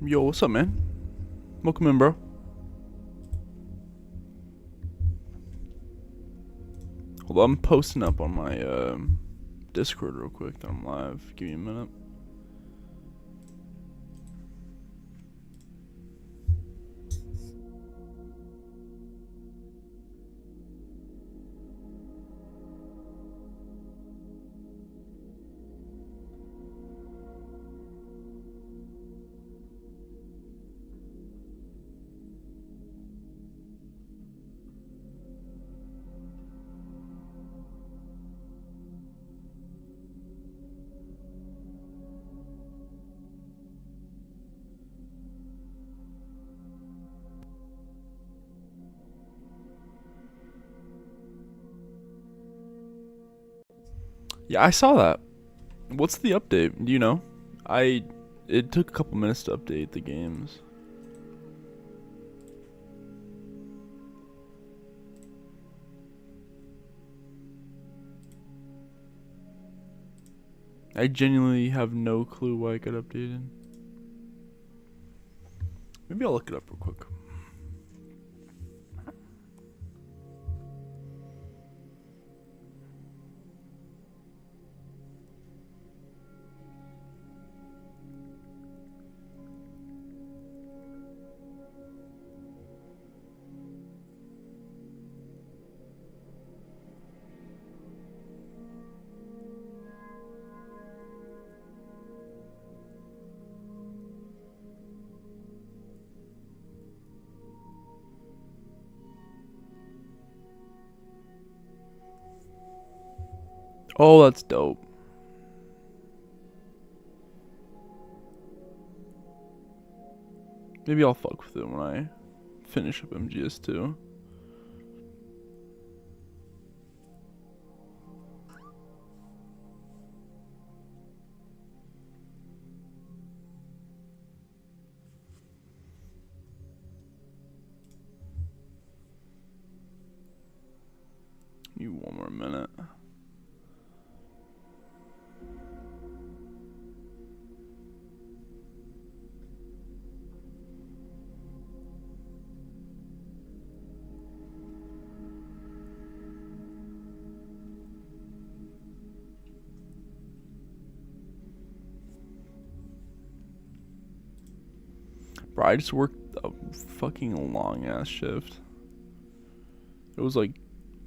Yo, what's up, man? Welcome in, bro. Hold on, I'm posting up on my Discord real quick that I'm live. Give me a minute. Yeah, I saw that. What's the update? Do you know? It took a couple minutes to update the games. I genuinely have no clue why it got updated. Maybe I'll look it up real quick. Oh, that's dope. Maybe I'll fuck with it when I finish up MGS2. You one more minute. Bro, I just worked a fucking long ass shift. It was like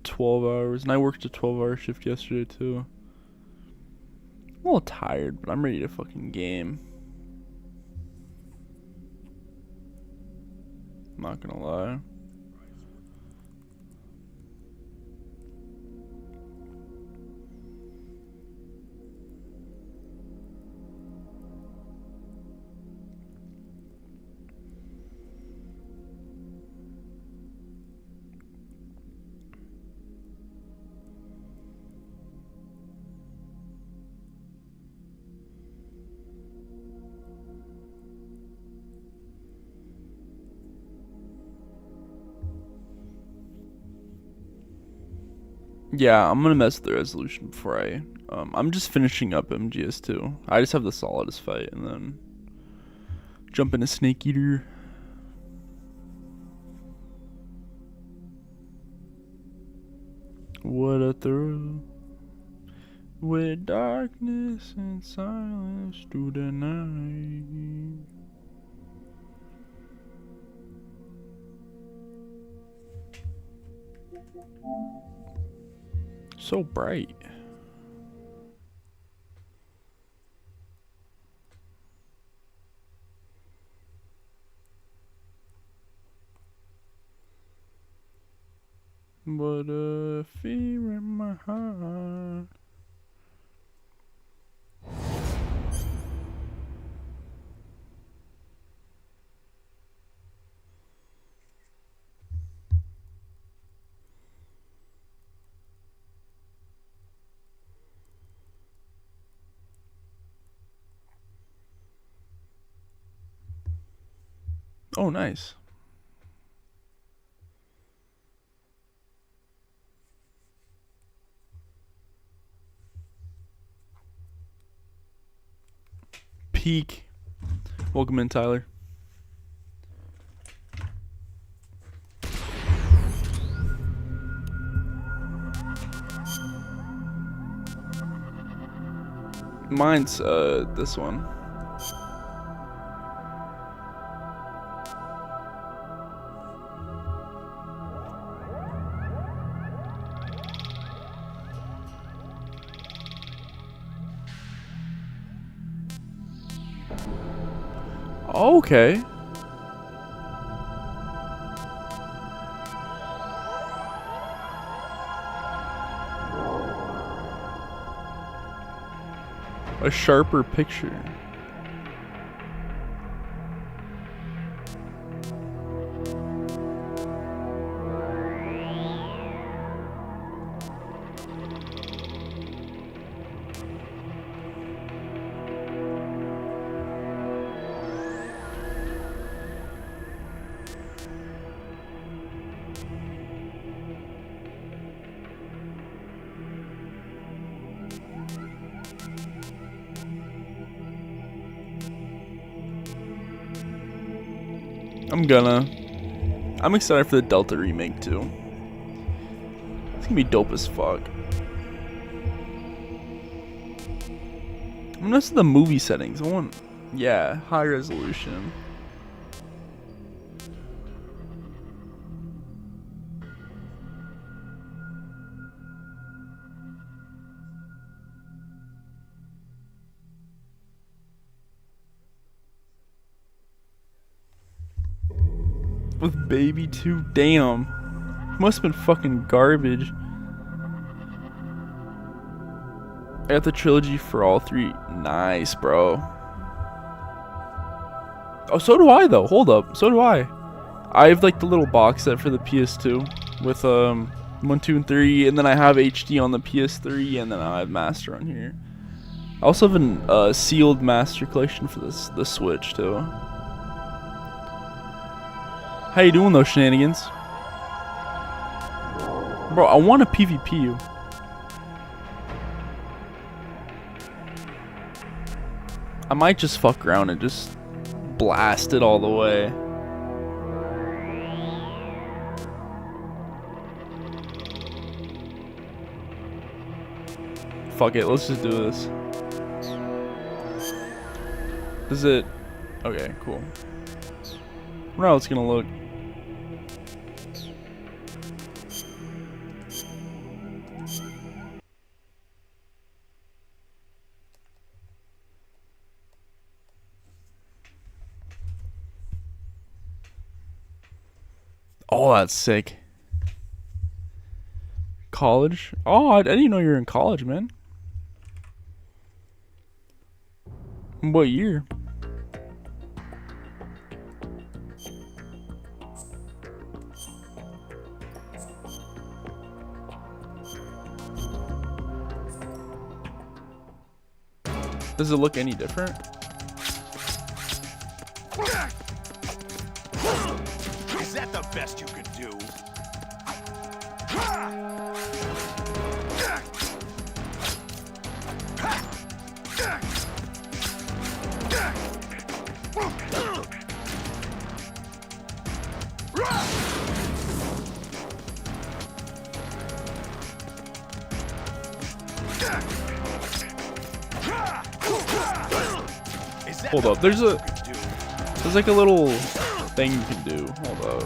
12 hours, and I worked a 12-hour shift yesterday too. I'm a little tired, but I'm ready to fucking game. I'm not gonna lie. Yeah, I'm gonna mess with the resolution before I'm just finishing up MGS2. I just have the solidest fight and then jump into Snake Eater. What a thrill. With darkness and silence through the night. So bright. But a fear in my heart. Oh, nice. Peak. Welcome in, Tyler. Mine's this one. Okay. A sharper picture. I'm excited for the Delta remake too. It's gonna be dope as fuck. I'm gonna see the movie settings. I want, yeah, high resolution. With Baby 2, damn. Must have been fucking garbage. I got the trilogy for all three. Nice, bro. Oh, so do I though. Hold up. So do I. I have like the little box set for the PS2 with 1, 2, and 3, and then I have HD on the PS3, and then I have Master on here. I also have a sealed Master collection for the Switch too. How you doing those shenanigans? Bro, I want to PvP you. I might just fuck around and just blast it all the way. Fuck it, let's just do this. Is it... Okay, cool. I don't know how it's gonna look. Oh, that's sick. College? Oh, I didn't know you were in college, man. What year? Does it look any different? Is that the best you could do? Hold up, there's like a little thing you can do. Hold up.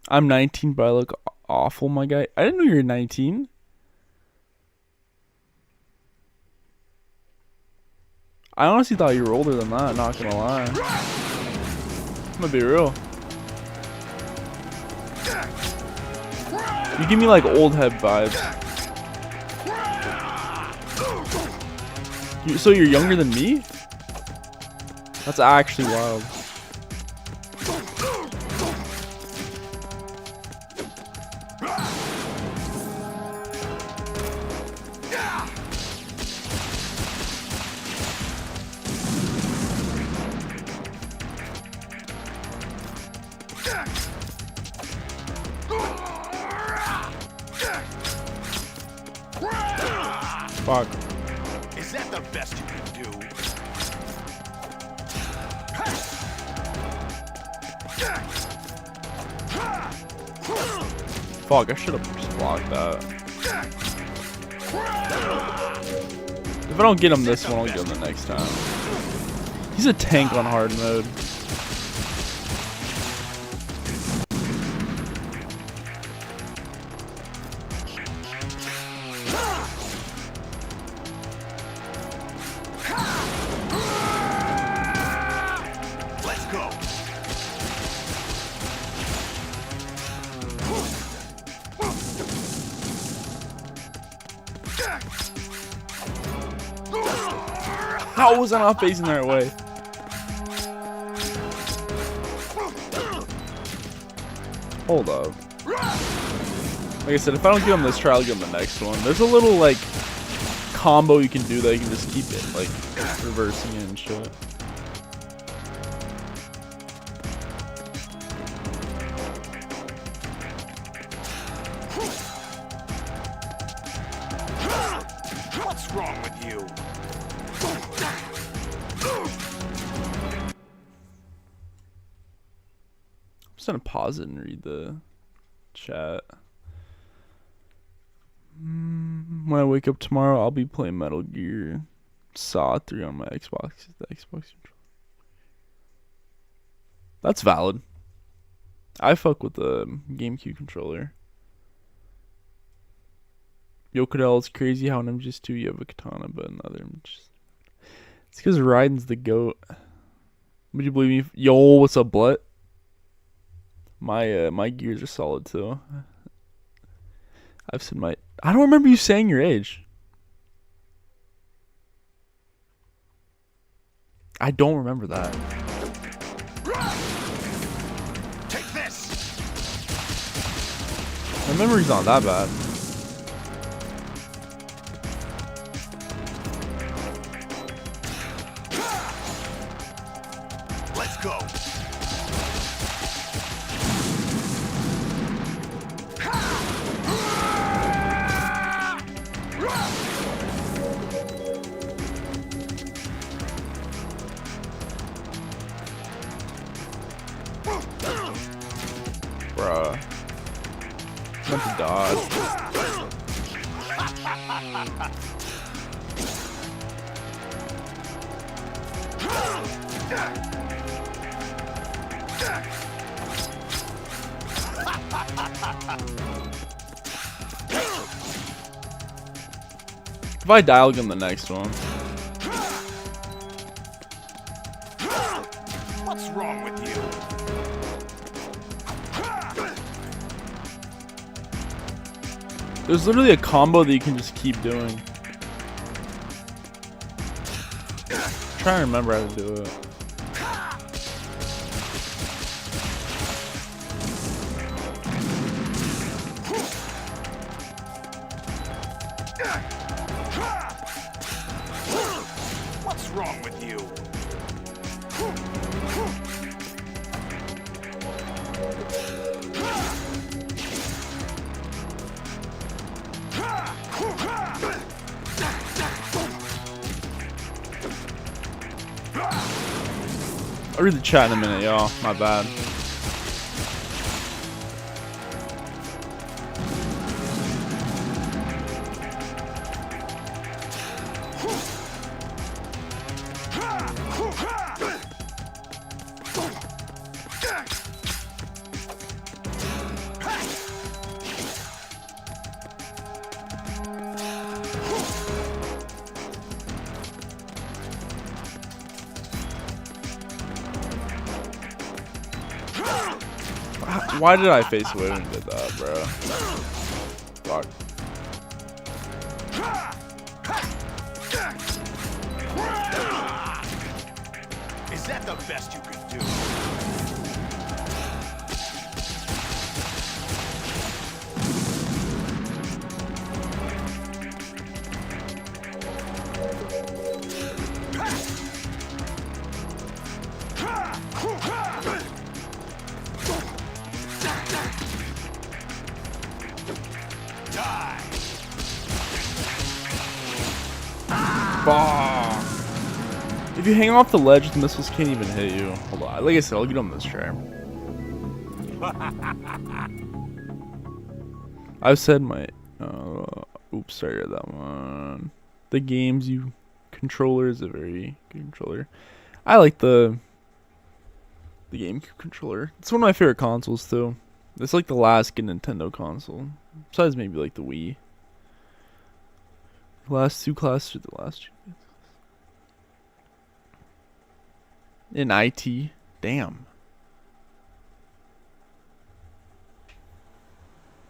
I'm 19, but I look awful, my guy. I didn't know you were 19. I honestly thought you were older than that, not gonna lie. I'm gonna be real. You give me like old head vibes. So you're younger than me? That's actually wild. Fuck. Is that the best you can do? Fuck, I should have just blocked that. If I don't get him this one, I'll get him the next time. He's a tank on hard mode. Let's go. How was I not facing the right way? Hold up. Like I said, if I don't get him this try, I'll get him the next one. There's a little, like, combo you can do that you can just keep it, like, reversing it and shit. What's wrong with you? I'm just gonna pause it and read the chat. When I wake up tomorrow, I'll be playing Metal Gear Solid 3 on my Xbox. The Xbox controller. That's valid. I fuck with the GameCube controller. Yokodel, it's crazy how in MGS2 you have a katana, but another MGS. It's because Raiden's the GOAT. Would you believe me? Yo, what's up, Blut? My gears are solid too. I've said my. I don't remember you saying your age. I don't remember that. Take this. My memory's not that bad. Let's go. Bruh. Meant to dodge. If I die, I'll get him the next one. What's wrong with you? There's literally a combo that you can just keep doing. Try and remember how to do it. What's wrong with you? I'll read the chat in a minute, y'all. My bad. Why did I face away when I did that, bro? Fuck. Is that the best you can do? Die. Bah. If you hang off the ledge, the missiles can't even hit you. Hold on. Like I said, I'll get on this try. I've said my. Oops, sorry about that one. The games you controller is a very good controller. I like the GameCube controller. It's one of my favorite consoles too. It's like the last good Nintendo console, besides maybe like the Wii. Last two classes, the last two. In IT, damn.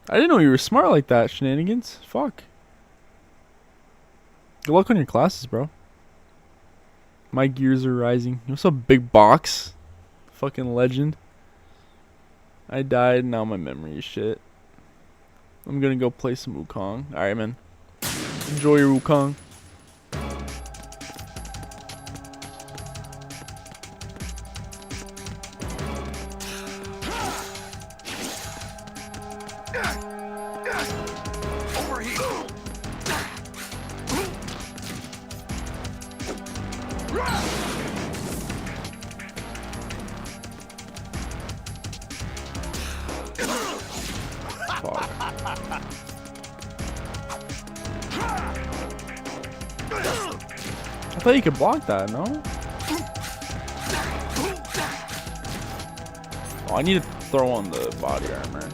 I didn't know you were smart like that, Shenanigans. Fuck. Good luck on your classes, bro. My gears are rising. What's up, big box? Fucking legend. I died, now my memory is shit. I'm gonna go play some Wukong. Alright, man. Enjoy your Wukong. I thought you could block that, no? Oh, I need to throw on the body armor.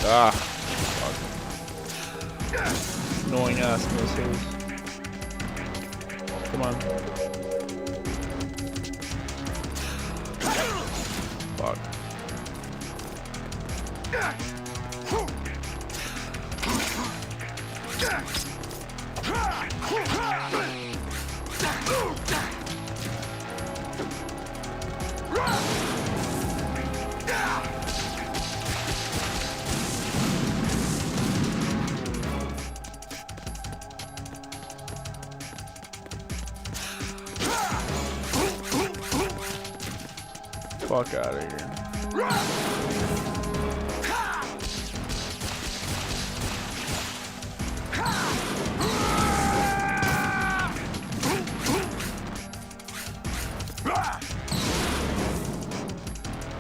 Ah, fuck. Annoying ass missiles. Come on. Fuck. Fuck out of here.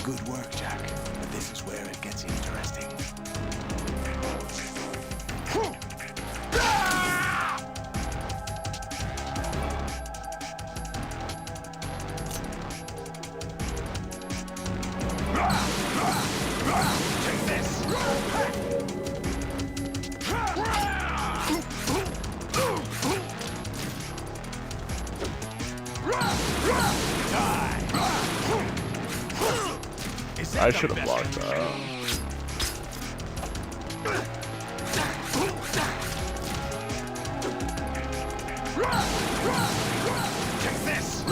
Good work, Jack. But this is where it gets interesting. Take this. I should have blocked that. Take this.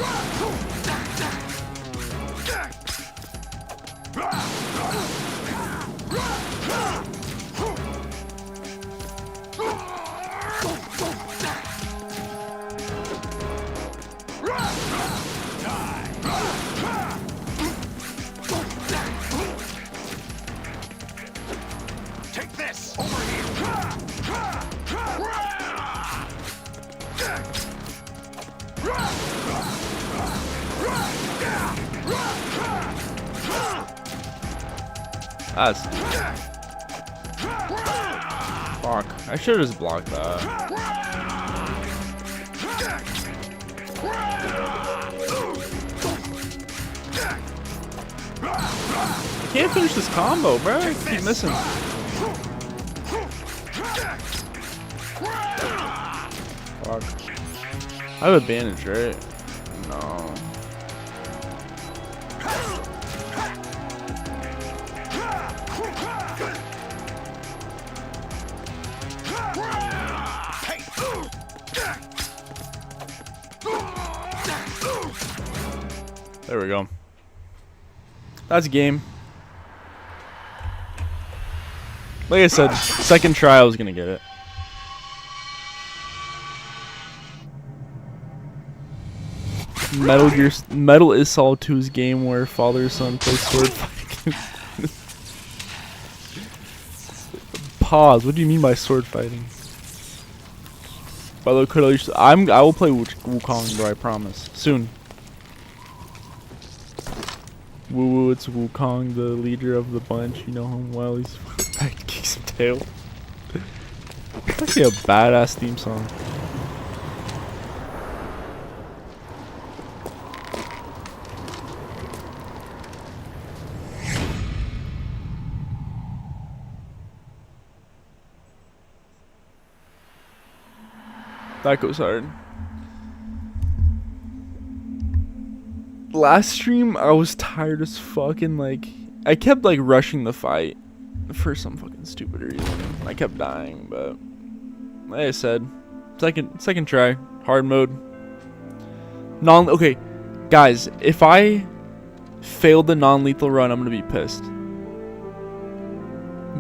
Take this! Over here! That's... Fuck. I should have just blocked that. can't finish this combo, bro. I keep missing. Fuck. I have advantage, right? No. There we go. That's a game. Like I said, second try I was gonna get it. Metal is Solid 2's game where father and son play sword fighting. Pause. What do you mean by sword fighting? By the way, I will play Wukong, bro. I promise. Soon. Woo, it's Wukong, the leader of the bunch. You know him well. He's back to kick some tail. It's actually a badass theme song. That goes hard. Last stream, I was tired as fucking like I kept like rushing the fight for some fucking stupid reason. I kept dying, but like I said, second try, hard mode. Okay, guys, if I failed the non-lethal run, I'm gonna be pissed.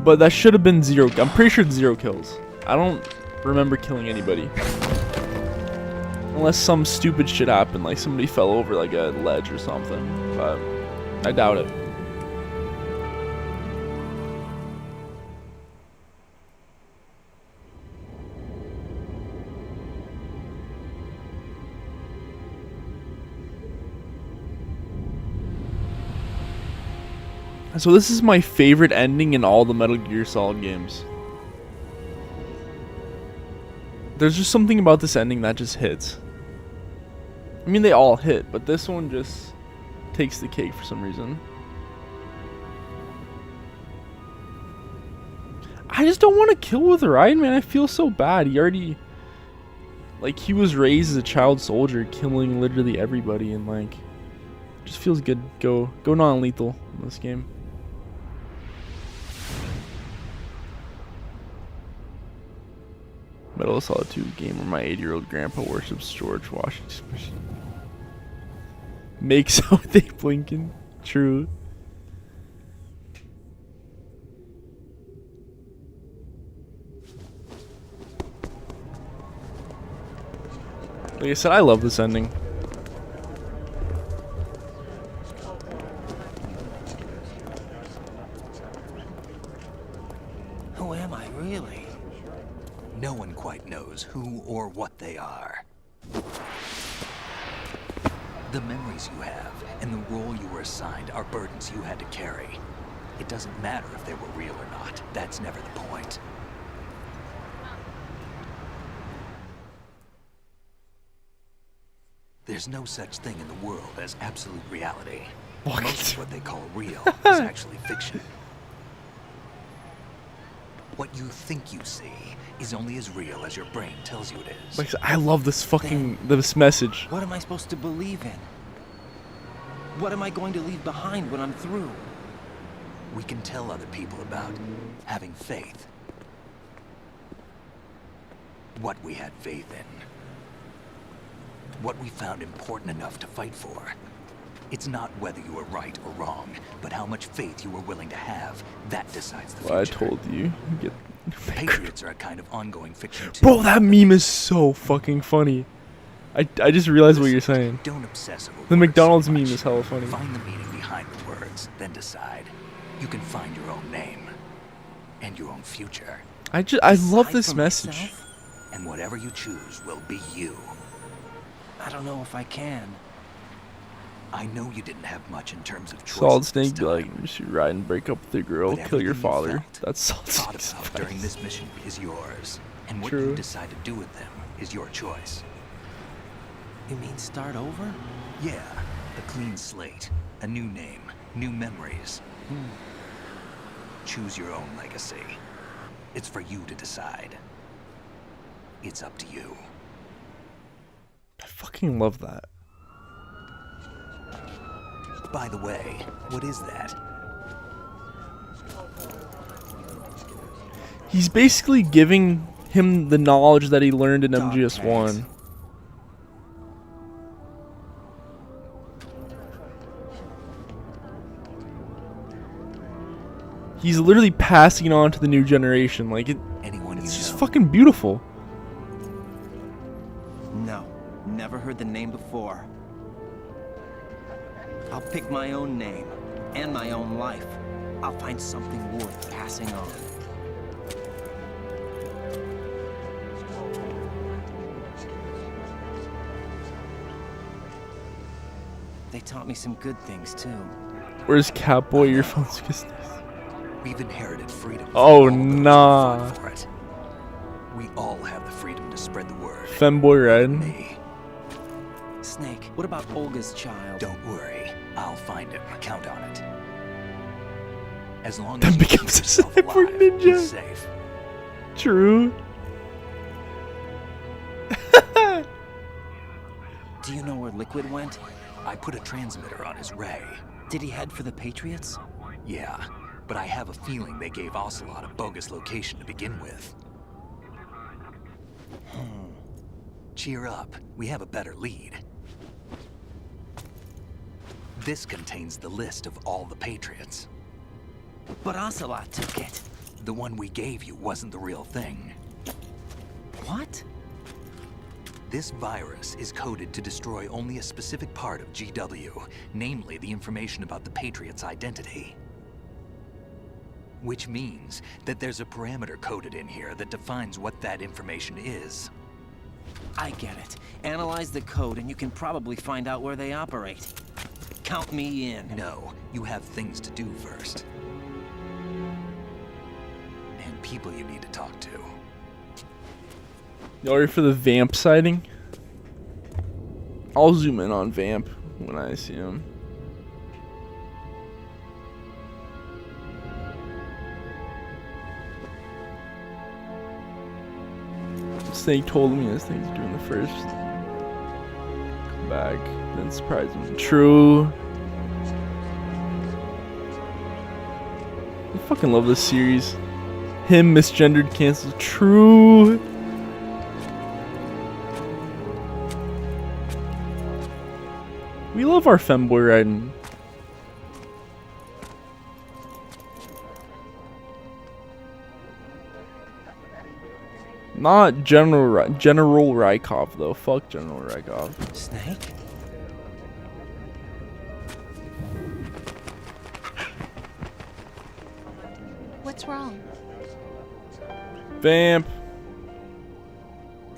But that should have been 0. I'm pretty sure it's 0 kills. I don't remember killing anybody. Unless some stupid shit happened, like somebody fell over like a ledge or something. But I doubt it. So this is my favorite ending in all the Metal Gear Solid games. There's just something about this ending that just hits. I mean, they all hit, but this one just takes the cake for some reason. I just don't want to kill with Raiden, man. I feel so bad. He already... Like, he was raised as a child soldier, killing literally everybody, and like... Just feels good. Go non-lethal in this game. Metal Solid 2 game where my 80-year-old grandpa worships George Washington. Makes out they blinking. True. Like I said, I love this ending. Who am I, really? No one quite knows who or what they are. The memories you have and the role you were assigned are burdens you had to carry. It doesn't matter if they were real or not. That's never the point. There's no such thing in the world as absolute reality. What? Most of what they call real is actually fiction. What you think you see is only as real as your brain tells you it is. Like, I love this fucking this message. What am I supposed to believe in? What am I going to leave behind when I'm through? We can tell other people about having faith. What we had faith in. What we found important enough to fight for. It's not whether you were right or wrong, but how much faith you were willing to have. That decides the future. Well, I told you. Get Patriots are a kind of ongoing fiction too. Bro, that meme is so fucking funny. I just realized what you're saying. Don't obsess over The words McDonald's so meme much. is hella funny. Find the meaning behind the words, then decide. You can find your own name and your own future. I love Decide this for message. myself? And whatever you choose will be you. I don't know if I can. I know you didn't have much in terms of choice. Solid at this Snake be like, time, you should ride and break up with your girl, but kill your everything you father. felt, That's Solid thought Snake's about during advice. this mission is yours. And what True. you decide to do with them is your choice. You mean start over? Yeah, a clean slate, a new name, new memories. Choose your own legacy. It's for you to decide. It's up to you. I fucking love that. By the way, what is that? He's basically giving him the knowledge that he learned in Dog MGS1. tags. He's literally passing it on to the new generation. Like Anyone you it's just know? fucking beautiful. No, never heard the name before. I'll pick my own name and my own life. I'll find something worth passing on. They taught me some good things too. Where's Catboy earphones? We've inherited freedom. from Oh, all those who nah. fought for it. We all have the freedom to spread the word. Femboy riding. Me. Snake, what about Olga's child? Don't worry. I'll find him. Count on it. As long That as you keep becomes a yourself cyber alive, ninja. he's safe. True. Do you know where Liquid went? I put a transmitter on his ray. Did he head for the Patriots? Yeah, but I have a feeling they gave Ocelot a bogus location to begin with. Cheer up. We have a better lead. This contains the list of all the Patriots. But Ocelot took it. The one we gave you wasn't the real thing. What? This virus is coded to destroy only a specific part of GW, namely the information about the Patriot's identity. Which means that there's a parameter coded in here that defines what that information is. I get it. Analyze the code and you can probably find out where they operate. Count me in. No, you have things to do first. And people you need to talk to. Y'all ready for the Vamp sighting? I'll zoom in on Vamp when I see him. Snake told me this thing's doing the first. Come back, then surprise him. True. I fucking love this series. Him misgendered cancel. True. We love our femboy riding. Not General Rykov though. Fuck General Rykov. Snake? What's wrong? Vamp.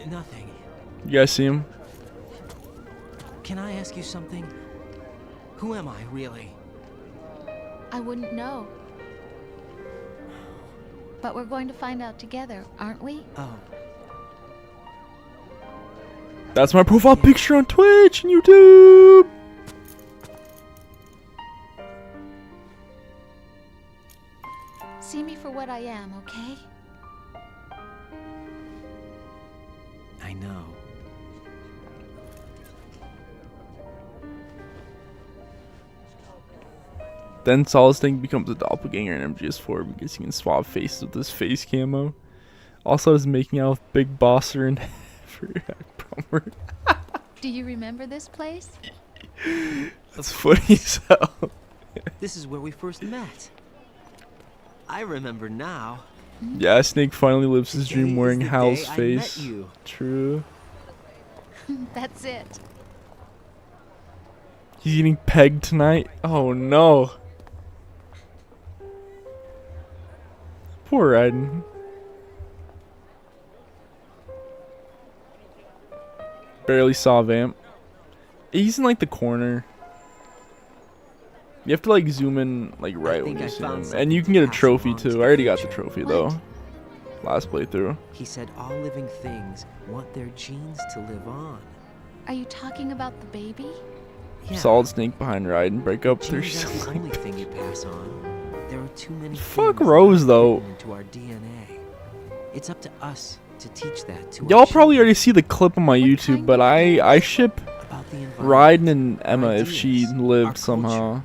Nothing. You guys see him? Can I ask you something? Who am I, really? I wouldn't know. But we're going to find out together, aren't we? Oh, That's my profile picture on Twitch and YouTube. See me for what I am, okay? I know. Then Solid Snake becomes a doppelganger in MGS4 because he can swap faces with his face camo. Also is making out with Big Bosser and Promer. Do you remember this place? That's funny as hell. This is where we first met. I remember now. Yeah, Snake finally lives his Today dream is wearing the Hal's day I met face. you. True. That's it. He's getting pegged tonight. Oh no. Poor Raiden. Barely saw Vamp. He's in like the corner. You have to like zoom in like right when think you I see found him. something And you can get a to pass trophy along to too. the I already got the future. trophy What? though. Last playthrough. He said all living things want their genes to live on. Are you talking about the baby? Yeah, Solid Snake behind Raiden. Break up genes aren't 37. the only thing you pass on. There are too many Fuck things Rose, that are though. written into our DNA. It's up to us to teach that to Y'all our probably children. already see the clip on my YouTube, but I ship About the environment, Raiden and Emma our if she ideas, our lived culture, somehow.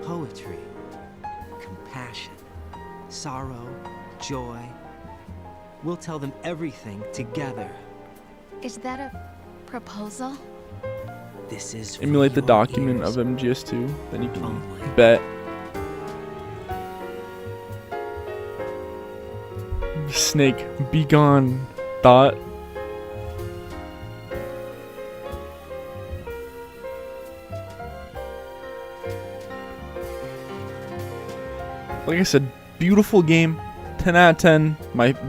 Poetry, compassion, sorrow, joy. We'll tell them everything together. Is that a proposal? This is for Emulate the your document ears. of MGS2, then you can Only. bet. Snake, be gone. Thought. Like I said, beautiful game. 10 out of 10.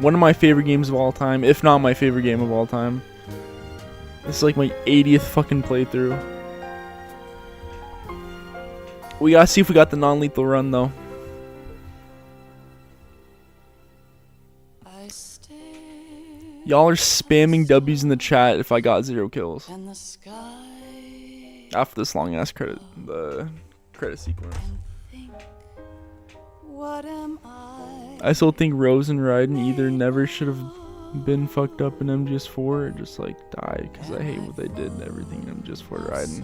One of my favorite games of all time, if not my favorite game of all time. This is like my 80th fucking playthrough. We gotta see if we got the non-lethal run though. Y'all are spamming W's in the chat if I got 0 kills. After this long ass credit sequence. I still think Rose and Raiden either never should have been fucked up in MGS4 or just like died because I hate what they did and everything in MGS4 Raiden.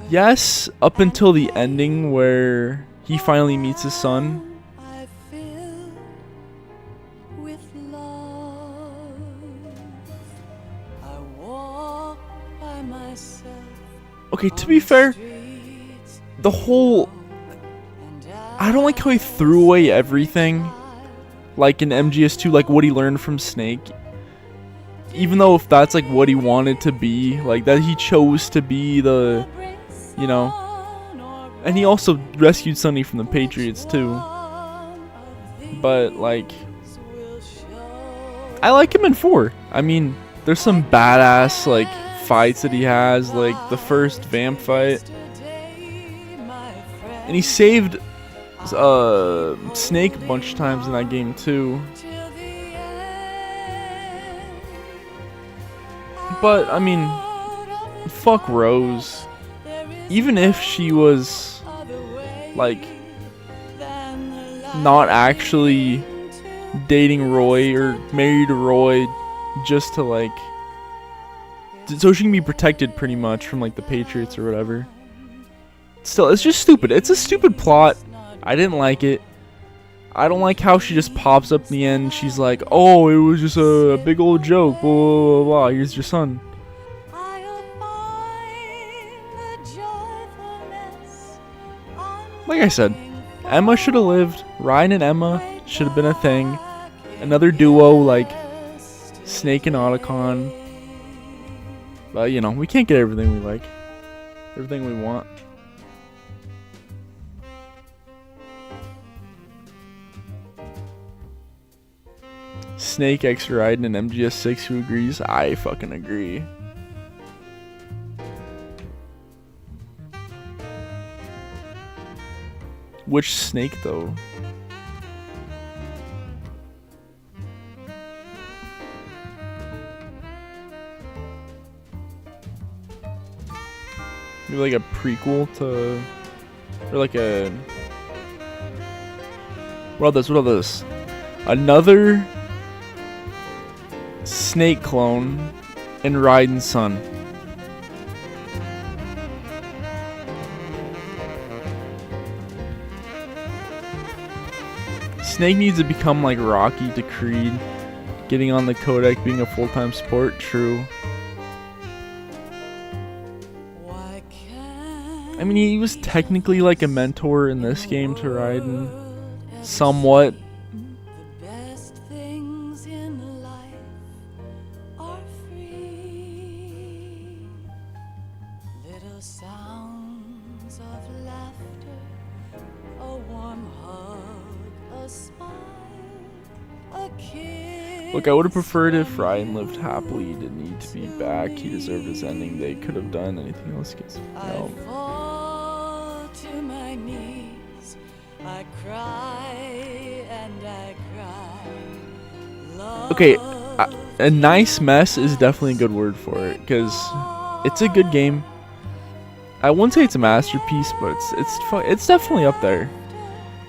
Yes, up until the ending where he finally meets his son. Okay, to be fair, the whole... I don't like how he threw away everything. Like in MGS2, like what he learned from Snake. Even though if that's like what he wanted to be, like that he chose to be the, you know. And he also rescued Sonny from the Patriots too. But like, I like him in 4. I mean, there's some badass like fights that he has, like the first vamp fight. And he saved Snake a bunch of times in that game too. But I mean, fuck Rose. Even if she was like not actually dating Roy or married to Roy just to like so she can be protected pretty much from like the Patriots or whatever. Still, it's just stupid. It's a stupid plot. I didn't like it. I don't like how she just pops up in the end. She's like, oh, it was just a big old joke. Blah, blah, blah, blah. Here's your son. Like I said, Emma should have lived. Ryan and Emma should have been a thing. Another duo like Snake and Otacon. But, you know, we can't get everything we like. Everything we want. Snake X Raiden and MGS6, who agrees? I fucking agree. Which Snake though? Maybe like a prequel to, or like a. What about this? What about this? Another Snake clone and Raiden's son. Snake needs to become like Rocky to Creed, getting on the codec, being a full-time sport. True. I mean, he was technically like a mentor in this game to Raiden, somewhat. Look, I would have preferred if Ryan lived happily. He didn't need to be back. He deserved his ending. They could have done anything else. No. To my knees, I cry and I cry. Okay, a nice mess is definitely a good word for it, because it's a good game. I wouldn't say it's a masterpiece, but it's definitely up there.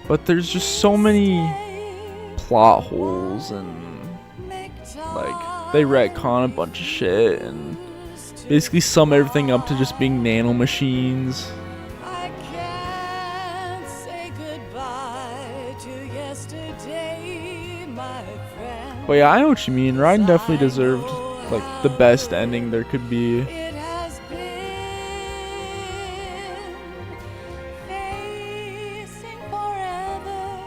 But there's just so many plot holes, and like they retcon a bunch of shit and basically sum everything up to just being nanomachines. I can't say goodbye to yesterday, my friend. But yeah, I know what you mean. Ryan definitely deserved like the best ending there could be. It has been facing forever.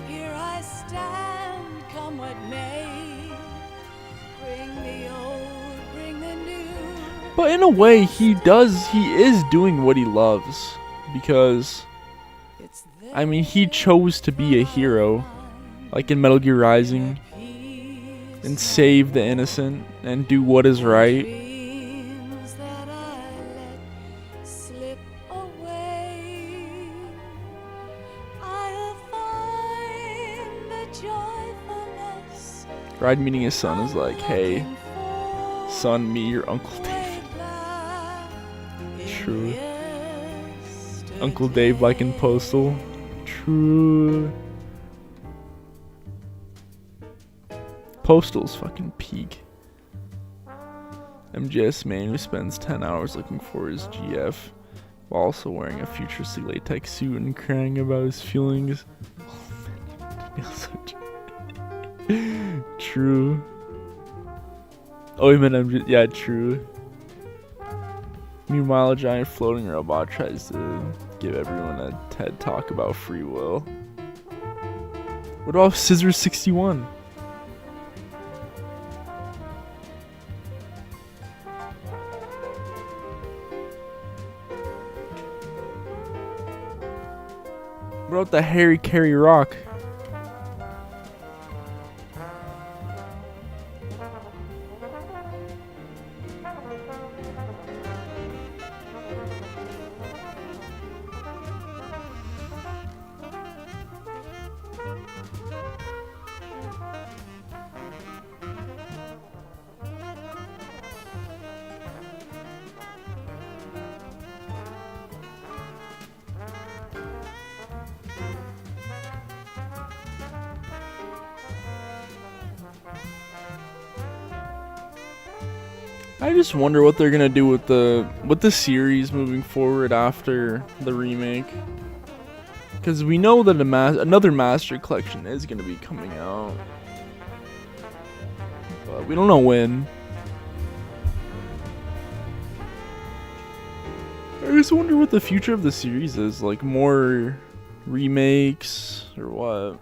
Here I stand, come what may. Bring the old, bring the new. But in a way, he is doing what he loves, because It's I mean, he chose to be a hero, like in Metal Gear Rising, and save the innocent and do what is right. dreams that I let slip away. I'll find the joyfulness Ride meeting his son is like, hey, son, meet your Uncle Dave. True. Uncle Dave like in Postal. True. Postal's fucking peak. MGS man who spends 10 hours looking for his GF while also wearing a futuristic latex suit and crying about his feelings. True. Oh, he meant MGS. Yeah, true. Meanwhile, a giant floating robot tries to give everyone a TED talk about free will. What about Scissors 61? What about the Harry Carey Rock? I just wonder what they're gonna do with the series moving forward after the remake, because we know that another Master Collection is gonna be coming out, but we don't know when. I just wonder what the future of the series is, like more remakes or what.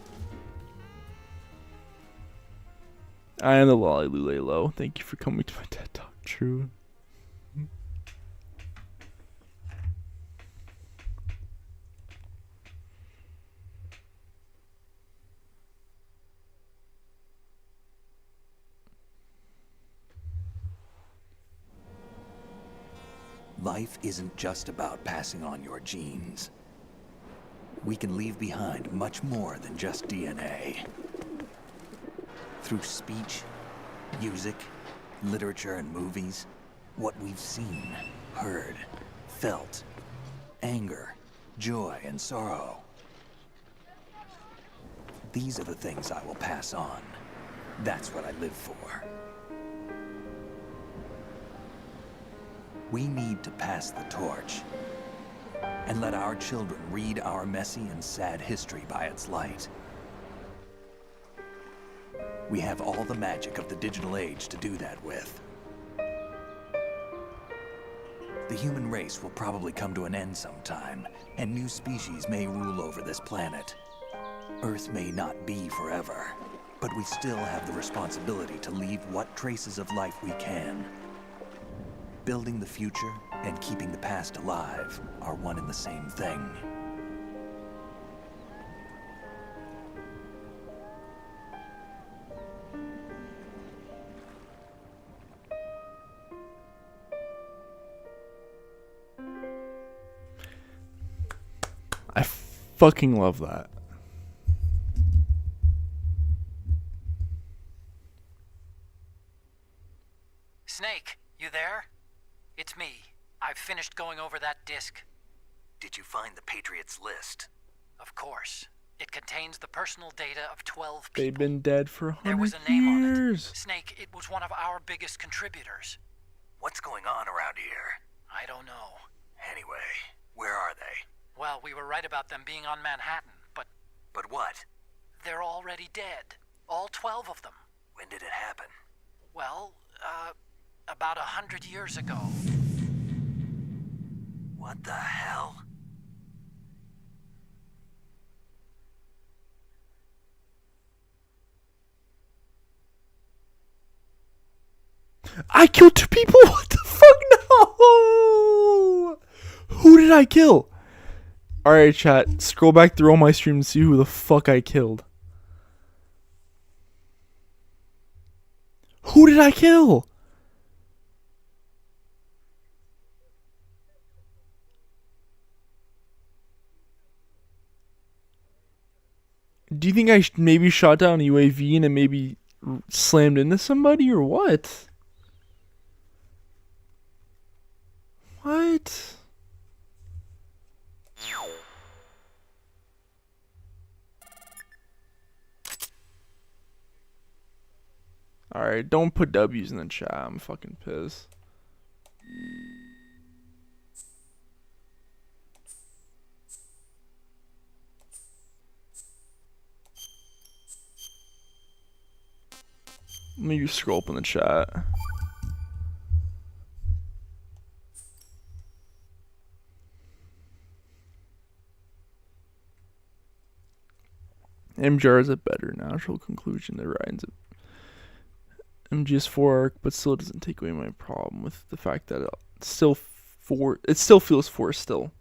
I am the Lolly Lule Low. Thank you for coming to my TED Talk. True. Life isn't just about passing on your genes. We can leave behind much more than just DNA. Through speech, music, literature, and movies, what we've seen, heard, felt, anger, joy, and sorrow. These are the things I will pass on. That's what I live for. We need to pass the torch and let our children read our messy and sad history by its light. We have all the magic of the digital age to do that with. The human race will probably come to an end sometime, and new species may rule over this planet. Earth may not be forever, but we still have the responsibility to leave what traces of life we can. Building the future and keeping the past alive are one and the same thing. I fucking love that. Snake, you there? It's me, I've finished going over that disk. Did you find the Patriots list? Of course. It contains the personal data of 12 people. They've been dead for There was 100 a name on it. years. Snake, it was one of our biggest contributors. What's going on around here? I don't know. Anyway, where are they? Well, we were right about them being on Manhattan, but But what? they're already dead. All 12 of them. When did it happen? Well, about 100 years ago. What the hell? I killed 2 people. What the fuck? No. Who did I kill? All right, chat. Scroll back through all my streams and see who the fuck I killed. Who did I kill? Do you think I maybe shot down a UAV and it maybe slammed into somebody or what? What? Alright, don't put W's in the chat. I'm fucking pissed. Let me scroll up in the chat. MGR is a better natural conclusion that rides MGS4 arc, but still doesn't take away my problem with the fact that it still feels forced still.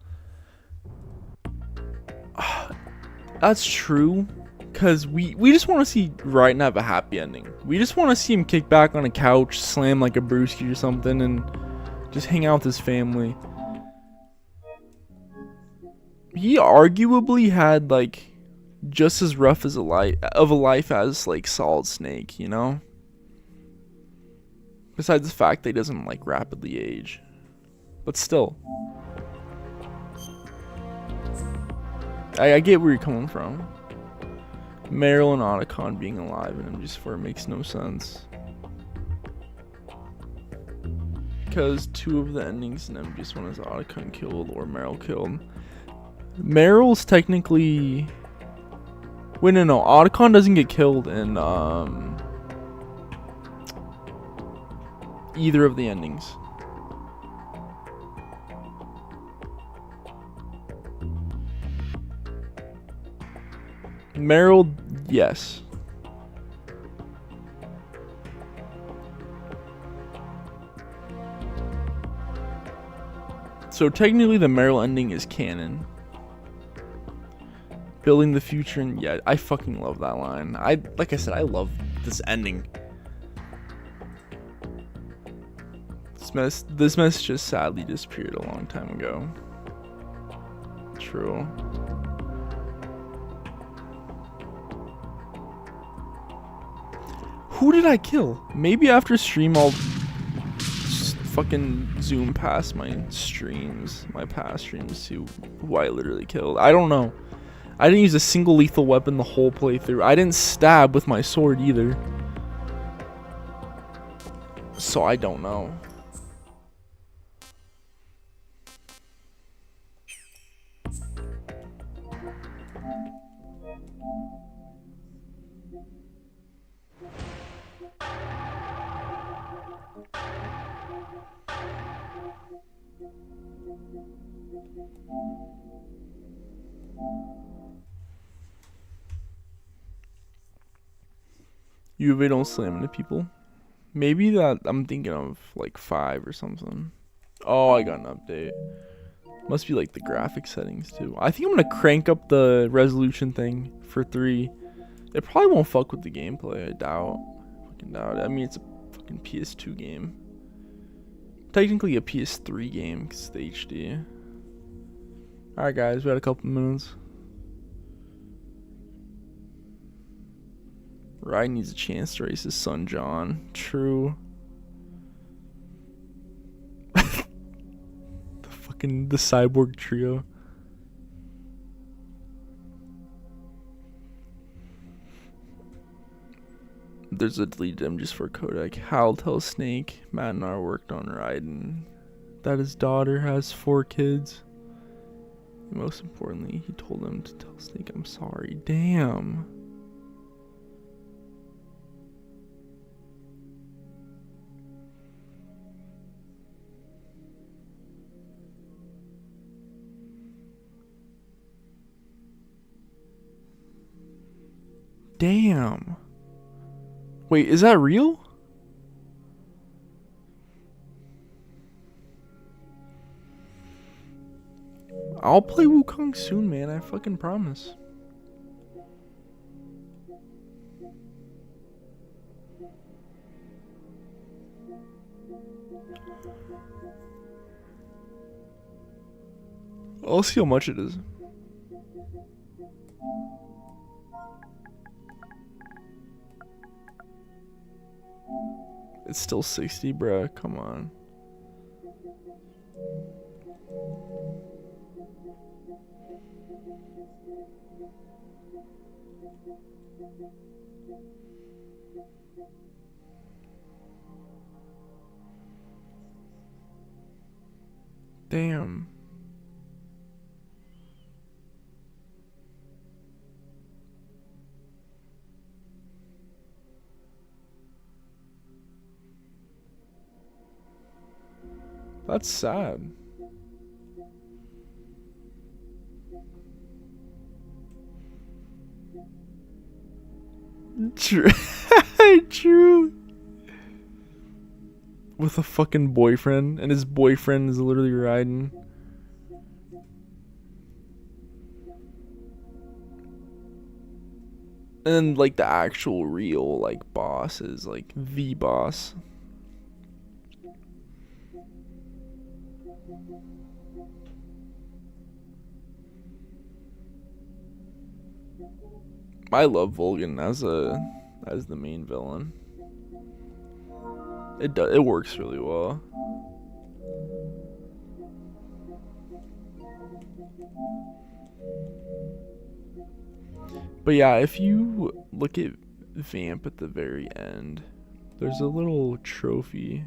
That's true, because we just want to see Raiden have a happy ending. We just want to see him kick back on a couch, slam like a brewski or something, and just hang out with his family. He arguably had like just as rough as a life as like Solid Snake, you know? Besides the fact that he doesn't like rapidly age. But still. I get where you're coming from. Meryl and Otacon being alive in MGS4 makes no sense. Because 2 of the endings in MGS1 is Otacon killed or Meryl killed. Meryl's technically... Wait, no, Otacon doesn't get killed in either of the endings. Meryl, yes. So technically the Meryl ending is canon. Building the future, and yeah, I fucking love that line. Like I said, I love this ending. This mess just sadly disappeared a long time ago. True. Who did I kill? Maybe after stream I'll just fucking zoom past my streams, my past streams, to who I literally killed. I don't know. I didn't use a single lethal weapon the whole playthrough. I didn't stab with my sword either. So I don't know. UV don't slam into people. Maybe that I'm thinking of like 5 or something. Oh, I got an update. Must be like the graphic settings too. I think I'm gonna crank up the resolution thing for 3. It probably won't fuck with the gameplay. I doubt. Fucking doubt it. I mean, it's a fucking PS2 game. Technically a PS3 game because it's the HD. Alright guys, we had a couple minutes. Raiden needs a chance to raise his son John. True. fucking the cyborg trio. There's a deleted MGS4 codec. Hal tells Snake Matt and I worked on Raiden that his daughter has 4 kids. And most importantly, he told him to tell Snake I'm sorry. Damn. Damn. Wait, is that real? I'll play Wukong soon, man. I fucking promise. I'll see how much it is. It's still 60, bruh. Come on. Damn. That's sad. True. True. With a fucking boyfriend, and his boyfriend is literally riding. And then, like, the actual real, like, boss is, like, the boss. I love Vulcan as the main villain. It works really well. But yeah, if you look at Vamp at the very end, there's a little trophy.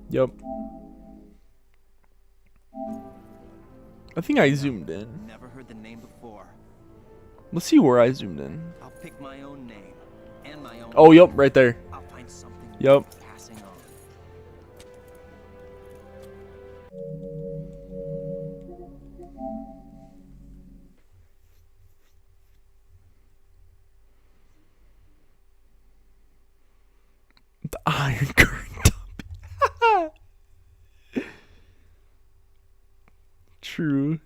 Yep. I think I zoomed in. Never heard the name before. Let's see where I zoomed in. I'll pick my own name and my own. Oh, yep, right there. I'll find something. Yep. Passing on. The Iron Curtain. True.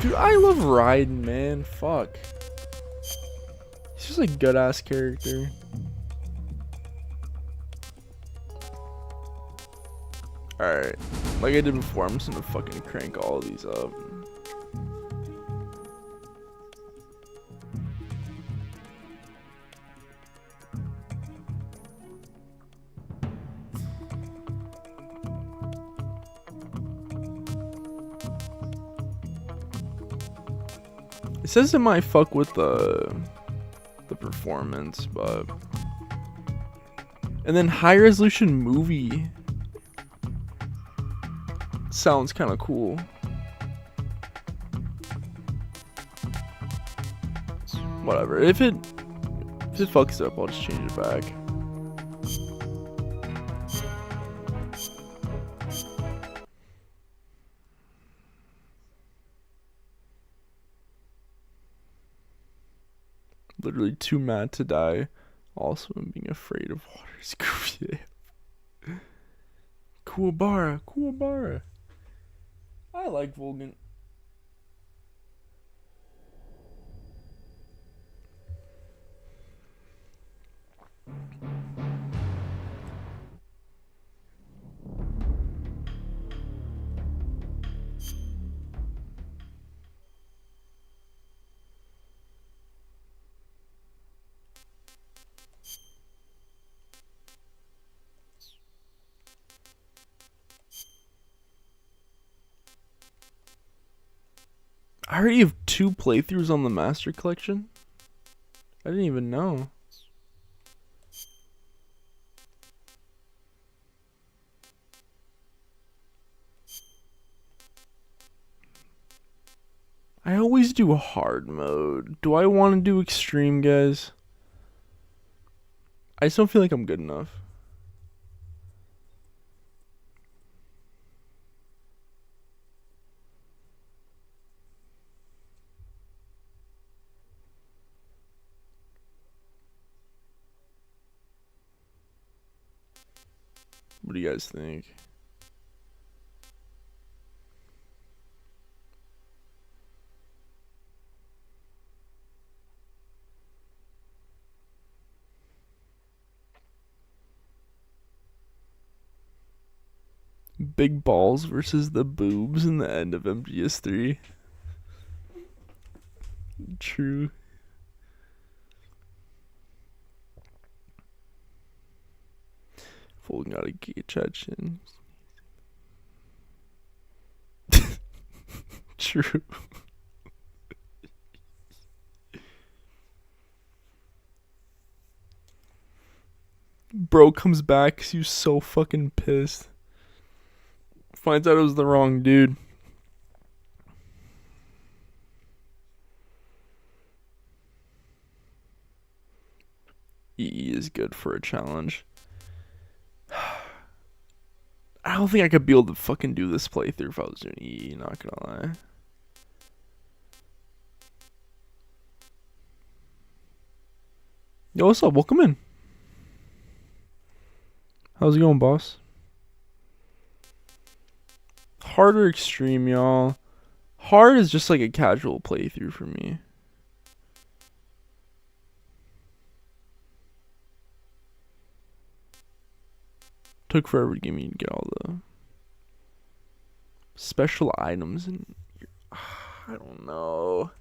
Dude, I love Raiden, man. Fuck. He's just a good ass character. Alright. Like I did before, I'm just gonna fucking crank all of these up. It says it might fuck with the performance, but and then high resolution movie sounds kind of cool. Whatever. If it fucks up, I'll just change it back. Literally too mad to die. Also, I'm being afraid of water. Scooby. Kuwabara. Kuwabara. I like Vulcan. I already have 2 playthroughs on the Master Collection. I didn't even know. I always do hard mode. Do I want to do extreme, guys? I just don't feel like I'm good enough. What do you guys think? Big balls versus the boobs in the end of MGS3. True. Folding out a chin. True. Bro comes back 'cause he was so fucking pissed. Finds out it was the wrong dude. EE is good for a challenge. I don't think I could be able to fucking do this playthrough if I was doing EE, not gonna lie. Yo, what's up? Welcome in. How's it going, boss? Hard or extreme, y'all? Hard is just like a casual playthrough for me. Took forever to get all the special items and I don't know.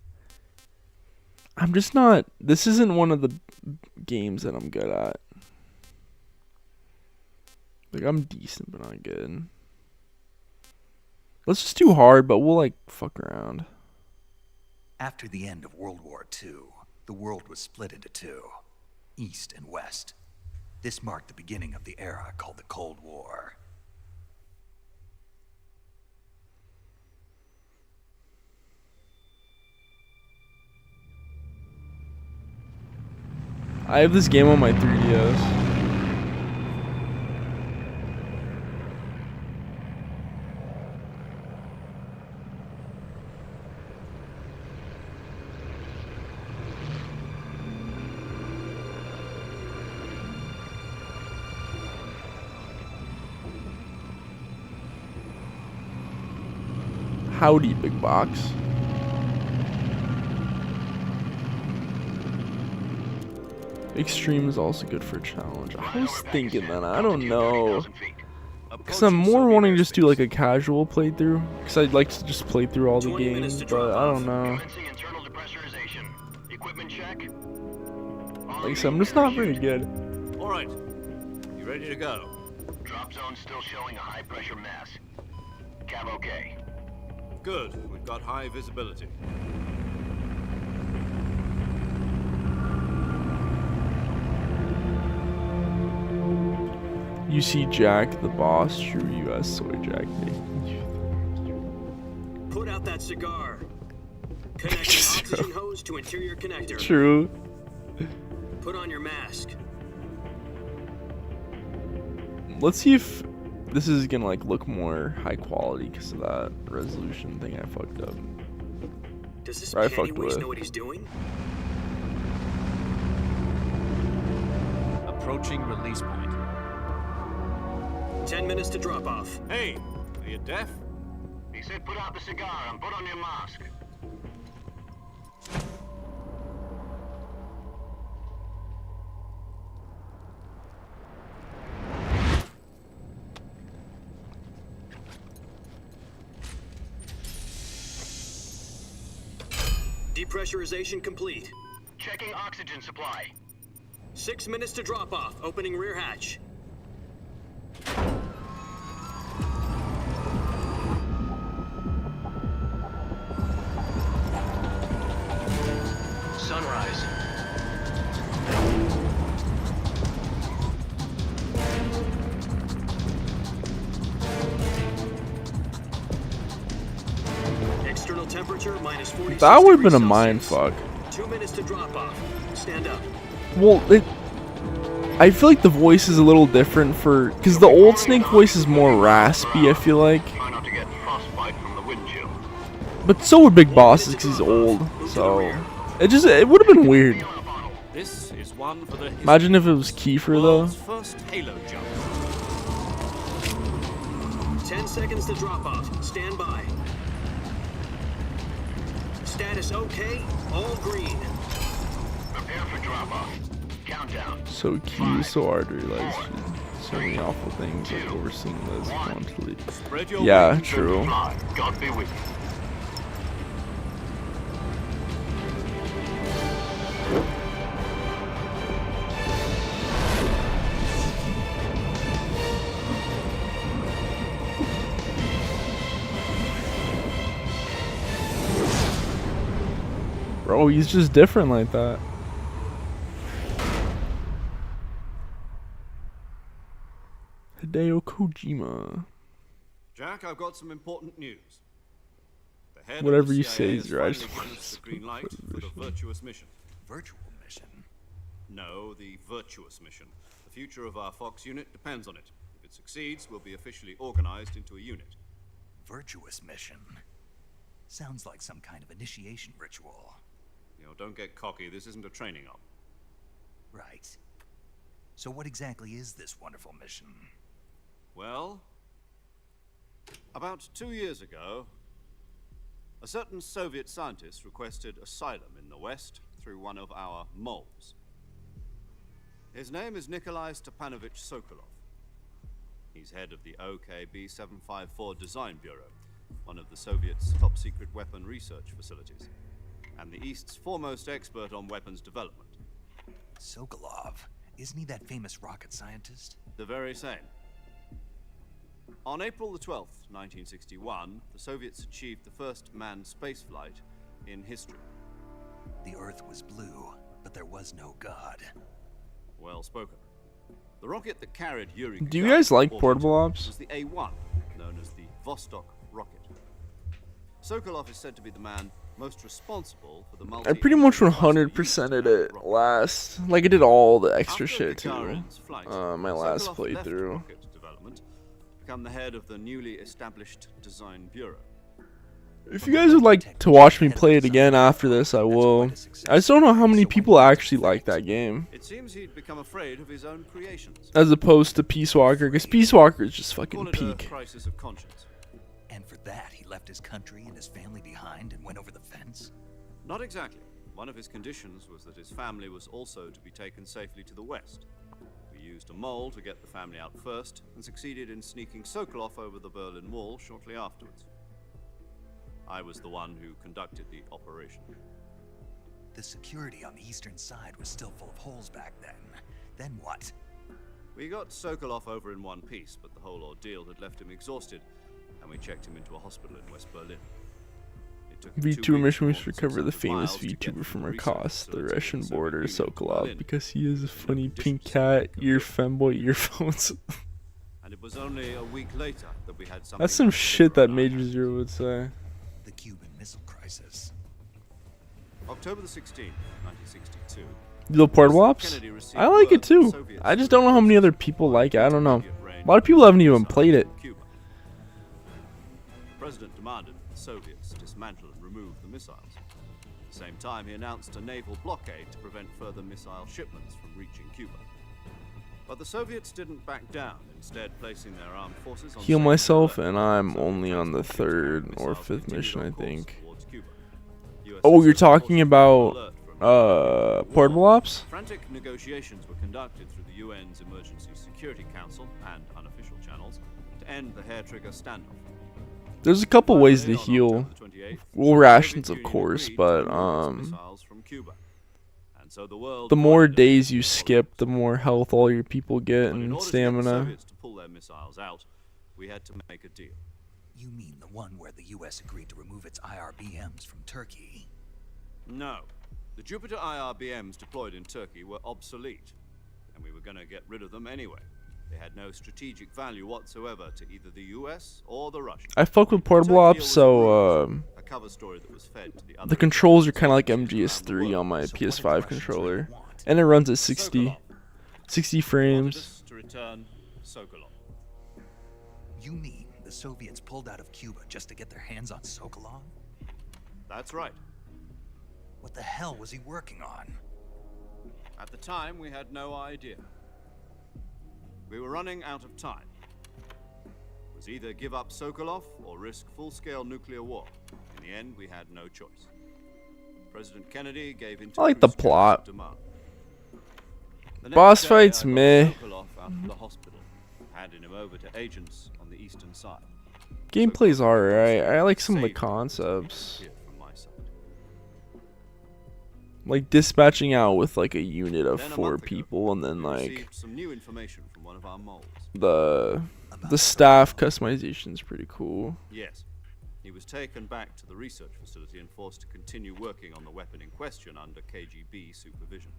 I'm just not. This isn't one of the games that I'm good at. Like, I'm decent, but not good. Let's just do hard, but we'll, like, fuck around. After the end of World War II, the world was split into 2, East and West. This marked the beginning of the era called the Cold War. I have this game on my 3DS. Howdy, big box. Extreme is also good for a challenge. I was thinking that. I don't know. Because I'm more wanting to just do like a casual playthrough. Because I'd like to just play through all the games. But I don't know. Like I said, I'm just not very good. Alright. You ready to go? Drop zone still showing a high pressure mass. Cav okay. Good. We've got high visibility. You see Jack, the boss, true US soy Jack. Put out that cigar. Connect the oxygen hose to interior connector. True. Put on your mask. Let's see if this is gonna like look more high quality because of that resolution thing I fucked up. Does this Or I fucked Pennywise with. know what he's doing? Approaching release point. 10 minutes to drop off. Hey, are you deaf? He said put out the cigar and put on your mask. Depressurization complete. Checking oxygen supply. 6 minutes to drop off. Opening rear hatch. External temperature minus 46 That would have been a degrees mind Celsius. fuck. 2 minutes to drop off. Stand up. Well, I feel like the voice is a little different because the old Snake voice is more raspy, I feel like. Try not to get frostbite from the wind chill. But so would Big Boss because he's old. So it would have been weird. This is one for the Imagine if it was Kiefer though. first Halo jump. 10 seconds to drop off. Stand by. Status okay. All green. Prepare for drop off. Countdown. So cute, so hard to realize so many awful things like overseeing those constantly. Spread your Yeah, wings and true. fly. God be with you. Bro, he's just different like that. Hideo Kojima. Jack, I've got some important news. The head of Whatever the you CIA say, has Zero, I finally just given wanted us the to green light put for the vision. virtuous mission. Virtual mission. No, the virtuous mission. The future of our Fox unit depends on it. If it succeeds, we'll be officially organized into a unit. Virtuous mission. Sounds like some kind of initiation ritual. You know, don't get cocky. This isn't a training op. Right. So what exactly is this wonderful mission? Well, about 2 years ago, a certain Soviet scientist requested asylum in the West through one of our moles. His name is Nikolai Stepanovich Sokolov. He's head of the OKB-754 Design Bureau, one of the Soviets' top-secret weapon research facilities, and the East's foremost expert on weapons development. Sokolov. Isn't he that famous rocket scientist? The very same. On April the 12th, 1961, the Soviets achieved the first manned spaceflight in history. The Earth was blue, but there was no God. Well spoken. The rocket that carried Yuri Do you Gagarin guys like to portable orbit ops? was the A-1, known as the Vostok rocket. Sokolov is said to be the man most responsible for the I pretty much 100%ed it last. Like I did all the extra shit too. My last playthrough. Become the head of the newly established Design Bureau. If you guys would like to watch me play it again after this, I will. I just don't know how many people actually like that game. It seems he'd become afraid of his own creations. As opposed to Peace Walker, because Peace Walker is just Call fucking it a peak. crisis of conscience. And for that, he left his country and his family behind and went over the fence? Not exactly. One of his conditions was that his family was also to be taken safely to the west. We used a mole to get the family out first, and succeeded in sneaking Sokolov over the Berlin Wall shortly afterwards. I was the one who conducted the operation. The security on the eastern side was still full of holes back then. Then what? We got Sokolov over in one piece, but the whole ordeal had left him exhausted, and we checked him into a hospital in West Berlin. It took him 2 VTuber weeks mission was or to recover the 600 famous miles to get VTuber from the our research cost, the facility Russian in the Soviet border, Union, Sokolov, Berlin. because he is a funny addition pink to cat, the ear computer. femboy earphones. And it was only a week later that we had something That's some much shit bigger that on our Major hands. Zero would say. The Cuban Missile Crisis. October the 16th, 1962. The portable ops? Kennedy received I like word it too. that Soviets I just don't know how many other people like it. I don't know. immediate range A lot of people haven't even missiles played it. from Cuba. The president demanded that the Soviets dismantle and remove the missiles. At the same time, he announced a naval blockade to prevent further missile shipments from reaching Cuba. But the Soviets didn't back down, instead placing their armed forces on Heal second myself, alert. and I'm Soviet only on the transport third missiles or carrying fifth missiles mission, I continued on think. course towards Cuba. US Oh, you're Soviet talking forces about were alert for an portable ops? Frantic negotiations were conducted through the UN's Emergency Security Council and unofficial channels to end the hair-trigger standoff. There's a couple ways to Finally, on heal. October 28th, Well, the rations, Soviet of Union course, agreed to but remove its missiles from Cuba. And so the world the more wanted a days you peaceful skip, the solution. more health all your people get But in and order to get the stamina. Soviets to pull their missiles out, we had to make a deal. You mean the one where the US agreed to remove its IRBMs from Turkey? No. The Jupiter IRBMs deployed in Turkey were obsolete, and we were going to get rid of them anyway. They had no strategic value whatsoever to either the US or the Russians. I fuck with The portable Turkey ops, deal was so a cover story that was fed to the other. The controls are kind of like MGS3 on my PS5 controller, and it runs at 60 frames. To return Sokolov. You mean the Soviets pulled out of Cuba just to get their hands on Sokolov? That's right. What the hell was he working on? At the time, we had no idea. We were running out of time. It was either give up Sokolov or risk full-scale nuclear war. In the end, we had no choice. President Kennedy gave in to I like the Khrushchev's plot. demand. The next Boss day, fights, I got meh. Sokolov out of the hospital, handing him over to agents on the eastern side. Gameplay's alright. I like some of the Saved concepts. here from my side. Like dispatching out with like a unit of Then a 4 month ago, people, and then we like received some new information from one of our moles. the staff customization's pretty cool. Yes. He was taken back to the research facility and forced to continue working on the weapon in question under KGB supervision.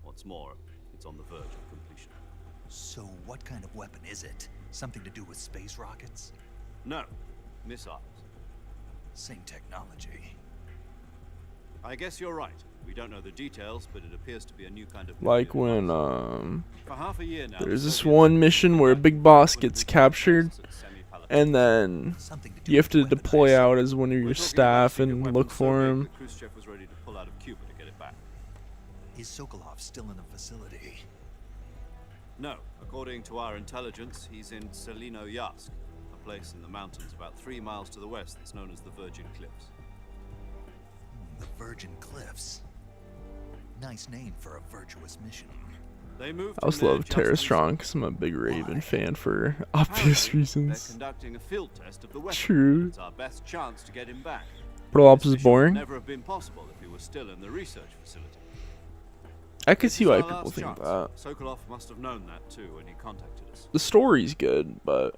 What's more, it's on the verge of completion. So what kind of weapon is it? Something to do with space rockets? No, missiles. Same technology. I guess you're right. We don't know the details, but it appears to be a new kind of Like nuclear when device. For half a year now, there's the this Soviets one have mission been where a big boss gets with captured, at semi-Palestine. and then Something to do you have with to weapon deploy device. out as one of We're your talking about a staff secret and weapon look so for big him. that Khrushchev was ready to pull out of Cuba to get it back. Is Sokolov still in the facility? No, according to our intelligence, he's in Selino-Yarsk, a place in the mountains about 3 miles to the west that's known as the Virgin Cliffs. The Virgin Cliffs. Nice name for a virtuous mission. They moved I also him there love just Terra as- Strong because I'm a big Raven Why? fan for obvious Apparently, reasons. They're conducting a field test of the weapon. True. It's our best chance to get him back. Prolops This is mission would boring. never have been possible if he was still in the research facility. I could see why It's our people last think chance. that. Sokolov must have known that too when he contacted us. The story's good, but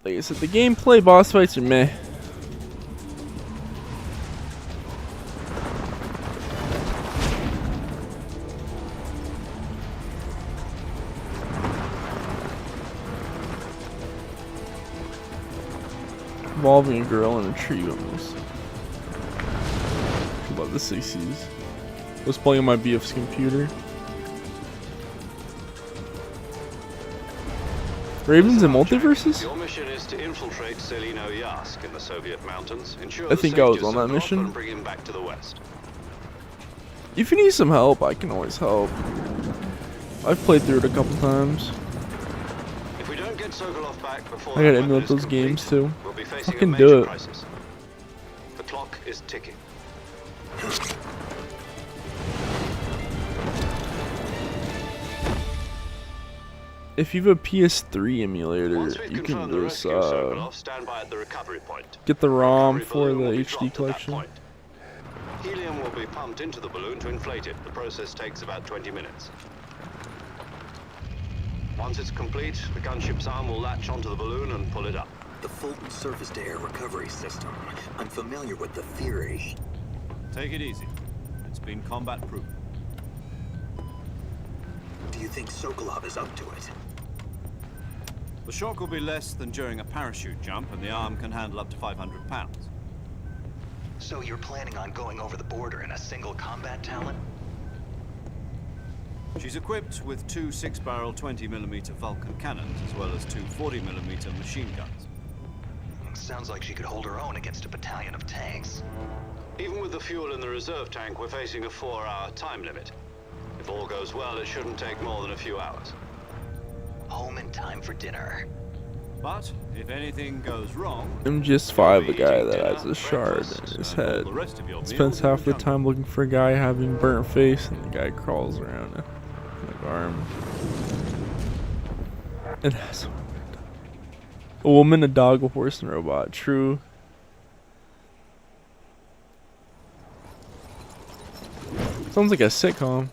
like I said, the gameplay, boss fights are meh. Involving a girl in a tree almost. Love the 60s. Was playing on my BF's computer. Ravens and multiverses? Your mission is to infiltrate Selino-Yarsk in the Soviet mountains. Ensure I the think I was safety of on that Sokolov mission. and bring him back to the west. If you need some help, I can always help. I've played through it a couple times. If we don't get Sokolov back before I gotta that weapon emulate is those complete, games too. we'll be facing Fucking a do major it. crisis. The clock is ticking. If you have a PS3 emulator, Once we've you can confirmed the just rescue of Sokolov, stand by at the recovery point. get the ROM Recovery for the balloon will be HD dropped at that collection. point. Helium will be pumped into the balloon to inflate it. The process takes about 20 minutes. Once it's complete, the gunship's arm will latch onto the balloon and pull it up. The Fulton surface-to-air recovery system. I'm familiar with the theory. Take it easy. It's been combat-proof. Do you think Sokolov is up to it? The shock will be less than during a parachute jump, and the arm can handle up to 500 pounds. So you're planning on going over the border in a single combat talent? She's equipped with 2 6-barrel 20mm Vulcan cannons, as well as 2 40mm machine guns. Sounds like she could hold her own against a battalion of tanks. Even with the fuel in the reserve tank, we're facing a 4-hour time limit. If all goes well, it shouldn't take more than a few hours. Home in time for dinner. But if anything goes wrong, MGS5, the you'll be guy eating that dinner, has a shard breakfast, in his and all head the rest of your spends meals in half the jungle. time looking for a guy having burnt face, and the guy crawls around a like arm. And has a woman, a dog, a horse, and a robot. True. Sounds like a sitcom.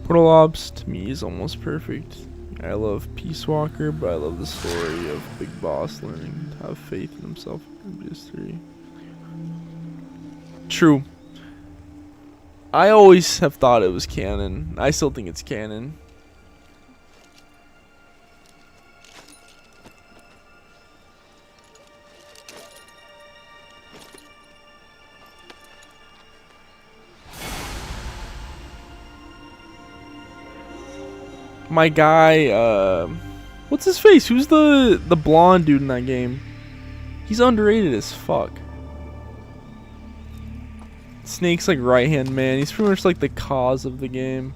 Portal Ops to me is almost perfect. I love Peace Walker, but I love the story of Big Boss learning to have faith in himself in MGS3. True. I always have thought it was canon. I still think it's canon. My guy, what's his face? Who's the blonde dude in that game? He's underrated as fuck. Snake's like right hand man. He's pretty much like the cause of the game.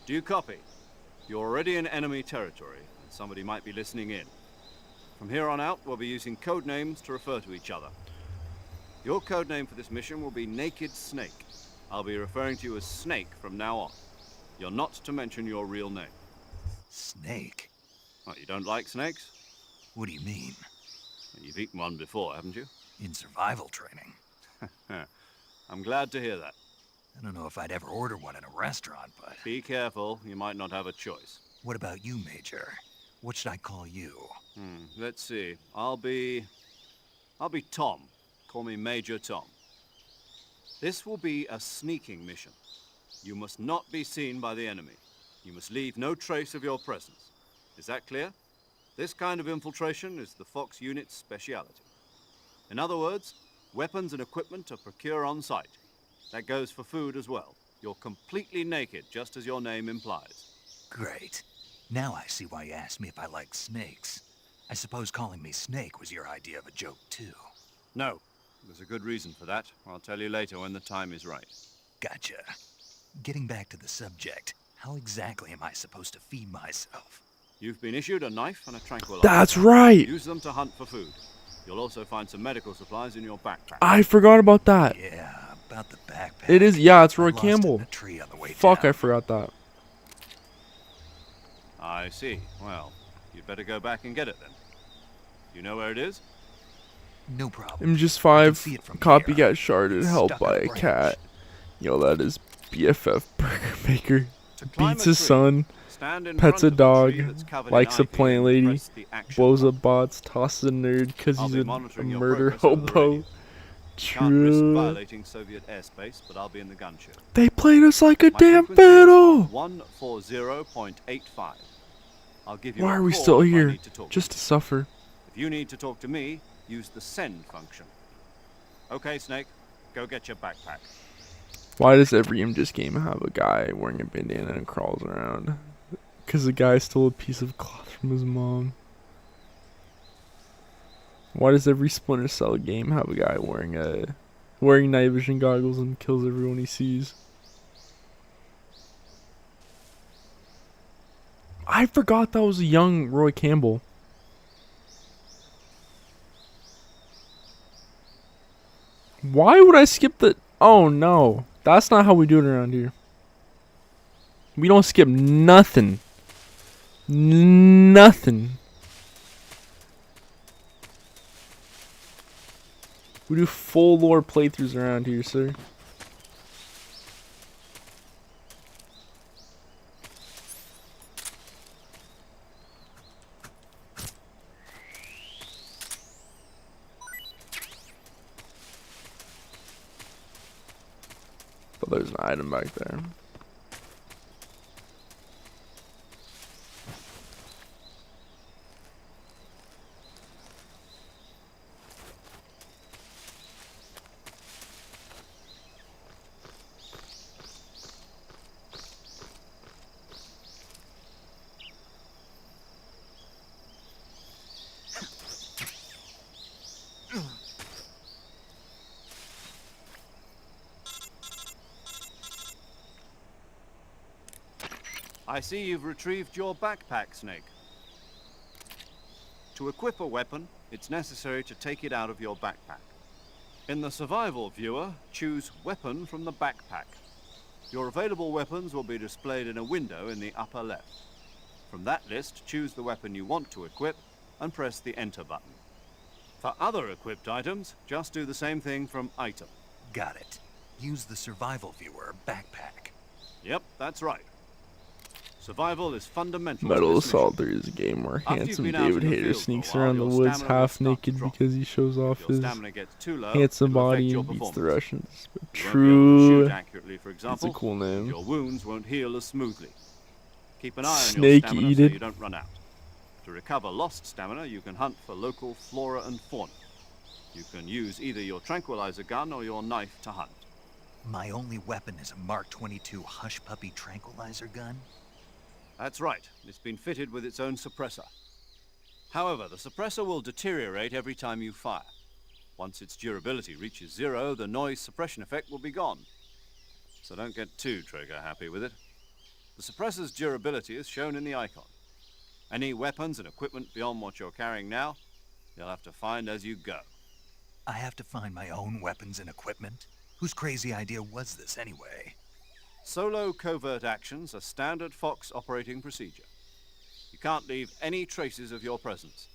Do you copy? You're already in enemy territory, and somebody might be listening in. From here on out, we'll be using code names to refer to each other. Your code name for this mission will be Naked Snake. I'll be referring to you as Snake from now on. You're not to mention your real name. Snake? Oh, you don't like snakes? What do you mean? You've eaten one before, haven't you? In survival training. I'm glad to hear that. I don't know if I'd ever order one in a restaurant, but... Be careful, you might not have a choice. What about you, Major? What should I call you? Let's see. I'll be Tom. Call me Major Tom. This will be a sneaking mission. You must not be seen by the enemy. You must leave no trace of your presence. Is that clear? This kind of infiltration is the Fox unit's speciality. In other words, weapons and equipment are procured on site. That goes for food as well. You're completely naked, just as your name implies. Great. Now I see why you asked me if I like snakes. I suppose calling me Snake was your idea of a joke, too. No. There's a good reason for that. I'll tell you later when the time is right. Gotcha. Getting back to the subject, how exactly am I supposed to feed myself? You've been issued a knife and a tranquilizer. That's right. Use them to hunt for food. You'll also find some medical supplies in your backpack. I forgot about that. Yeah, about the backpack. It is, yeah, it's Roy I lost it in Campbell. a tree on the way Fuck, down. I forgot that. I see. Well, you'd better go back and get it then. You know where it is? No problem. MGS5 see it from copycat here. sharded, It's held stuck on by a a branch. cat. Yo, that is BFF burger maker. To climb Beats a his tree, son, stand in pets front a of the tree dog, that's covered likes in a plant ivy, lady, and press the action blows button. up bots, tosses a nerd cause I'll he's be a monitoring your murder progress over the hobo. radio. Can't risk True. violating Soviet airspace, but I'll be in the gunship. They played us like a My damn frequency is fiddle. 140.85. I'll give you Why a are we call still if I here? need to talk Just to suffer. If you need to talk to me, use the send function. Okay, Snake, go get your backpack. Why does every MGS game have a guy wearing a bandana and crawls around? Because the guy stole a piece of cloth from his mom. Why does every Splinter Cell game have a guy wearing night vision goggles and kills everyone he sees? I forgot that was a young Roy Campbell. Why would I skip the... Oh no, that's not how we do it around here. We don't skip nothing. Nothing. We do full lore playthroughs around here, sir. But there's an item back there. I see you've retrieved your backpack, Snake. To equip a weapon, it's necessary to take it out of your backpack. In the survival viewer, choose Weapon from the backpack. Your available weapons will be displayed in a window in the upper left. From that list, choose the weapon you want to equip, and press the Enter button. For other equipped items, just do the same thing from Item. Got it. Use the survival viewer backpack. Yep, that's right. Survival is fundamental. Metal to this Assault mission. 3 is a game where After you've handsome been out David in the Hayter field for a sneaks while, around the your woods stamina will half start to naked drop. because he shows off If his your stamina gets too low, handsome it'll affect body your and beats the performance. Russians. But You won't be able to shoot true. accurately, for It's example. a cool name. Your wounds won't heal as smoothly. Keep an eye on your Snake stamina so eated. you don't run out. To recover lost stamina, you can hunt for local flora and fauna. You can use either your tranquilizer gun or your knife to hunt. My only weapon is a Mark 22 Hush Puppy tranquilizer gun? That's right. It's been fitted with its own suppressor. However, the suppressor will deteriorate every time you fire. Once its durability reaches 0, the noise suppression effect will be gone. So don't get too trigger happy with it. The suppressor's durability is shown in the icon. Any weapons and equipment beyond what you're carrying now, you'll have to find as you go. I have to find my own weapons and equipment? Whose crazy idea was this anyway? Solo covert actions are standard Fox operating procedure. You can't leave any traces of your presence.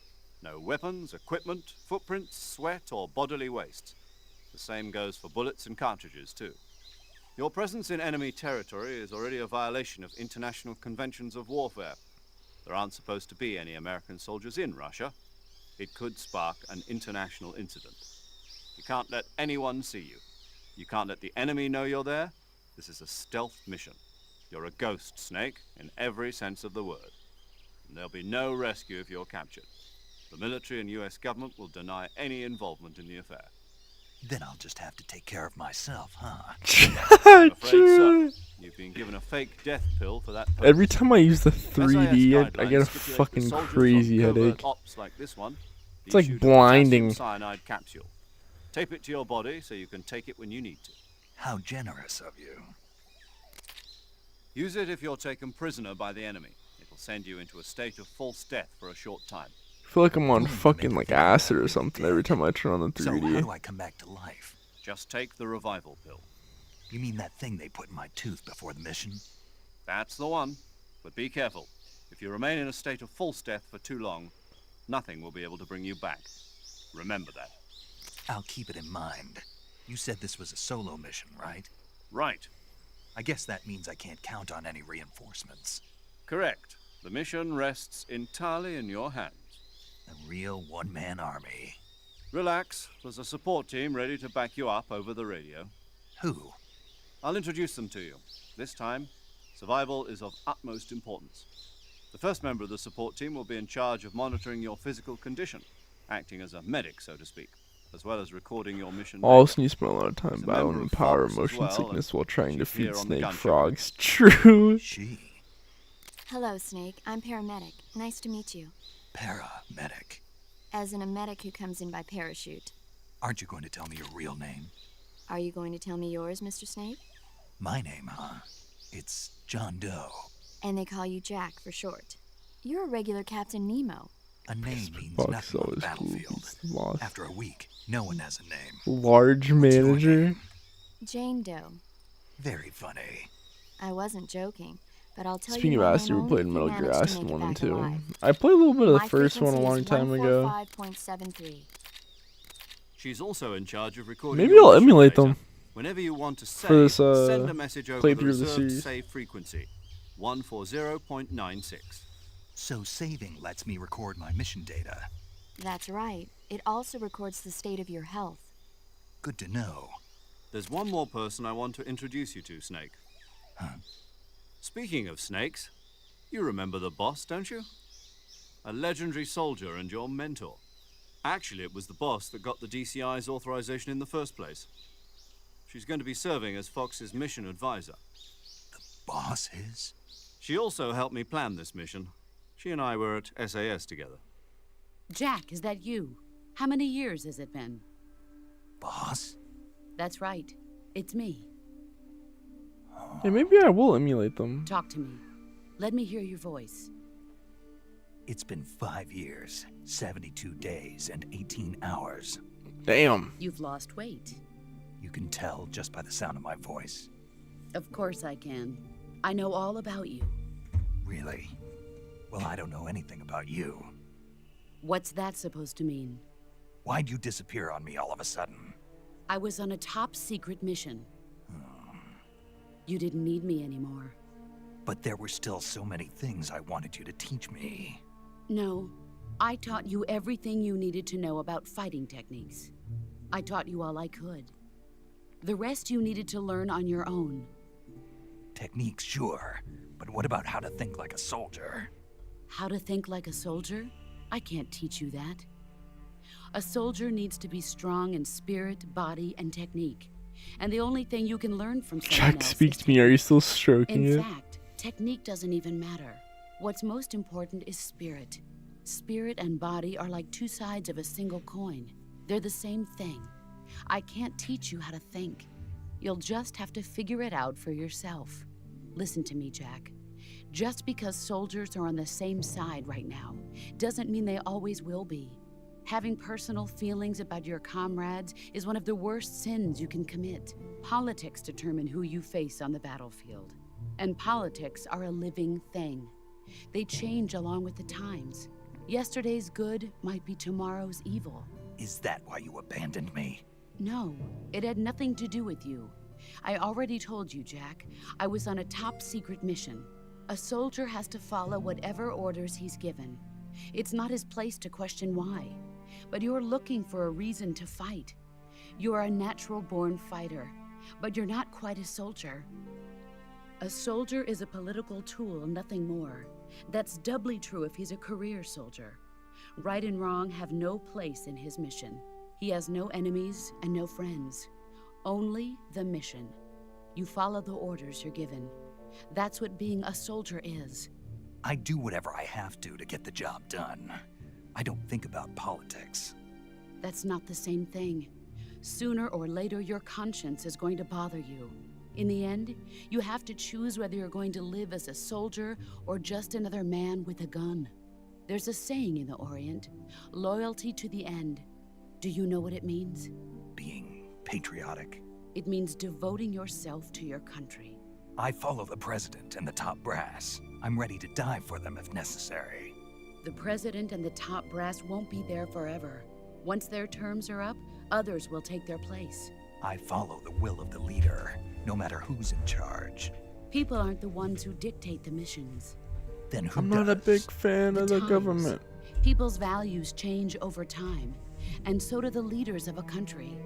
No weapons, equipment, footprints, sweat, or bodily waste. The same goes for bullets and cartridges, too. Your presence in enemy territory is already a violation of international conventions of warfare. There aren't supposed to be any American soldiers in Russia. It could spark an international incident. You can't let anyone see you. You can't let the enemy know you're there. This is a stealth mission. You're a ghost, Snake, in every sense of the word. And there'll be no rescue if you're captured. The military and US government will deny any involvement in the affair. Then I'll just have to take care of myself, huh? I'm afraid True. so. You've been given a fake death pill for that purpose. Every time I use the SAS 3D, I guidelines get a stipulate that fucking soldiers crazy on covert headache. Ops like this one, It's like issued a blinding. potassium cyanide capsule. Tape it to your body so you can take it when you need to. How generous of you. Use it if you're taken prisoner by the enemy. It'll send you into a state of false death for a short time. I feel like I'm on Ooh, fucking make like me feel like acid I'm or really something dead. every time I turn on the So how 3D. do I come back to life? Just take the revival pill. You mean that thing they put in my tooth before the mission? That's the one. But be careful. If you remain in a state of false death for too long, nothing will be able to bring you back. Remember that. I'll keep it in mind. You said this was a solo mission, right? Right. I guess that means I can't count on any reinforcements. Correct. The mission rests entirely in your hands. A real one-man army. Relax. There's a support team ready to back you up over the radio. Who? I'll introduce them to you. This time, survival is of utmost importance. The first member of the support team will be in charge of monitoring your physical condition, acting as a medic, so to speak, as well as recording your mission. Also, you spend a lot of time He's a battling member of power Fox as motion well, sickness and while trying to she's here feed on the snake gunship. frogs. True. She. Hello, Snake. I'm paramedic. Nice to meet you. Paramedic. As in a medic who comes in by parachute. Aren't you going to tell me your real name? Are you going to tell me yours, Mr. Snake? My name, huh? It's John Doe. And they call you Jack for short. You're a regular Captain Nemo. A name means Fox nothing on the always cool. battlefield. He's the boss. After a week, no one has a name. Large What's your manager. name? Jane Doe. Very funny. I wasn't joking, but I'll tell Speaking you of my acid, name we only played if you Metal Gear manage to Acid make it 1 and back 2. alive. I played a little bit of the My first one a frequency long is time ago. 145.73. She's also in charge of recording Maybe your I'll mission emulate data. them. Whenever you want to save, For this, send a message over the playthrough of the reserved series. save frequency, 140.96. So saving lets me record my mission data. That's right. It also records the state of your health. Good to know. There's one more person I want to introduce you to, Snake. Huh? Speaking of snakes, you remember the boss, don't you? A legendary soldier and your mentor. Actually, it was the boss that got the DCI's authorization in the first place. She's going to be serving as Fox's mission advisor. Boss is? She also helped me plan this mission. She and I were at SAS together. Jack, is that you? How many years has it been? Boss? That's right. It's me. Hey, maybe I will emulate them. Talk to me. Let me hear your voice. It's been 5 years, 72 days, and 18 hours. Damn. You've lost weight. You can tell just by the sound of my voice. Of course I can. I know all about you. Really? Well, I don't know anything about you. What's that supposed to mean? Why'd you disappear on me all of a sudden? I was on a top secret mission. You didn't need me anymore. But there were still so many things I wanted you to teach me. No, I taught you everything you needed to know about fighting techniques. I taught you all I could. The rest you needed to learn on your own. Techniques, sure. But what about how to think like a soldier? How to think like a soldier? I can't teach you that. A soldier needs to be strong in spirit, body, and technique. And the only thing you can learn from someone Jack else speaks is to me. Are you still stroking In it? fact, technique doesn't even matter. What's most important is spirit. Spirit and body are like two sides of a single coin. They're the same thing. I can't teach you how to think. You'll just have to figure it out for yourself. Listen to me, Jack. Just because soldiers are on the same side right now doesn't mean they always will be. Having personal feelings about your comrades is one of the worst sins you can commit. Politics determine who you face on the battlefield. And politics are a living thing. They change along with the times. Yesterday's good might be tomorrow's evil. Is that why you abandoned me? No, it had nothing to do with you. I already told you, Jack. I was on a top secret mission. A soldier has to follow whatever orders he's given. It's not his place to question why. But you're looking for a reason to fight. You're a natural-born fighter, but you're not quite a soldier. A soldier is a political tool, nothing more. That's doubly true if he's a career soldier. Right and wrong have no place in his mission. He has no enemies and no friends. Only the mission. You follow the orders you're given. That's what being a soldier is. I do whatever I have to get the job done. I don't think about politics. That's not the same thing. Sooner or later, your conscience is going to bother you. In the end, you have to choose whether you're going to live as a soldier or just another man with a gun. There's a saying in the Orient, loyalty to the end. Do you know what it means? Being patriotic. It means devoting yourself to your country. I follow the president and the top brass. I'm ready to die for them if necessary. The president and the top brass won't be there forever. Once their terms are up, others will take their place. I follow the will of the leader, no matter who's in charge. People aren't the ones who dictate the missions. Then who I'm does? not a big fan of the times. government. People's values change over time, and so do the leaders of a country.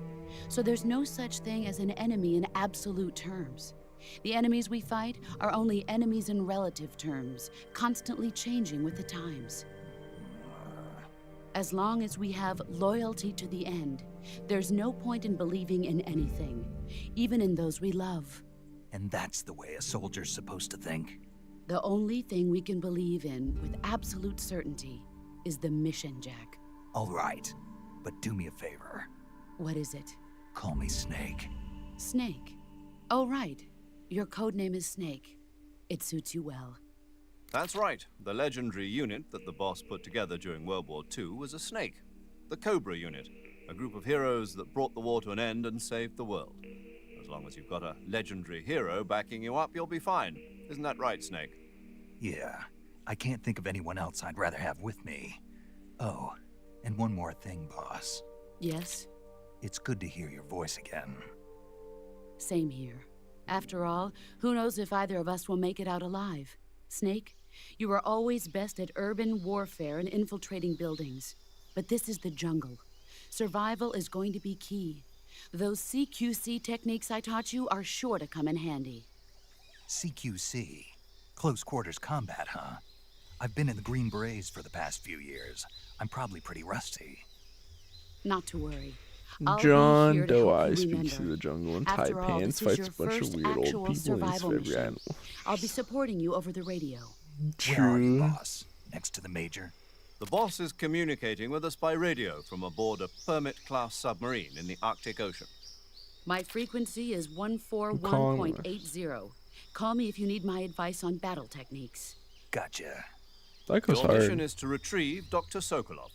So there's no such thing as an enemy in absolute terms. The enemies we fight are only enemies in relative terms, constantly changing with the times. As long as we have loyalty to the end, there's no point in believing in anything, even in those we love. And that's the way a soldier's supposed to think? The only thing we can believe in with absolute certainty is the mission, Jack. All right, but do me a favor. What is it? Call me Snake. Snake. Oh, right. Your code name is Snake. It suits you well. That's right. The legendary unit that the boss put together during World War II was a snake. The Cobra unit. A group of heroes that brought the war to an end and saved the world. As long as you've got a legendary hero backing you up, you'll be fine. Isn't that right, Snake? Yeah, I can't think of anyone else I'd rather have with me. Oh, and one more thing, boss. Yes? It's good to hear your voice again. Same here. After all, who knows if either of us will make it out alive? Snake, you are always best at urban warfare and infiltrating buildings. But this is the jungle. Survival is going to be key. Those CQC techniques I taught you are sure to come in handy. CQC? Close quarters combat, huh? I've been in the Green Berets for the past few years. I'm probably pretty rusty. Not to worry. I'll be John here to help Doe-Eye you speaks remember. through the jungle in tight After all, pants, this is fights a your bunch of first weird old actual people and his survival favorite mission. animal. I'll be supporting you over the radio. Where are you, True. boss? Next to the Major? The boss is communicating with us by radio from aboard a Permit-class submarine in the Arctic Ocean. My frequency is 141.80. Call me if you need my advice on battle techniques. Gotcha. That goes Your mission hard. is to retrieve Dr. Sokolov.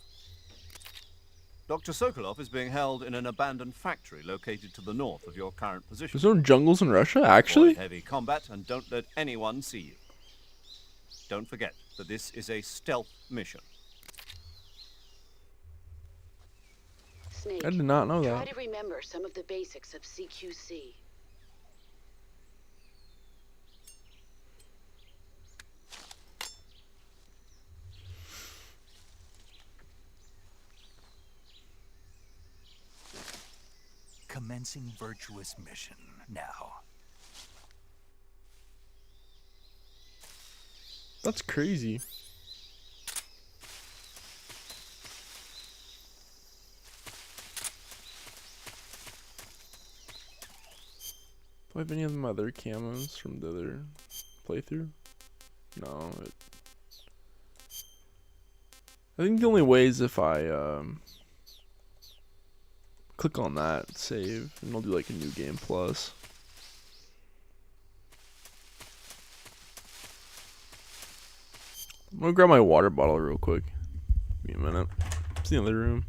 Dr. Sokolov is being held in an abandoned factory located to the north of your current position. There's no jungles in Russia, actually? Avoid heavy combat and don't let anyone see you. Don't forget that this is a stealth mission. Snake, I did not know try that. to remember some of the basics of CQC. Commencing virtuous mission now. That's crazy. Do I have any of them other camos from the other playthrough? No. I think the only way is if I click on that, save, and it'll do like a new game plus. I'm gonna grab my water bottle real quick. Give me a minute. It's in the other room.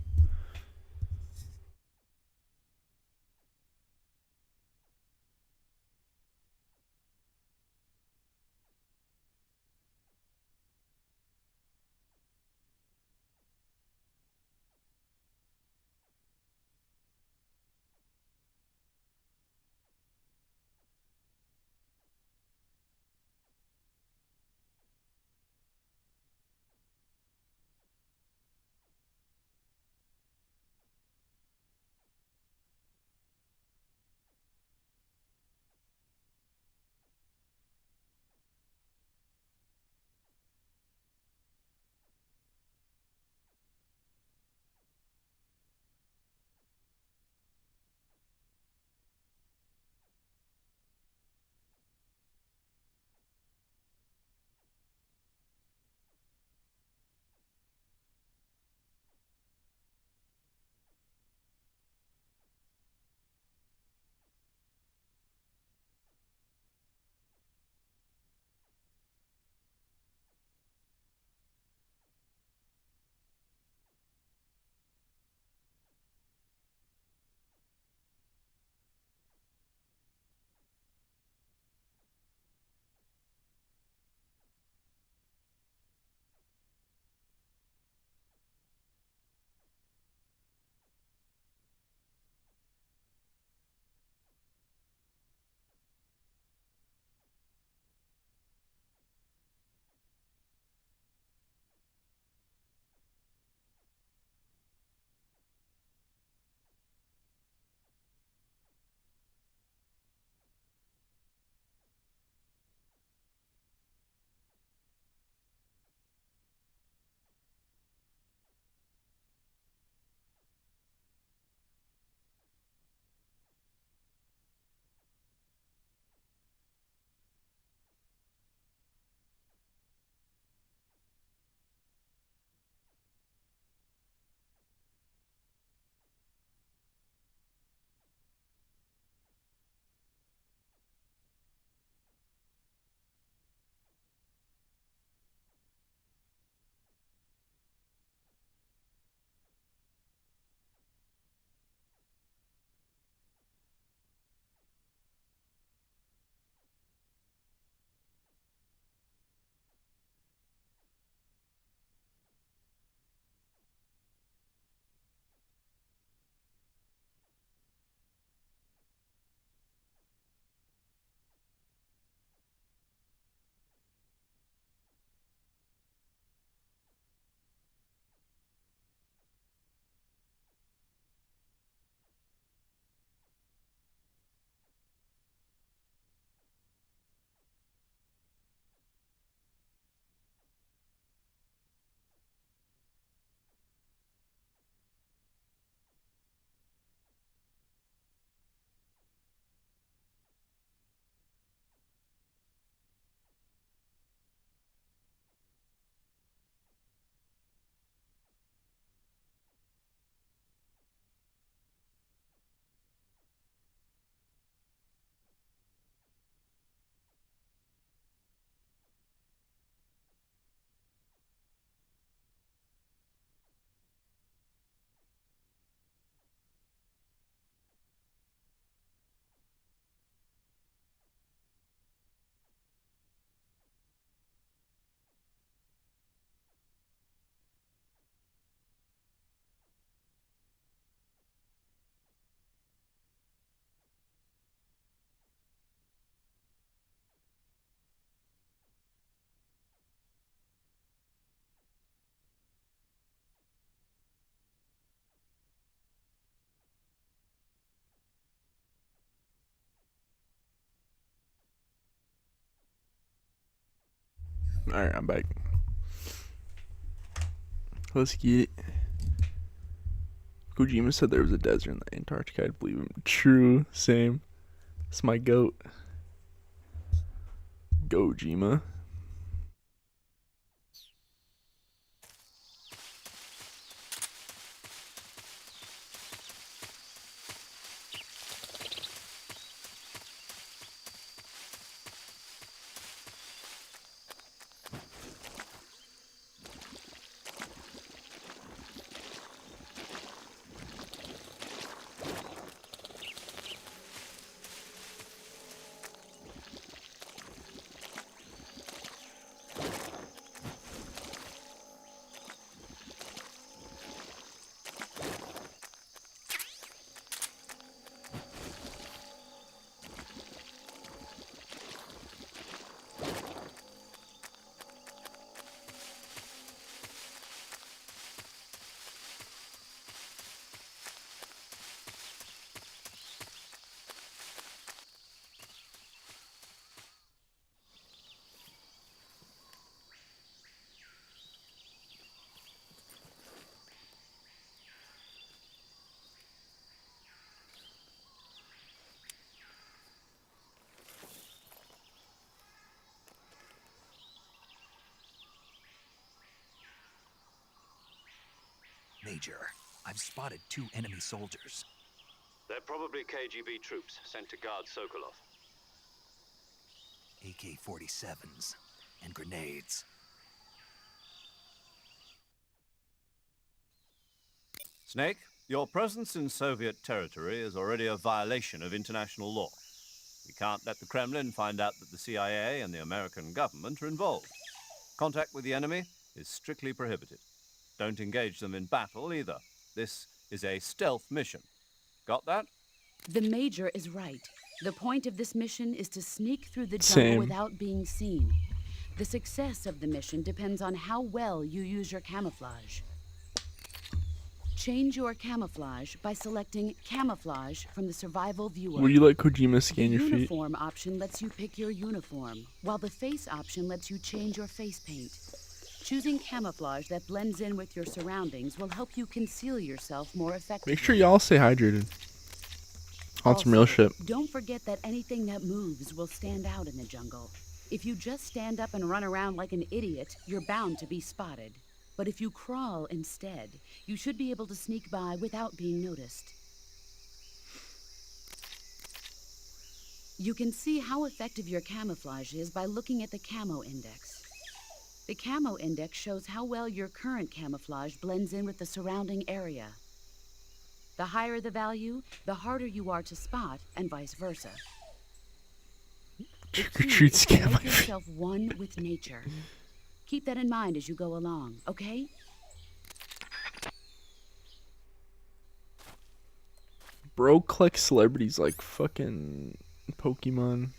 Alright, I'm back. Let's get it. Kojima said there was a desert in the Antarctica. I'd believe him. True. Same. It's my goat. Gojima. Major, I've spotted 2 enemy soldiers. They're probably KGB troops sent to guard Sokolov. AK-47s and grenades. Snake, your presence in Soviet territory is already a violation of international law. We can't let the Kremlin find out that the CIA and the American government are involved. Contact with the enemy is strictly prohibited. Don't engage them in battle either. This is a stealth mission. Got that? The Major is right. The point of this mission is to sneak through the jungle Same. without being seen. The success of the mission depends on how well you use your camouflage. Change your camouflage by selecting Camouflage from the Survival Viewer. Will you let Kojima scan The your feet? uniform option lets you pick your uniform, while the face option lets you change your face paint. Choosing camouflage that blends in with your surroundings will help you conceal yourself more effectively. Make sure y'all stay hydrated. On some real Also, shit. don't forget that anything that moves will stand out in the jungle. If you just stand up and run around like an idiot, you're bound to be spotted. But if you crawl instead, you should be able to sneak by without being noticed. You can see how effective your camouflage is by looking at the camo index. The camo index shows how well your current camouflage blends in with the surrounding area. The higher the value, the harder you are to spot, and vice versa. The Trick or key treat is to scam. make yourself one with nature. Keep that in mind as you go along, okay? Bro collects celebrities like fucking Pokemon.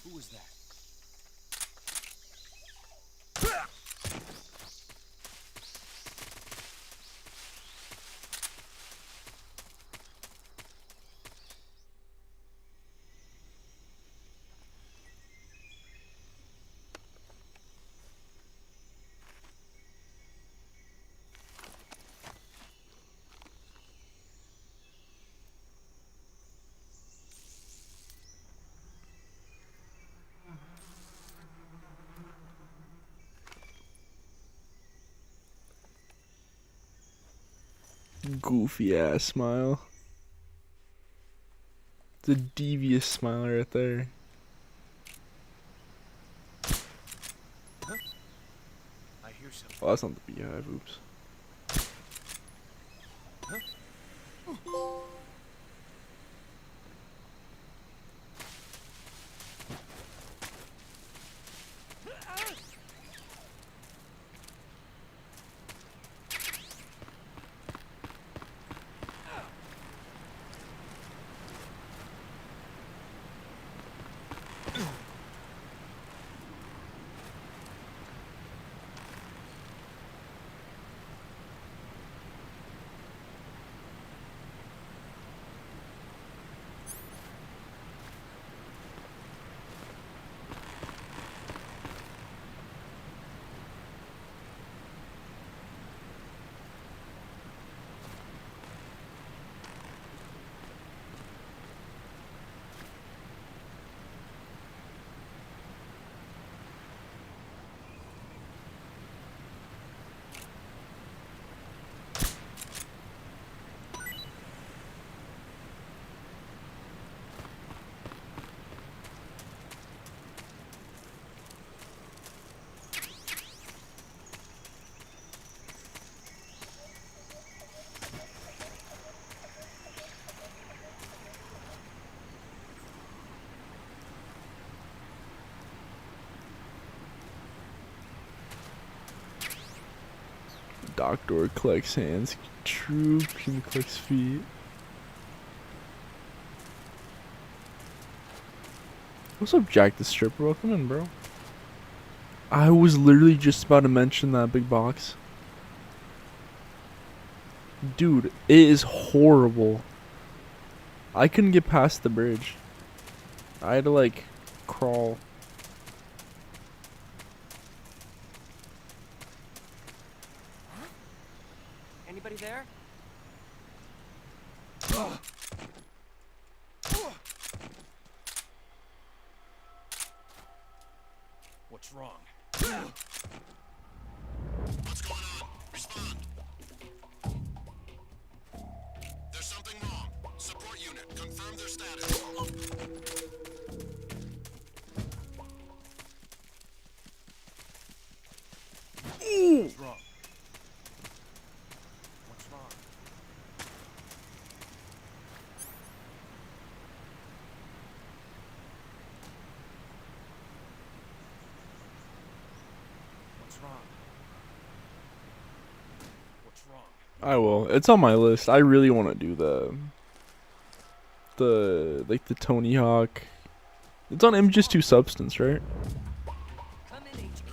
Who was that? goofy ass smile. The devious smile right there. I hear something. Oh, that's not the beehive. Oops. Doctor collects hands. True Puma collects feet. What's up, Jack the Stripper? Welcome in, bro. I was literally just about to mention that big box. Dude, it is horrible. I couldn't get past the bridge. I had to, like, crawl. Anybody there? What's wrong? What's going on? Respond. There's something wrong. Support unit, confirm their status. What's wrong? What's wrong? What's wrong? What's wrong? I will. It's on my list. I really want to do the Tony Hawk. It's on MGS2 Substance, right? Come in, HQ.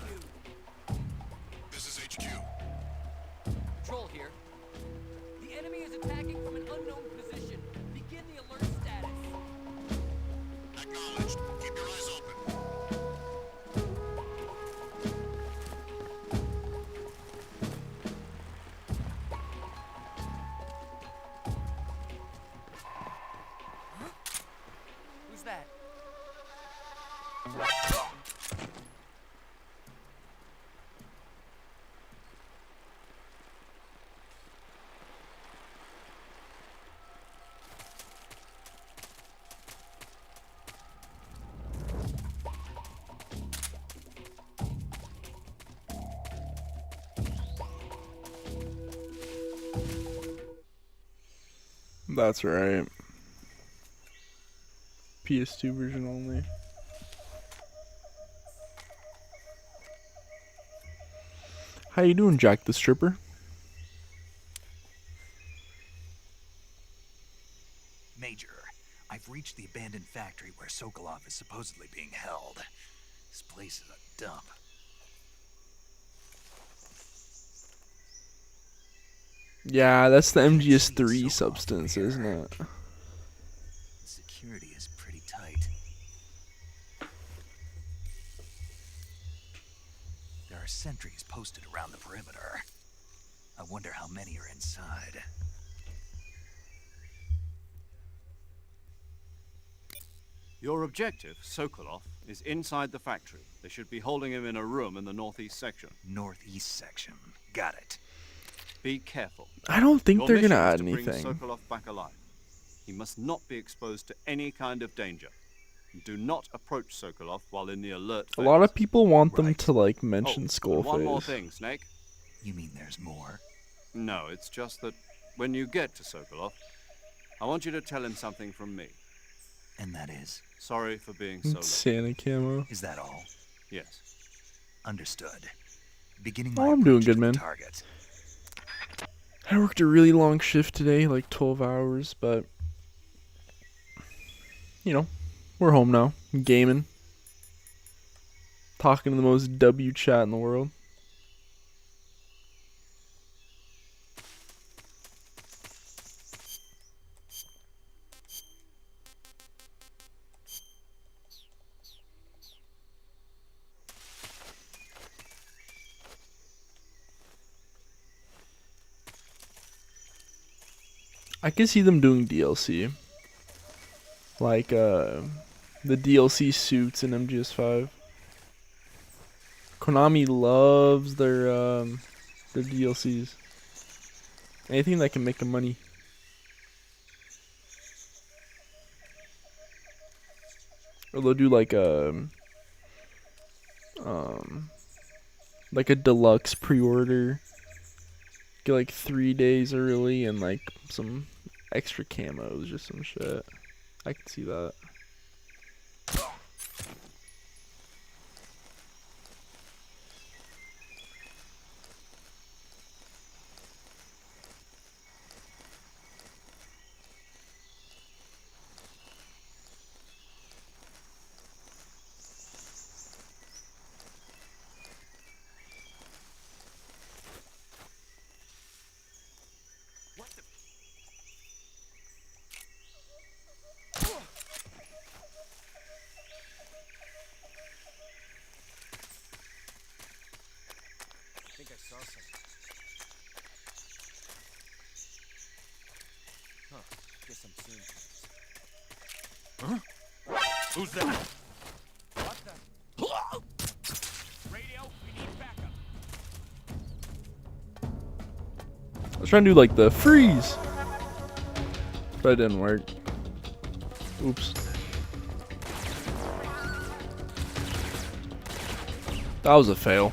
This is HQ. Patrol here. The enemy is attacking from an unknown position. Begin the alert status. Acknowledged. Keep your eyes open. Who's that? That's right. PS2 version only. How you doing, Jack the Stripper? Major, I've reached the abandoned factory where Sokolov is supposedly being held. This place is a dump. Yeah, that's the MGS3 substance, isn't it? Security is pretty tight. There are sentries posted around the perimeter. I wonder how many are inside. Your objective, Sokolov, is inside the factory. They should be holding him in a room in the northeast section. Northeast section. Got it. Be careful. I don't think Your they're gonna mission is add to bring anything. Sokolov back alive. He must not be exposed to any kind of danger. Do not approach Sokolov while in the alert phase. A lot of people want them Right. to like Oh, mention and Skullface. one more thing, Snake. You mean there's more? No, it's just that when you get to Sokolov, I want you to tell him something from me. And that is? Sorry for being so late. Santa camo. Is that all? Yes. Understood. Beginning Oh, my I'm doing approach good, to the man. target. I worked a really long shift today, like 12 hours, but you know, we're home now, gaming, talking to the most W chat in the world. I can see them doing DLC. Like, the DLC suits in MGS5. Konami loves their DLCs. Anything that can make them money. Or they'll do like a deluxe pre-order. Get like 3 days early and like some extra camos, just some shit. I can see that. I think I saw something. Huh. Guess I'm seeing things. Huh? Who's that? What the? Radio, we need backup. I was trying to do like the freeze, but it didn't work. Oops. That was a fail.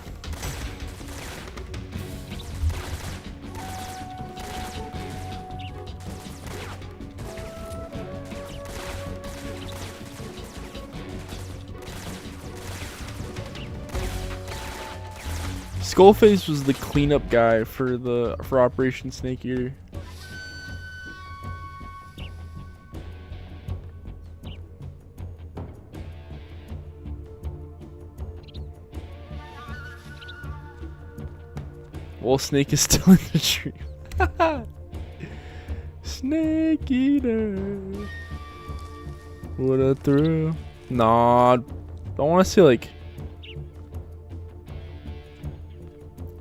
Skullface was the cleanup guy for Operation Snake Eater. Well, Snake is still in the tree. Snake Eater. What a thrill. Nah, I want to say like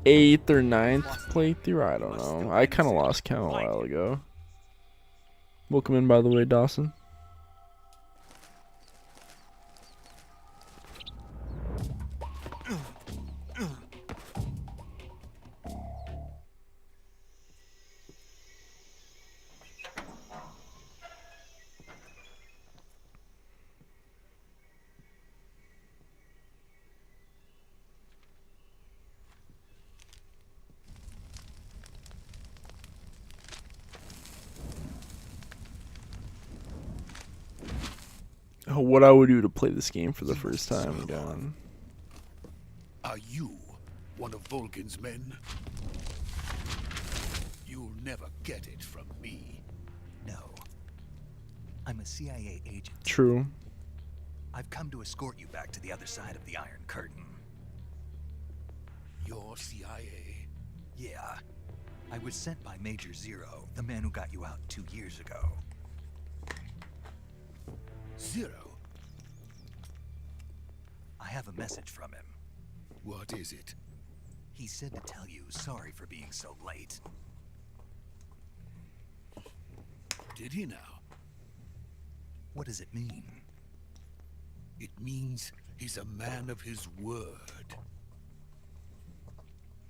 8th or 9th playthrough. I don't know. I kind of lost count a while ago. Welcome in, by the way, Dawson. What I would do to play this game for the first time again. Are you one of Volkin's men? You'll never get it from me. No. I'm a CIA agent. True. I've come to escort you back to the other side of the Iron Curtain. You're CIA? Yeah. I was sent by Major Zero, the man who got you out 2 years ago. Zero? I have a message from him. What is it? He said to tell you sorry for being so late. Did he now? What does it mean? It means he's a man of his word.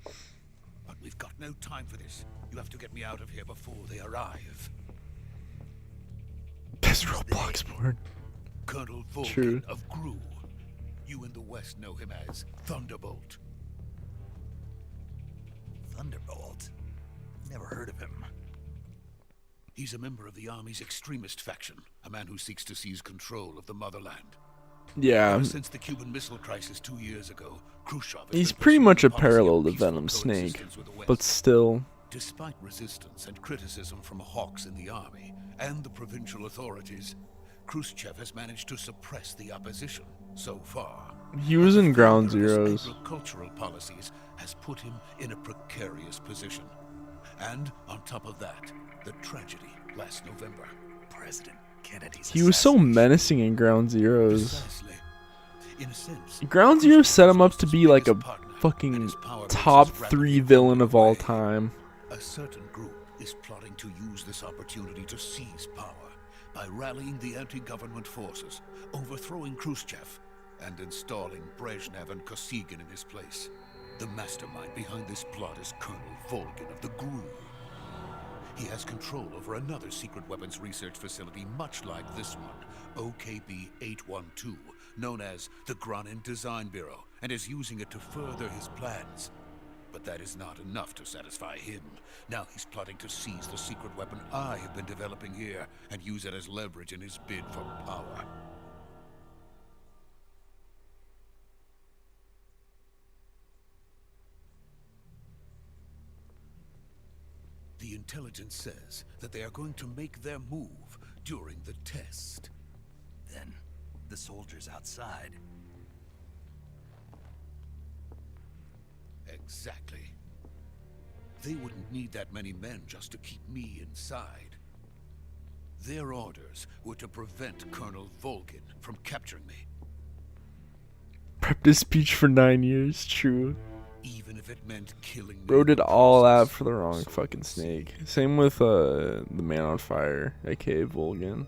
But we've got no no time for this. You have to get me out of here before they arrive. This Roblox porn. Colonel Vulcan True. of Gru. You in the West know him as Thunderbolt. Thunderbolt? Never heard of him. He's a member of the Army's extremist faction, a man who seeks to seize control of the motherland. Yeah. Ever since the Cuban Missile Crisis 2 years ago, Khrushchev has He's been pretty much a pursuing policy of parallel to peaceful Venom Snake, coexistence with the West. but still. Despite resistance and criticism from hawks in the army and the provincial authorities, Khrushchev has managed to suppress the opposition so far. He was in Ground Zeroes. His agricultural policies has put him in a precarious position. And on top of that, the tragedy last November. President Kennedy's He was so menacing in Ground Zeroes. Precisely. In a sense, Ground Zeroes set him up to be like a fucking top 3 villain of all time. a certain group is plotting to use this opportunity to seize power by rallying the anti-government forces, overthrowing Khrushchev, and installing Brezhnev and Kosygin in his place. The mastermind behind this plot is Colonel Volgin of the GRU. He has control over another secret weapons research facility much like this one, OKB-812, known as the Granin Design Bureau, and is using it to further his plans. But that is not enough to satisfy him. Now he's plotting to seize the secret weapon I have been developing here and use it as leverage in his bid for power. The intelligence says that they are going to make their move during the test. Then, the soldiers outside. Exactly. They wouldn't need that many men just to keep me inside. Their orders were to prevent Colonel Volgin from capturing me. Prepped his speech for 9 years, true. Even if it meant killing me. Wrote it all out for the wrong fucking snake. Same with the Man on Fire, aka Volgin.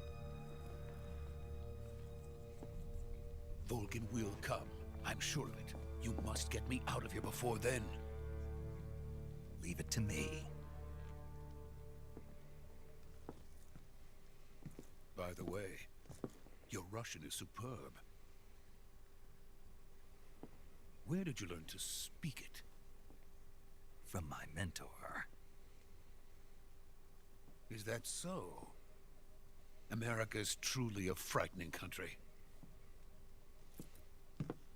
Volgin will come. I'm sure of it. You must get me out of here before then. Leave it to me. By the way, your Russian is superb. Where did you learn to speak it? From my mentor. Is that so? America is truly a frightening country.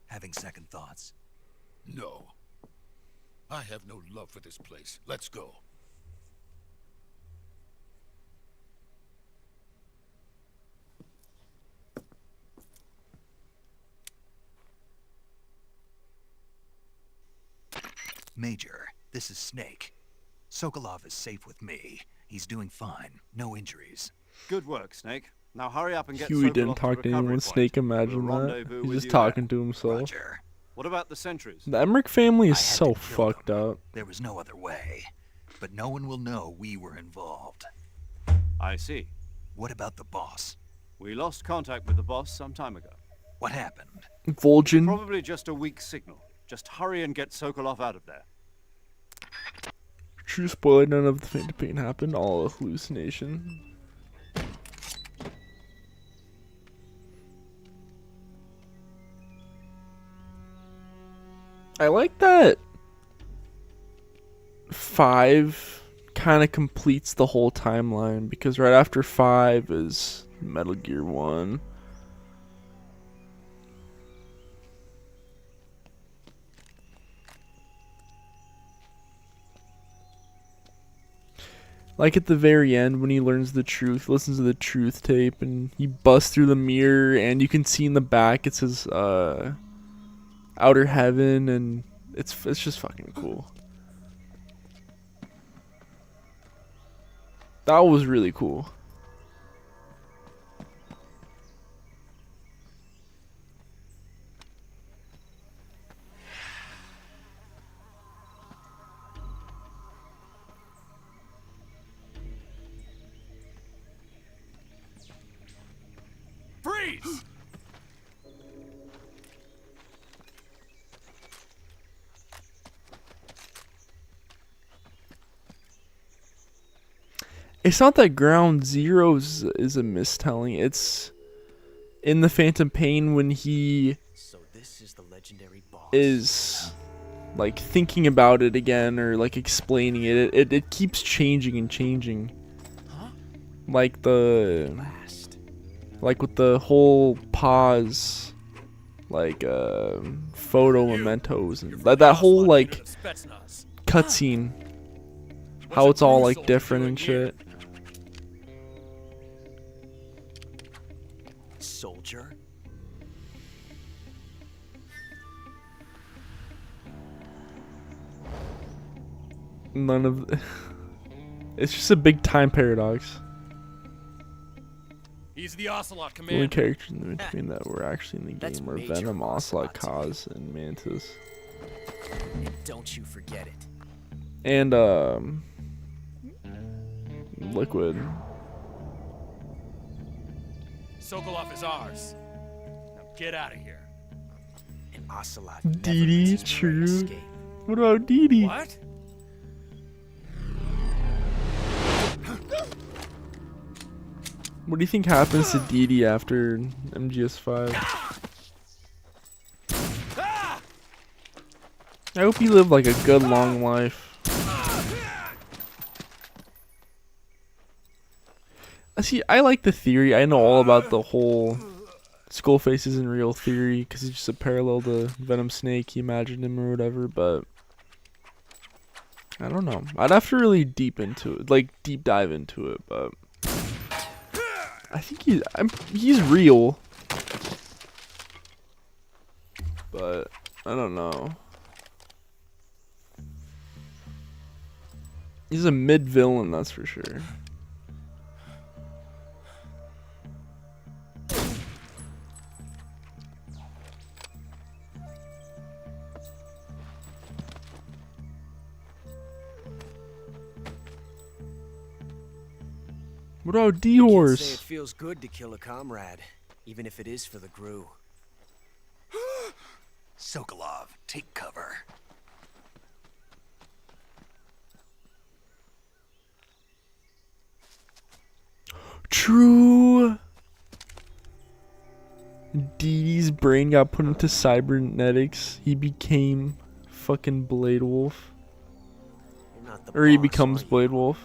Having second thoughts? No. I have no love for this place. Let's go. Major, this is Snake. Sokolov is safe with me. He's doing fine. No injuries. Good work, Snake. Now hurry up and get Huey Sokolov didn't to talk to recovery anyone. point. Snake, imagine We'll that. rendezvous He's with just you talking there. to himself. Roger. What about the sentries? The Emmerich family is I had so to kill fucked them. up. There was no other way. But no one will know we were involved. I see. What about the boss? We lost contact with the boss some time ago. What happened? Volgin. Probably just a weak signal. Just hurry and get Sokolov out of there. True spoiler, none of the faint pain happened. All a hallucination. I like that 5 kind of completes the whole timeline, because right after 5 is Metal Gear 1. Like at the very end when he learns the truth, listens to the truth tape, and he busts through the mirror, and you can see in the back it says Outer Heaven, and it's just fucking cool. That was really cool. Freeze! It's not that Ground Zeroes is a mistelling. It's in the Phantom Pain when he is like thinking about it again or like explaining it. It keeps changing and changing. Like with the whole pause, like photo mementos and that whole like cutscene. How it's all like different and shit. Soldier? None of it's just a big time paradox. He's the Ocelot The commander. only characters in between that were actually in the game are Venom, Ocelot, Kaz, and Mantis. Don't you forget it. And Liquid. Sokolov is ours. Now get out of here. An Ocelot. Dee Dee, true. What about Dee Dee? What? What do you think happens to Dee Dee after MGS5? I hope he lived like a good long life. See, I like the theory. I know all about the whole Skullface isn't real theory because he's just a parallel to Venom Snake. He imagined him or whatever, but I don't know. I'd have to really deep dive into it, but I think he's real, but I don't know. He's a mid-villain, that's for sure. What about D-Horse? Say it feels good to kill a comrade, even if it is for the Gru. Sokolov, take cover. True. Dee Dee's brain got put into cybernetics. He became fucking Blade Wolf. Or he becomes Blade Wolf.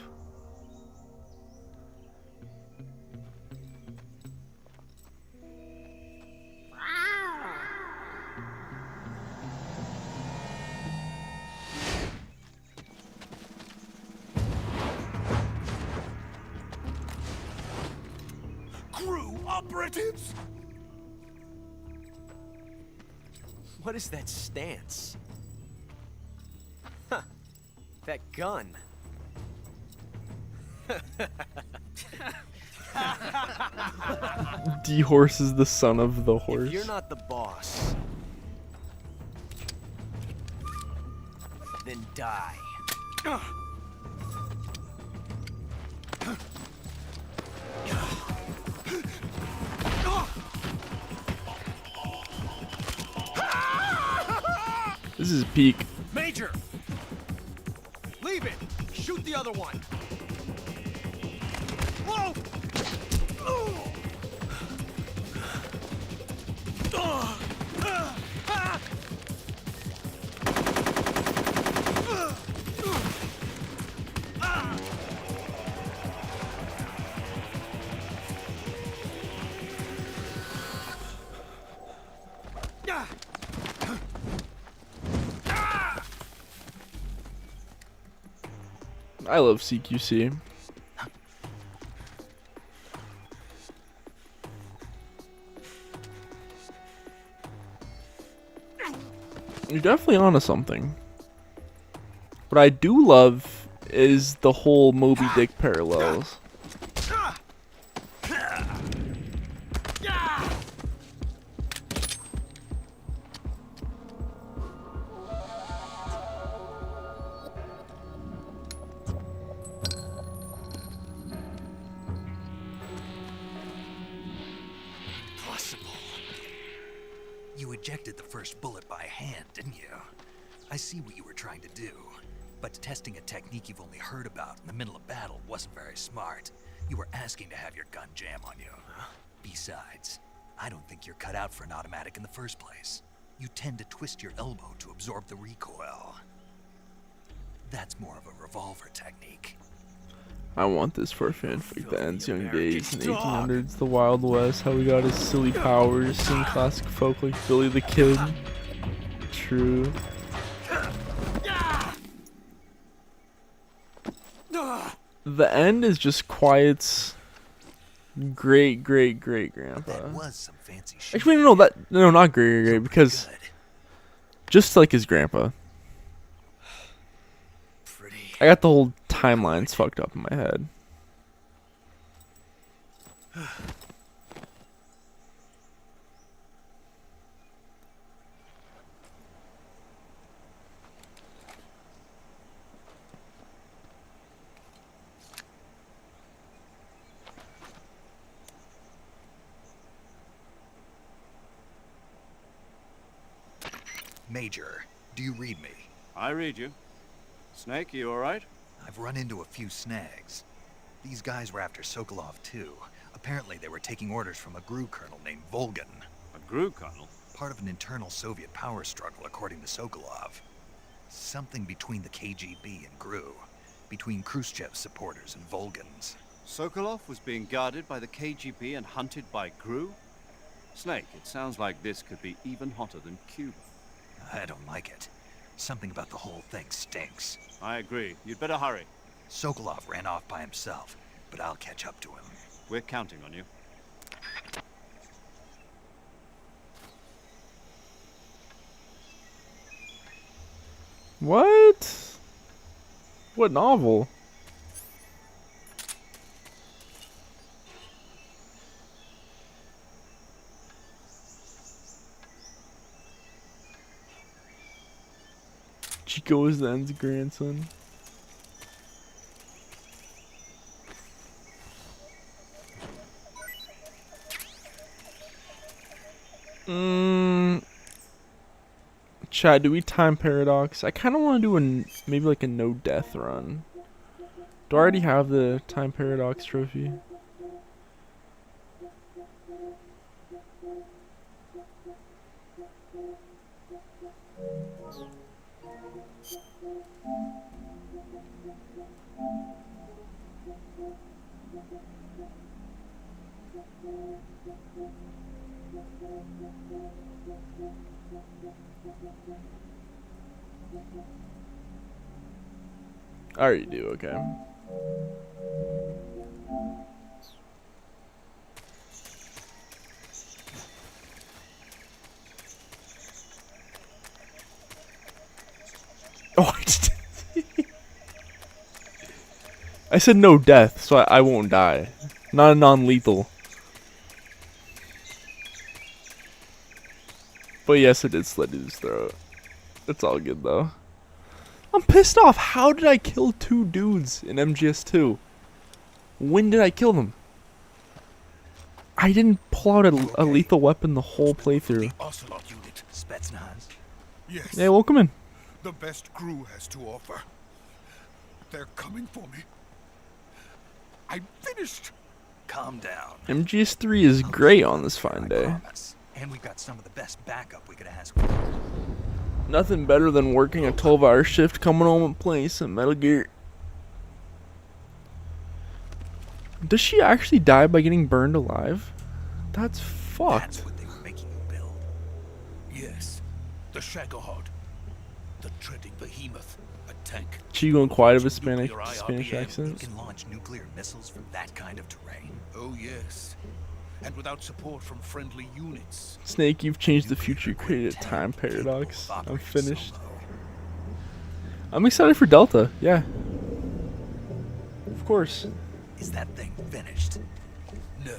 Operatives? What is that stance? Huh. That gun. D-Horse is the son of the horse. If you're not the boss, then die. This is peak. Major! Leave it! Shoot the other one! Whoa! I love CQC. You're definitely onto something. What I do love is the whole Moby Dick parallels. You ejected the first bullet by hand, didn't you? I see what you were trying to do. But testing a technique you've only heard about in the middle of battle wasn't very smart. You were asking to have your gun jam on you. Besides, I don't think you're cut out for an automatic in the first place. You tend to twist your elbow to absorb the recoil. That's more of a revolver technique. I want this for a fanfic that ends young days in the 1800s, the Wild West, how we got his silly powers, sing classic folk like Billy the Kid. True. The end is just Quiet's great grandpa. That was some fancy shit. Actually, no, not great, because just like his grandpa. I got the whole timelines fucked up in my head. Major, do you read me? I read you. Snake, you alright? I've run into a few snags. These guys were after Sokolov too. Apparently they were taking orders from a GRU colonel named Volgan. A GRU colonel? Part of an internal Soviet power struggle, according to Sokolov. Something between the KGB and GRU. Between Khrushchev's supporters and Volgan's. Sokolov was being guarded by the KGB and hunted by GRU? Snake, it sounds like this could be even hotter than Cuba. I don't like it. Something about the whole thing stinks. I agree. You'd better hurry. Sokolov ran off by himself, but I'll catch up to him. We're counting on you. What? What novel? Chico is the End's grandson. Chad, do we time paradox? I kind of want to do maybe like a no death run. Do I already have the time paradox trophy? I already do, okay. Oh, I said no death, so I won't die. Not a non-lethal. But yes, I did slit his throat. It's all good though. I'm pissed off. How did I kill 2 dudes in MGS2? When did I kill them? I didn't pull out a lethal weapon the whole playthrough. Ocelot unit. Spetsnaz. Yes. Hey, welcome in. The best GRU has to offer. They're coming for me. I'm finished. Calm down. MGS3 is great on this fine day. And we've got some of the best backup we could ask. Nothing better than working a 12-hour shift, coming home and playing some Metal Gear. Does she actually die by getting burned alive? That's fucked. That's what they were making you build. Yes. The Shagohod. The treading behemoth. A tank. She going quiet of a Spanish You accent? can launch nuclear missiles from that kind of terrain. Oh yes. And without support from friendly units. Snake, you've changed the future, created a time paradox. I'm finished. I'm excited for Delta, yeah. Of course. Is that thing finished? No.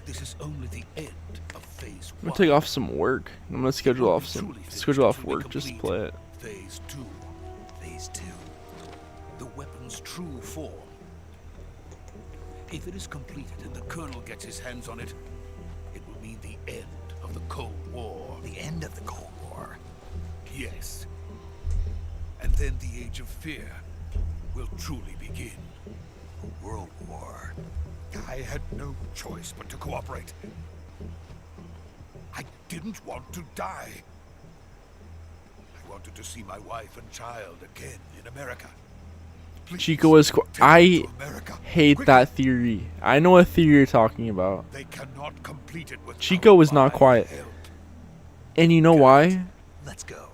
This is only the end of phase 1. I'm gonna take off some work. I'm gonna schedule off work just to play it. Phase 2. Phase 2. The weapon's true form. If it is completed and the Colonel gets his hands on it, it will mean the end of the Cold War. The end of the Cold War? Yes. And then the Age of Fear will truly begin. A world war. I had no choice but to cooperate. I didn't want to die. I wanted to see my wife and child again in America. Please, Chico was. I hate quickly. that theory. I know what theory you're talking about. They cannot complete it without Chico was not my quiet. help. And you know why? Let's go.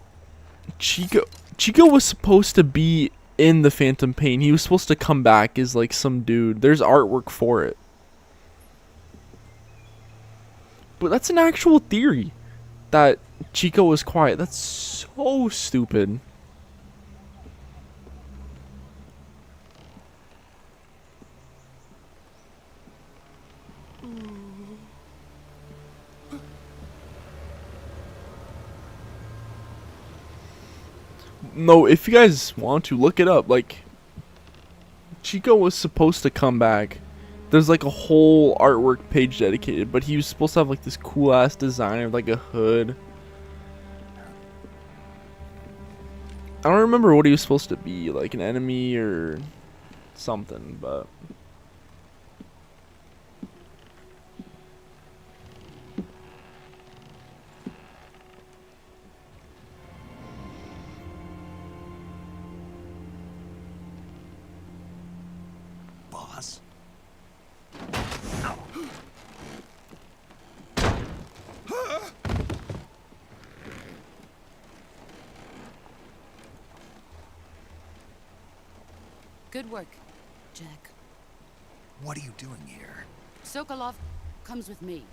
Chico was supposed to be in the Phantom Pain. He was supposed to come back as like some dude. There's artwork for it. But that's an actual theory. That Chico was quiet. That's so stupid. No, if you guys want to, look it up. Like, Chico was supposed to come back. There's like a whole artwork page dedicated, but he was supposed to have like this cool ass design of like a hood. I don't remember what he was supposed to be, like an enemy or something, but Boss. Good work, Jack. What are you doing here? Sokolov comes with me.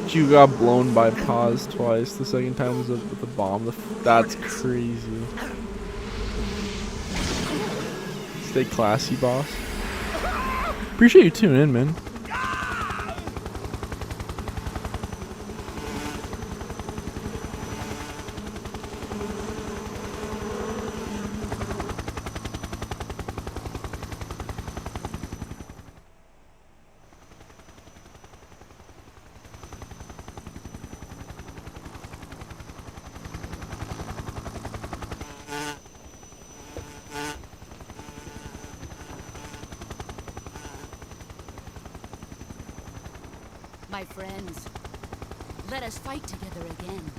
you got blown by Paz twice. The second time was with the bomb. That's crazy. Stay classy, boss. Appreciate you tuning in, man. My friends, let us fight together again.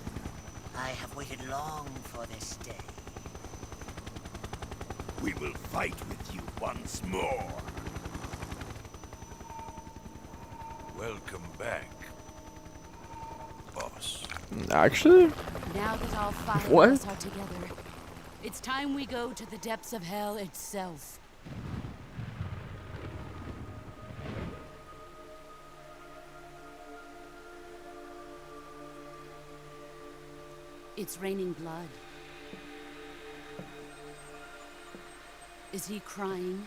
I have waited long for this day. We will fight with you once more. Welcome back, boss. Actually? Now that all five What? of us are together, it's time we go to the depths of hell itself. It's raining blood. Is he crying?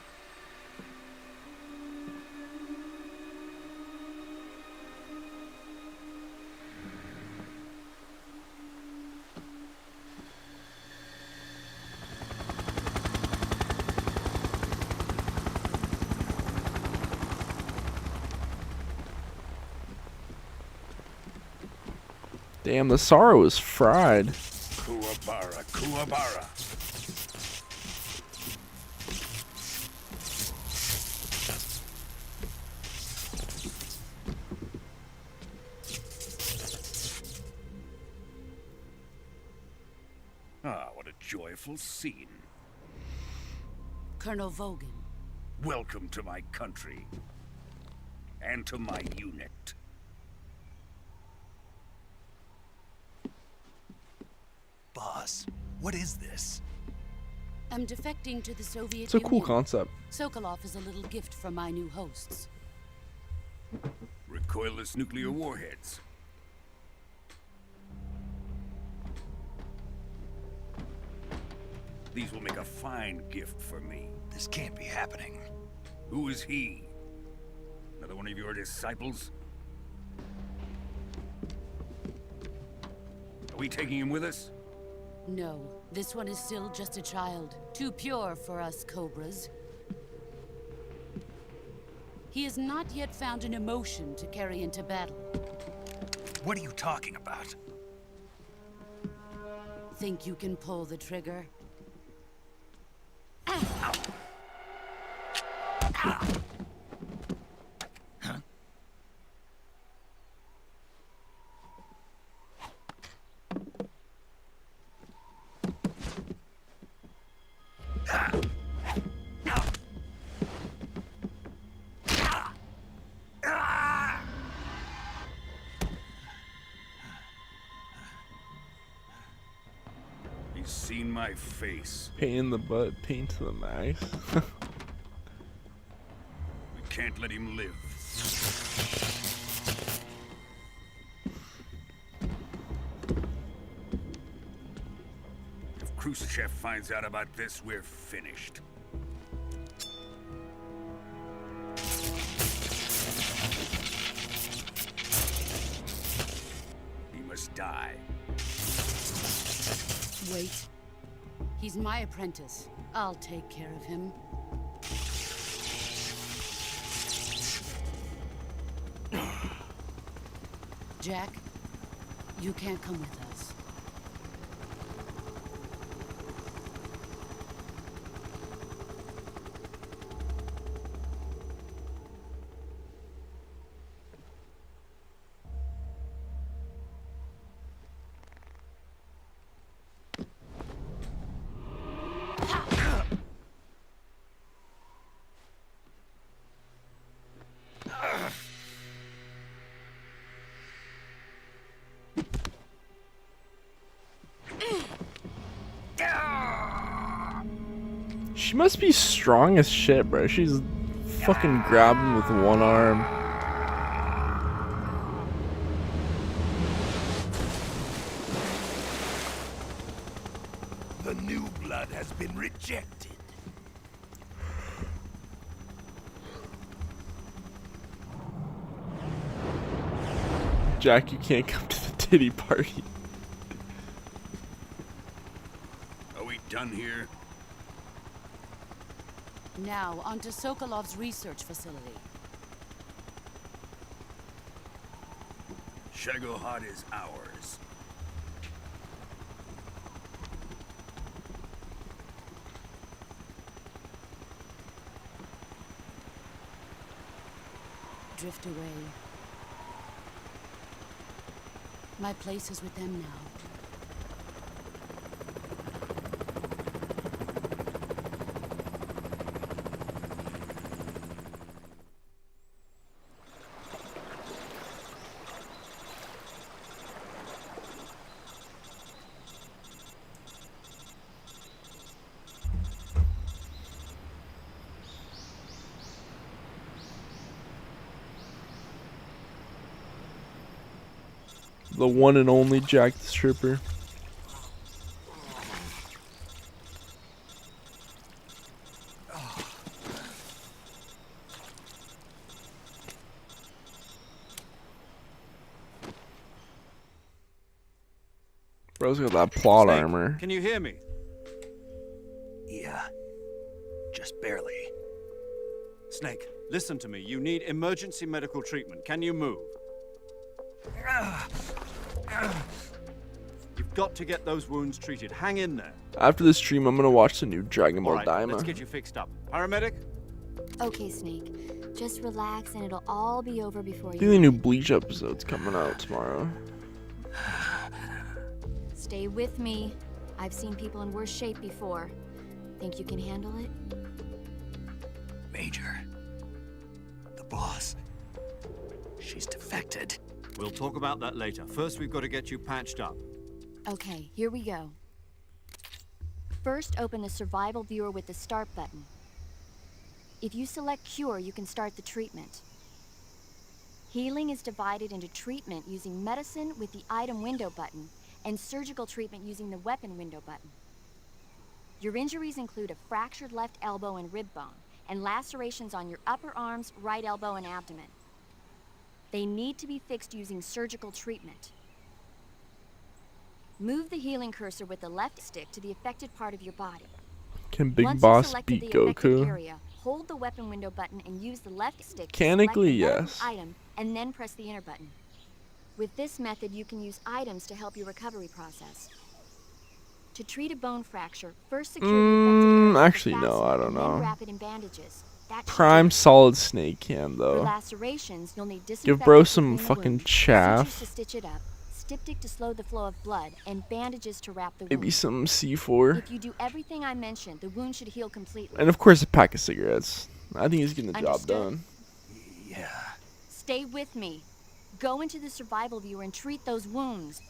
Damn, the sorrow is fried. Kuwabara, Kuwabara. Ah, what a joyful scene. Colonel Vogan. Welcome to my country. And to my unit. Boss, what is this? I'm defecting to the Soviet It's a cool Union. concept. Sokolov is a little gift from my new hosts. Recoilless nuclear warheads. These will make a fine gift for me. This can't be happening. Who is he? Another one of your disciples? Are we taking him with us? No. This one is still just a child, too pure for us Cobras. He has not yet found an emotion to carry into battle. What are you talking about? Think you can pull the trigger? He's seen my face. Pain in the butt, pain to the max. We can't let him live. If Khrushchev finds out about this, we're finished. He must die. Wait. He's my apprentice. I'll take care of him. Jack, you can't come with us. She must be strong as shit, bro. She's fucking grabbing with one arm. The new blood has been rejected. Jack, you can't come to the titty party. Are we done here? Now, on to Sokolov's research facility. Shagohod is ours. Drift away. My place is with them now. The one and only Jack the Stripper. Bro's got that plot Snake, armor. Can you hear me? Yeah, just barely. Snake, listen to me. You need emergency medical treatment. Can you move? You've got to get those wounds treated. Hang in there. After this stream, I'm gonna watch the new Dragon Ball All right, Daima. let's get you fixed up. Paramedic? Okay, Snake. Just relax and it'll all be over before I think you. the new Bleach episode's coming out tomorrow. Stay with me. I've seen people in worse shape before. Think you can handle it? Major. The boss. She's defected. We'll talk about that later. First, we've got to get you patched up. Okay, here we go. First, open the survival viewer with the start button. If you select cure, you can start the treatment. Healing is divided into treatment using medicine with the item window button and surgical treatment using the weapon window button. Your injuries include a fractured left elbow and rib bone and lacerations on your upper arms, right elbow, and abdomen. They need to be fixed using surgical treatment. Move the healing cursor with the left stick to the affected part of your body. Can Big Once Boss you've selected beat the affected Goku? area, hold the weapon window button and use the left stick to Mechanically, select the medical yes. item and then press the enter button. With this method, you can use items to help your recovery process. To treat a bone fracture, first secure the affected area with a Actually, no, I fastener don't and then know. wrap it in bandages. That should do Prime it. Solid Snake can For though. lacerations, you'll need Give disinfectant bro to some clean the fucking wound, chaff. sutures to stitch it up, styptic to slow the flow of blood, and bandages to wrap the wound. Maybe some C4. If you do everything I mentioned, the wound should heal completely. And of course a pack of cigarettes. I think he's getting the job Understood? done. Yeah. Stay with me. Go into the survival viewer and treat those wounds.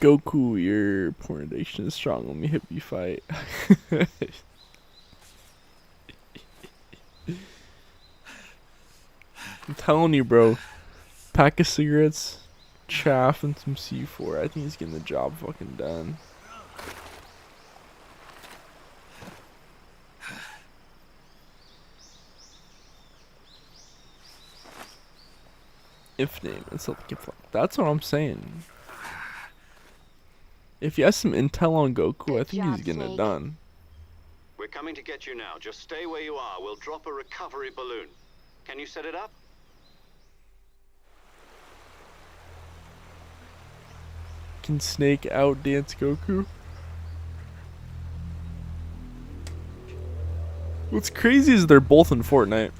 Goku, your pornidation is strong. Let me hit you fight. I'm telling you, bro. Pack of cigarettes, chaff, and some C4. I think he's getting the job fucking done. If name and so that's what I'm saying. If he has some intel on Goku, I think he's getting it done. We're coming to get you now. Just stay where you are. We'll drop a recovery balloon. Can you set it up? Can Snake outdance Goku? What's crazy is they're both in Fortnite.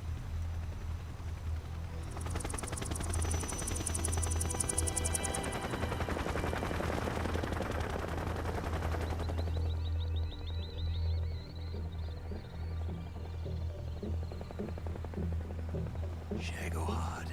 Shagohod.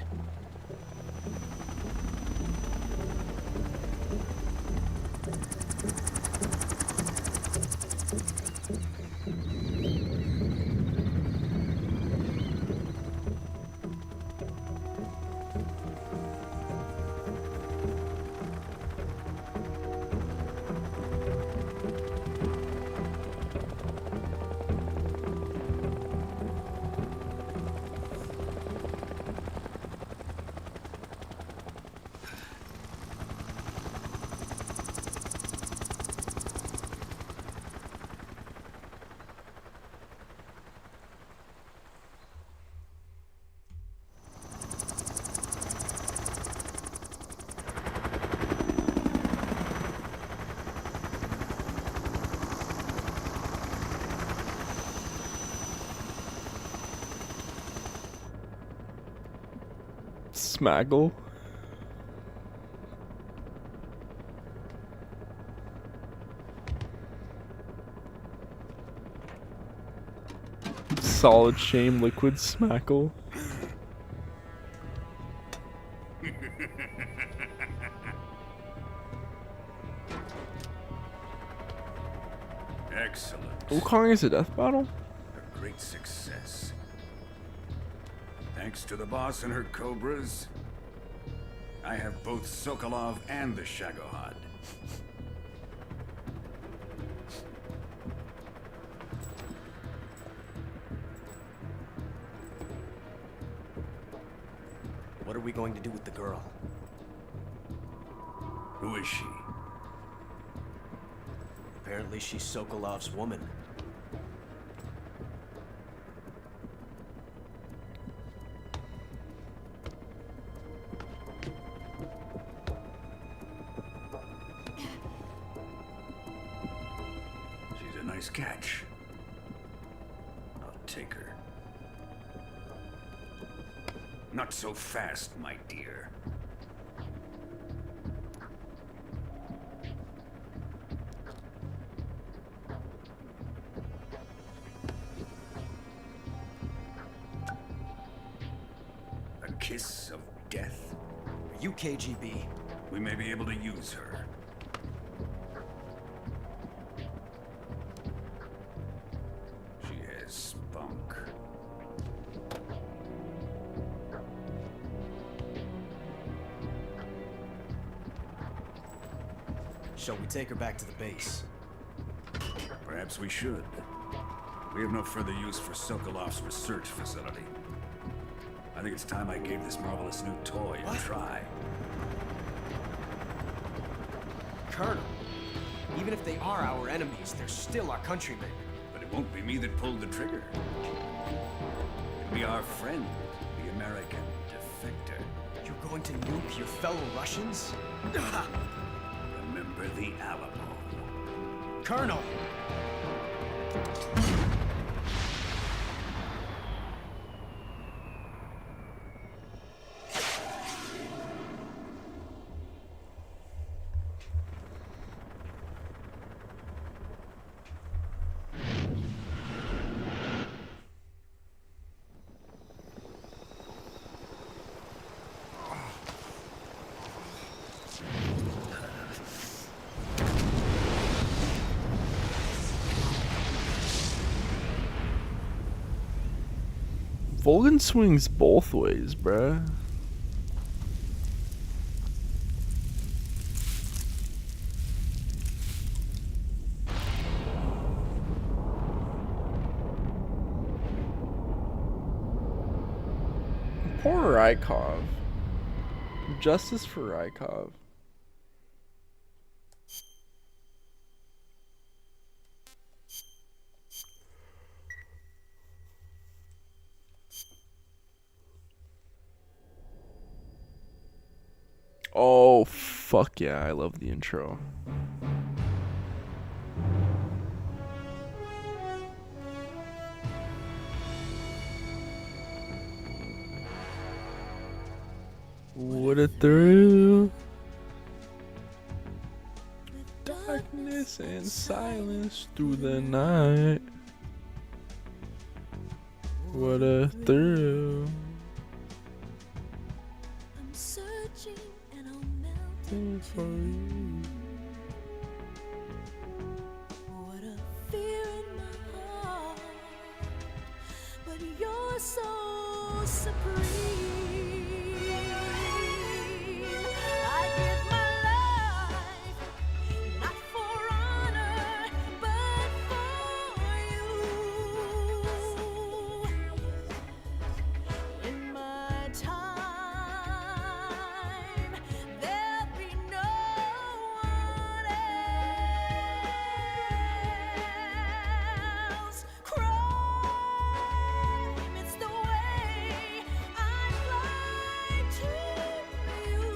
Smaggle. Solid shame liquid smackle. Excellent. Wukong is a death battle? A great success. Thanks to the boss and her cobras, I have both Sokolov and the Shagohod. What are we going to do with the girl? Who is she? Apparently she's Sokolov's woman. She's a nice catch. I'll take her. Not so fast, my dear. A kiss of death? Are you KGB? We may be able to use her. She has spunk. Shall we take her back to the base? Perhaps we should. We have no further use for Sokolov's research facility. I think it's time I gave this marvelous new toy a try. Colonel, even if they are our enemies, they're still our countrymen. But it won't be me that pulled the trigger. It'll be our friend, the American defector. You're going to nuke your fellow Russians? Remember the Alamo. Colonel! Volgan swings both ways, bruh. Poor Rykov. Justice for Rykov. Oh, fuck yeah, I love the intro. What a thrill. Darkness and silence through the night. What a thrill. I'm searching and I'm melting For you. What a fear in my heart, but you're so supreme. I give my life, not for honor, but for you. In my time, there'll be no one else. Crime, it's the way I fly to you.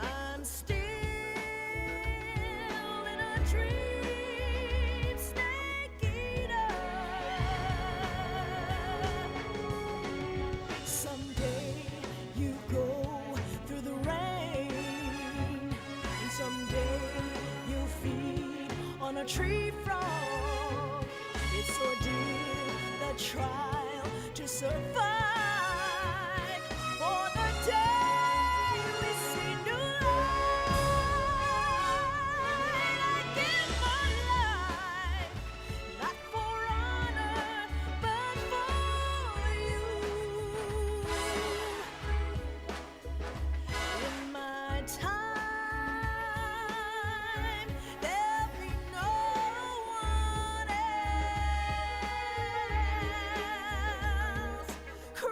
I'm still in a dream, snake eater. Someday you go through the rain, and someday you'll feed on a tree frog. It's ordeal, the trial to survive. For the day we see new light, I give my life, not for honor, but for you. In my time, there'll be no one else.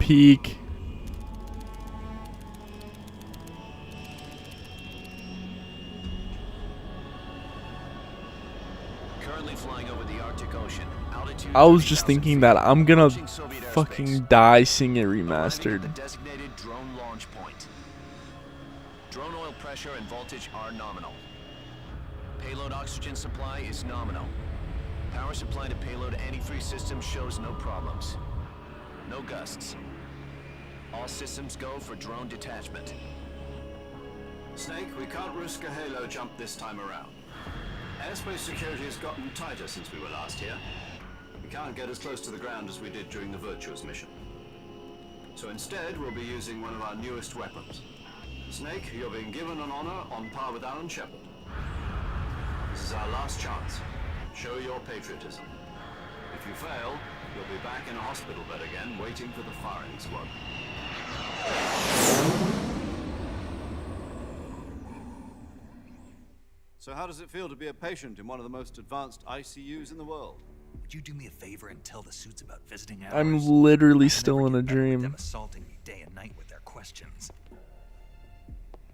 peak. Currently flying over the Arctic Ocean. Altitude I was just 30,000 thinking feet, that I'm gonna approaching Soviet fucking airspace. die seeing it Arriving at remastered. the designated drone launch point. Drone oil pressure and voltage are nominal. Payload oxygen supply is nominal. Power supply to payload antifreeze system shows no problems. No gusts. All systems go for drone detachment. Snake, we can't risk a halo jump this time around. Airspace security has gotten tighter since we were last here. We can't get as close to the ground as we did during the Virtuous mission. So instead, we'll be using one of our newest weapons. Snake, you're being given an honor on par with Alan Shepard. This is our last chance. Show your patriotism. If you fail, you'll be back in a hospital bed again, waiting for the firing squad. So how does it feel to be a patient in one of the most advanced ICUs in the world? Would you do me a favor and tell the suits about visiting hours? I'm literally I still never in a get better with them dream. assaulting me day and night with their questions.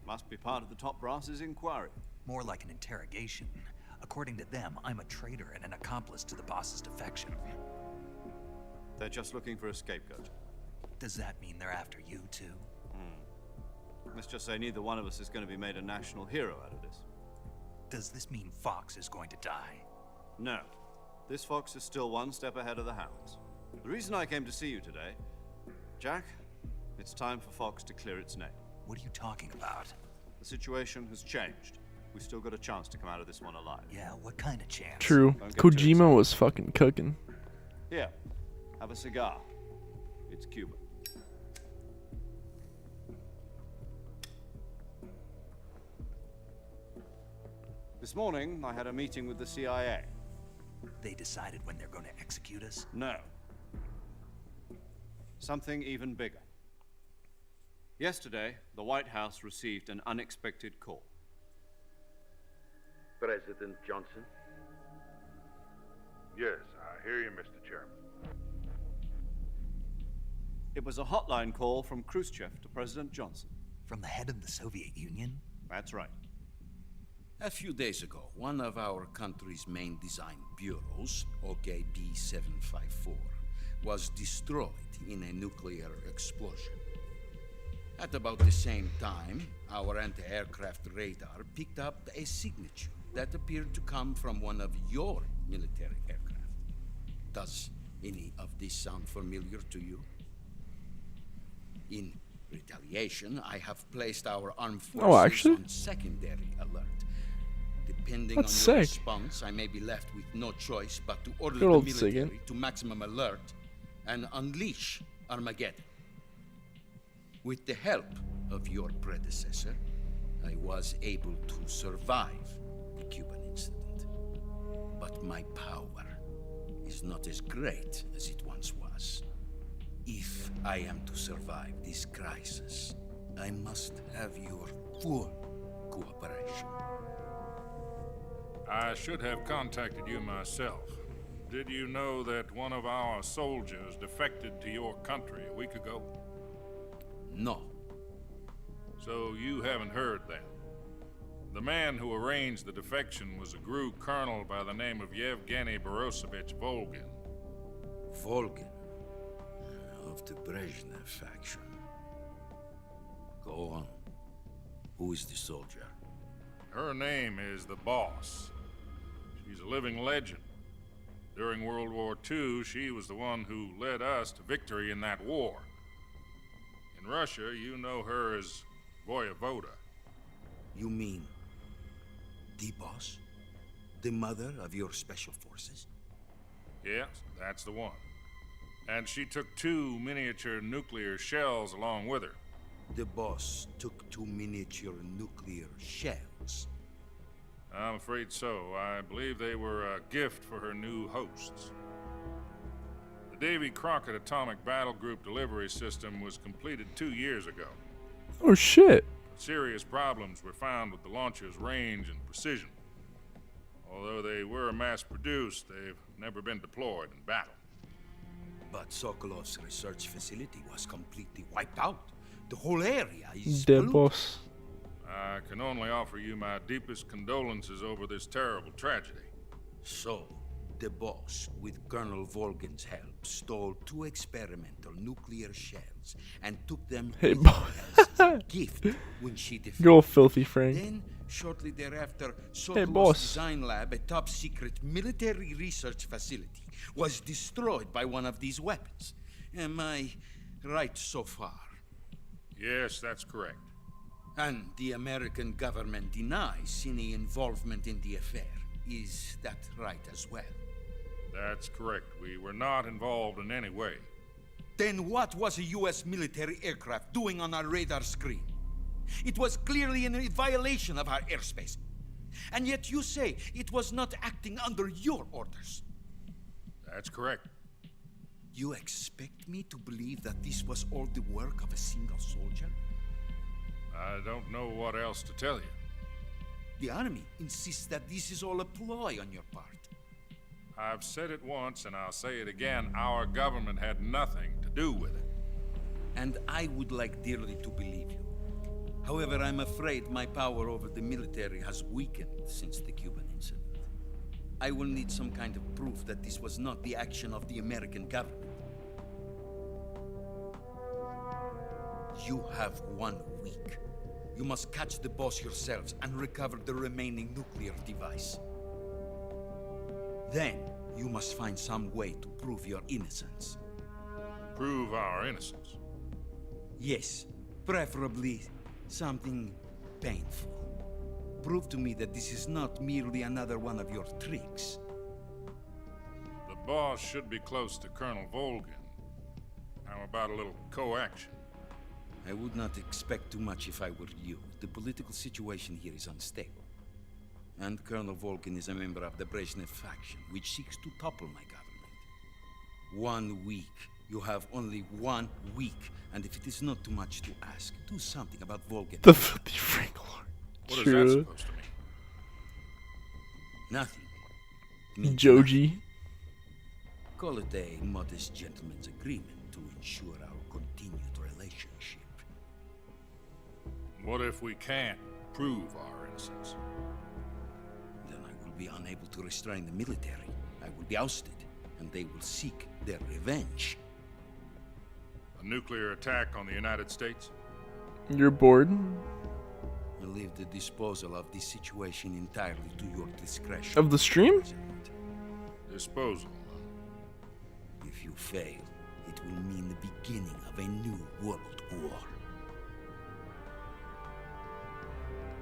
Must be part of the top brass's inquiry. More like an interrogation. According to them, I'm a traitor and an accomplice to the boss's defection. They're just looking for a scapegoat. Does that mean they're after you too? Let's just say neither one of us is going to be made a national hero out of this. Does this mean Fox is going to die? No. This fox is still one step ahead of the hounds. The reason I came to see you today, Jack, it's time for Fox to clear its name. What are you talking about? The situation has changed. We've still got a chance to come out of this one alive. Yeah, what kind of chance? True. Don't get too excited. Kojima was fucking cooking. Here, have a cigar. It's Cuban. This morning, I had a meeting with the CIA. They decided when they're going to execute us? No. Something even bigger. Yesterday, the White House received an unexpected call. President Johnson? Yes, I hear you, Mr. Chairman. It was a hotline call from Khrushchev to President Johnson. From the head of the Soviet Union? That's right. A few days ago, one of our country's main design bureaus, OKB-754, was destroyed in a nuclear explosion. At about the same time, our anti-aircraft radar picked up a signature that appeared to come from one of your military aircraft. Does any of this sound familiar to you? In retaliation, I have placed our armed forces on secondary alert. Depending on your response, I may be left with no choice but to order the military to maximum alert and unleash Armageddon. With the help of your predecessor, I was able to survive the Cuban incident. But my power is not as great as it once was. If I am to survive this crisis, I must have your full cooperation. I should have contacted you myself. Did you know that one of our soldiers defected to your country a week ago? No. So you haven't heard that. The man who arranged the defection was a GRU colonel by the name of Yevgeny Borosovich Volgin. Volgin? Of the Brezhnev faction. Go on. Who is the soldier? Her name is the Boss. She's a living legend. During World War II, she was the one who led us to victory in that war. In Russia, you know her as Voyevoda. You mean the Boss? The mother of your special forces? Yes, that's the one. And she took 2 miniature nuclear shells along with her. The Boss took 2 miniature nuclear shells? I'm afraid so. I believe they were a gift for her new hosts. The Davy Crockett Atomic Battle Group delivery system was completed 2 years ago. Oh shit. Serious problems were found with the launcher's range and precision. Although they were mass-produced, they've never been deployed in battle. But Sokolov's research facility was completely wiped out. The whole area is Dead polluted. boss. I can only offer you my deepest condolences over this terrible tragedy. So, the boss, with Colonel Volgin's help, stole 2 experimental nuclear shells and took them Hey, with her as a gift when she defected. Go filthy Frank. Then, shortly thereafter, Hey, Sokolov's boss. design lab, a top-secret military research facility, was destroyed by one of these weapons. Am I right so far? Yes, that's correct. And the American government denies any involvement in the affair. Is that right as well? That's correct. We were not involved in any way. Then what was a U.S. military aircraft doing on our radar screen? It was clearly in violation of our airspace. And yet you say it was not acting under your orders. That's correct. You expect me to believe that this was all the work of a single soldier? I don't know what else to tell you. The army insists that this is all a ploy on your part. I've said it once and I'll say it again. Our government had nothing to do with it. And I would like dearly to believe you. However, I'm afraid my power over the military has weakened since the Cuban incident. I will need some kind of proof that this was not the action of the American government. You have 1 week. You must catch the boss yourselves and recover the remaining nuclear device. Then, you must find some way to prove your innocence. Prove our innocence? Yes, preferably something painful. Prove to me that this is not merely another one of your tricks. The boss should be close to Colonel Volgin. How about a little co-action? I would not expect too much if I were you. The political situation here is unstable. And Colonel Volgin is a member of the Brezhnev faction, which seeks to topple my government. 1 week. You have only 1 week. And if it is not too much to ask, do something about Volgin. The filthy Frank Lord. What is that supposed to mean? Nothing. Joji. Call it a modest gentleman's agreement to ensure our continued relationship. What if we can't prove our innocence? Then I will be unable to restrain the military. I will be ousted, and they will seek their revenge. A nuclear attack on the United States? You're bored? I leave the disposal of this situation entirely to your discretion. Of the stream? Disposal. If you fail, it will mean the beginning of a new world war.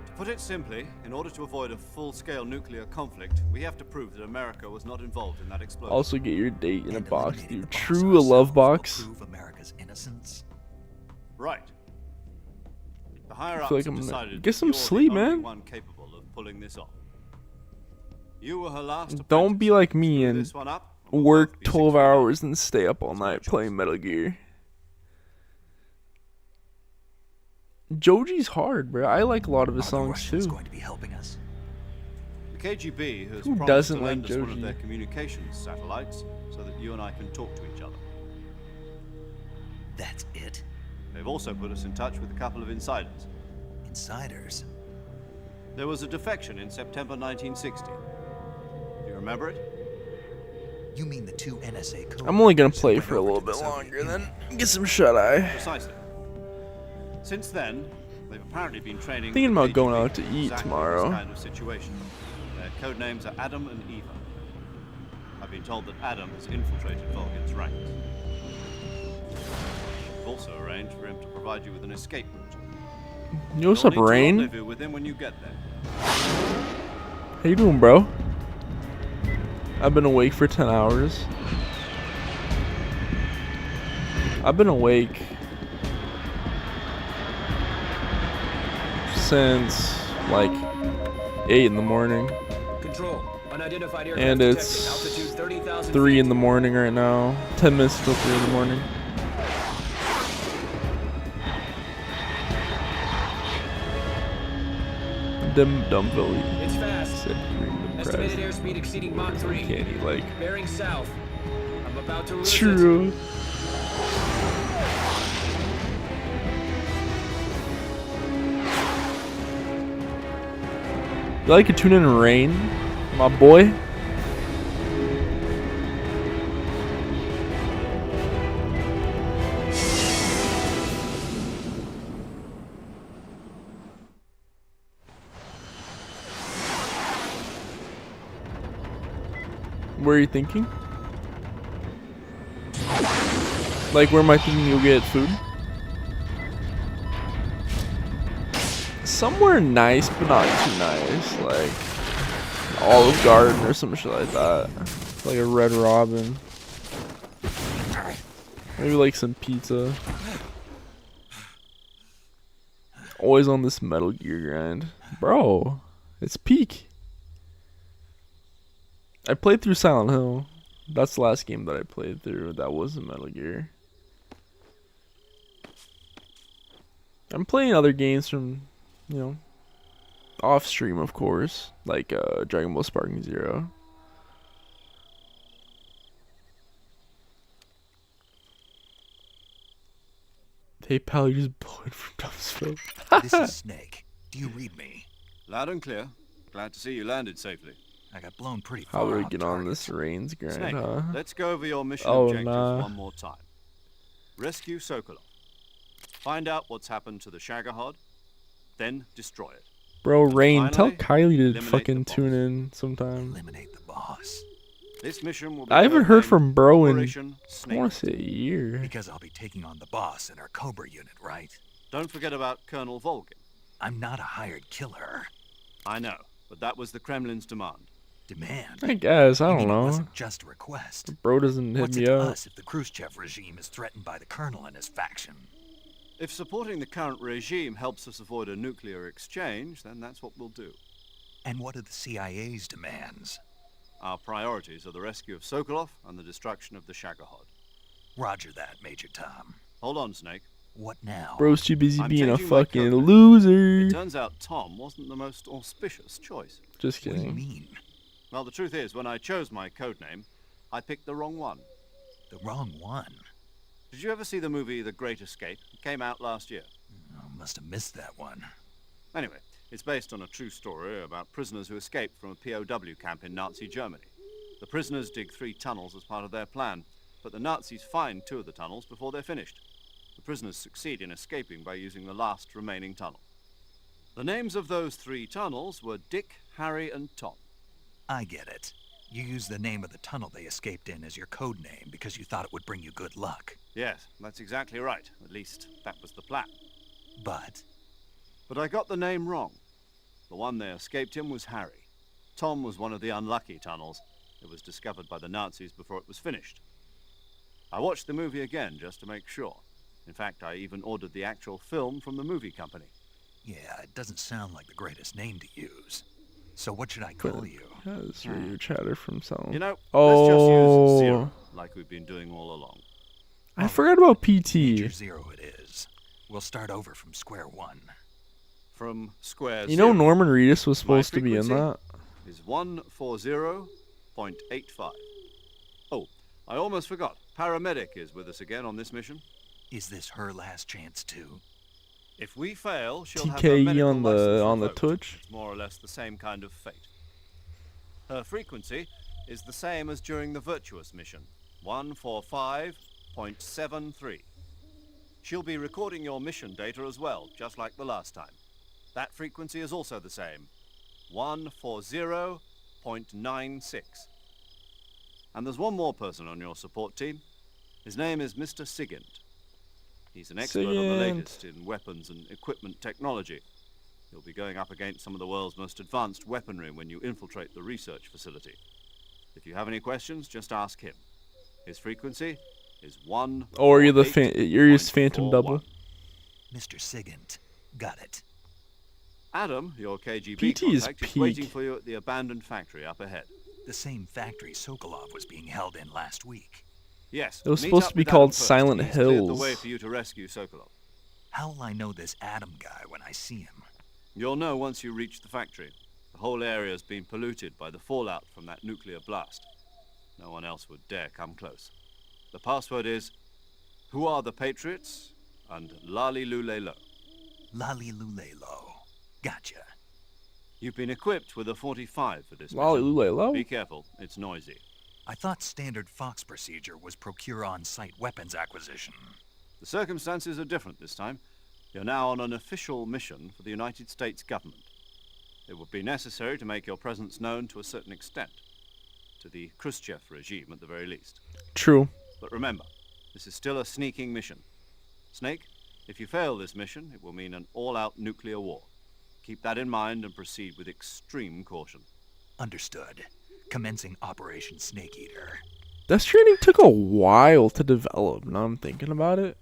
To put it simply, in order to avoid a full-scale nuclear conflict, we have to prove that America was not involved in that explosion. Also get your date in a box, dude. True, a love box. Prove America's innocence. Right. The higher I ups feel like have I'm gonna decided get that some you're sleep, the only man. one capable of pulling this off. You were her last Don't be like me and this one up, work 12 hours and stay up all night playing Metal Gear. Joji's hard, bro. I like a lot of his songs too. Going to be helping us. The KGB has Who promised doesn't to lend like us one of Joji? their communications satellites so that you and I can talk to each other. That's it? They've also put us in touch with a couple of insiders. Insiders? There was a defection in September 1960. Do you remember it? You mean the 2 NSA codes? I'm only gonna play for a little bit longer, then get some shut-eye. Precisely. Since then, they've apparently been training. Thinking the about going KGB out to eat exactly tomorrow. This kind of situation. Their code names are Adam and Eva. I've been told that Adam has infiltrated Volgin's ranks. We've also arranged for him to provide you with an escape route. Yo, what's up, You'll need to Rain? rendezvous with him when you get there. How you doing, bro? I've been awake for 10 hours. I've been awake since like 8 in the morning. Control. Unidentified aircraft And detected. it's Altitude 30,000 3 feet. in the morning right now. 10 minutes till 3 in the morning. Dumbville. It's fast. Said Estimated airspeed exceeding Mach 3. Candy, like. Bearing south. I'm about to lose True. it. You like to tune in Rain, my boy? Where are you thinking? Like, where am I thinking you'll get food? Somewhere nice, but not too nice. Like Olive Garden or some shit like that. Like a Red Robin. Maybe like some pizza. Always on this Metal Gear grind. Bro, it's peak. I played through Silent Hill. That's the last game that I played through that wasn't Metal Gear. I'm playing other games from, you know, off stream, of course, like Dragon Ball Sparking Zero. Hey pal, you just bullet from Dumpsville. This is Snake. Do you read me? Loud and clear. Glad to see you landed safely. I got blown pretty far. How do we off get target. on this Reigns grind, Snake, huh? let's go over your mission Oh, objectives nah. one more time. Rescue Sokolov. Find out what's happened to the Shagohod, then destroy it. Bro, And Rain, tell finally, Kylie to eliminate fucking the boss. tune in sometime. Eliminate the boss. This mission will be I haven't heard codenamed from Bro in, Operation I Snake. want to say a year. Because I'll be taking on the boss in our Cobra unit, right? Don't forget about Colonel Volgin. I'm not a hired killer. I know, but that was the Kremlin's demand. Demand? I guess, I You don't mean know. It wasn't just a request. Bro doesn't hit What's me it to up. us if the Khrushchev regime is threatened by the Colonel and his faction? If supporting the current regime helps us avoid a nuclear exchange, then that's what we'll do. And what are the CIA's demands? Our priorities are the rescue of Sokolov and the destruction of the Shagohod. Roger that, Major Tom. Hold on, Snake. What now? Bro's too busy I'm being a changing my fucking code name. loser. It turns out Tom wasn't the most auspicious choice. Just What do you kidding. mean? Well, the truth is, when I chose my code name, I picked the wrong one. The wrong one? Did you ever see the movie The Great Escape? It came out last year. Oh, must have missed that one. Anyway, it's based on a true story about prisoners who escaped from a POW camp in Nazi Germany. The prisoners dig 3 tunnels as part of their plan, but the Nazis find 2 of the tunnels before they're finished. The prisoners succeed in escaping by using the last remaining tunnel. The names of those 3 tunnels were Dick, Harry, and Tom. I get it. You used the name of the tunnel they escaped in as your code name because you thought it would bring you good luck. Yes, that's exactly right. At least, that was the plan. But But I got the name wrong. The one they escaped in was Harry. Tom was one of the unlucky tunnels. It was discovered by the Nazis before it was finished. I watched the movie again just to make sure. In fact, I even ordered the actual film from the movie company. yeah, it doesn't sound like the greatest name to use. So what should I call you? That's radio chatter from someone. You know, oh, let's just use Zero, like we've been doing all along. I forgot about PT. Major Zero it is. We'll start over from square one. From square You know, zero, Norman Reedus was my supposed to be in frequency that. is 140.85. Oh, I almost forgot. Paramedic is with us again on this mission. Is this her last chance too? If we fail, she'll have her TKE medical on the license revoked. Twitch. It's more or less the same kind of fate. Her frequency is the same as during the Virtuous mission, 145.73. She'll be recording your mission data as well, just like the last time. That frequency is also the same, 140.96. And there's one more person on your support team. His name is Mr. Sigint. He's an expert on the Sigint. latest in weapons and equipment technology. You'll be going up against some of the world's most advanced weaponry when you infiltrate the research facility. If you have any questions, just ask him. His frequency is 1. Or are you the you're his Phantom double? Mr. Sigint. Got it. Adam, your KGB PT is contact, is peak. waiting for you at the abandoned factory up ahead. The same factory Sokolov was being held in last week. Yes. It was meet supposed up to be with Adam called first. Silent He's cleared the Hills. way for you to rescue Sokolov. How will I know this Adam guy when I see him? You'll know once you reach the factory. The whole area's been polluted by the fallout from that nuclear blast. No one else would dare come close. The password is, "Who are the Patriots?" and "Lali Lule Lo." Lali Lule Lo. Gotcha. You've been equipped with a 45 for this Lolly mission. Lulelo? Be careful, it's noisy. I thought standard Fox procedure was procure on-site weapons acquisition. The circumstances are different this time. You're now on an official mission for the United States government. It would be necessary to make your presence known to a certain extent. To the Khrushchev regime, at the very least. True. But remember, this is still a sneaking mission. Snake, if you fail this mission, it will mean an all-out nuclear war. Keep that in mind and proceed with extreme caution. Understood. Commencing Operation Snake Eater. Death Stranding took a while to develop. Now I'm thinking about it.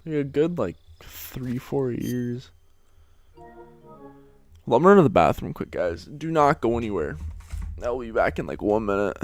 Like a good 3-4 years. Well, I'm running to the bathroom quick, guys. Do not go anywhere. I'll be back in 1 minute.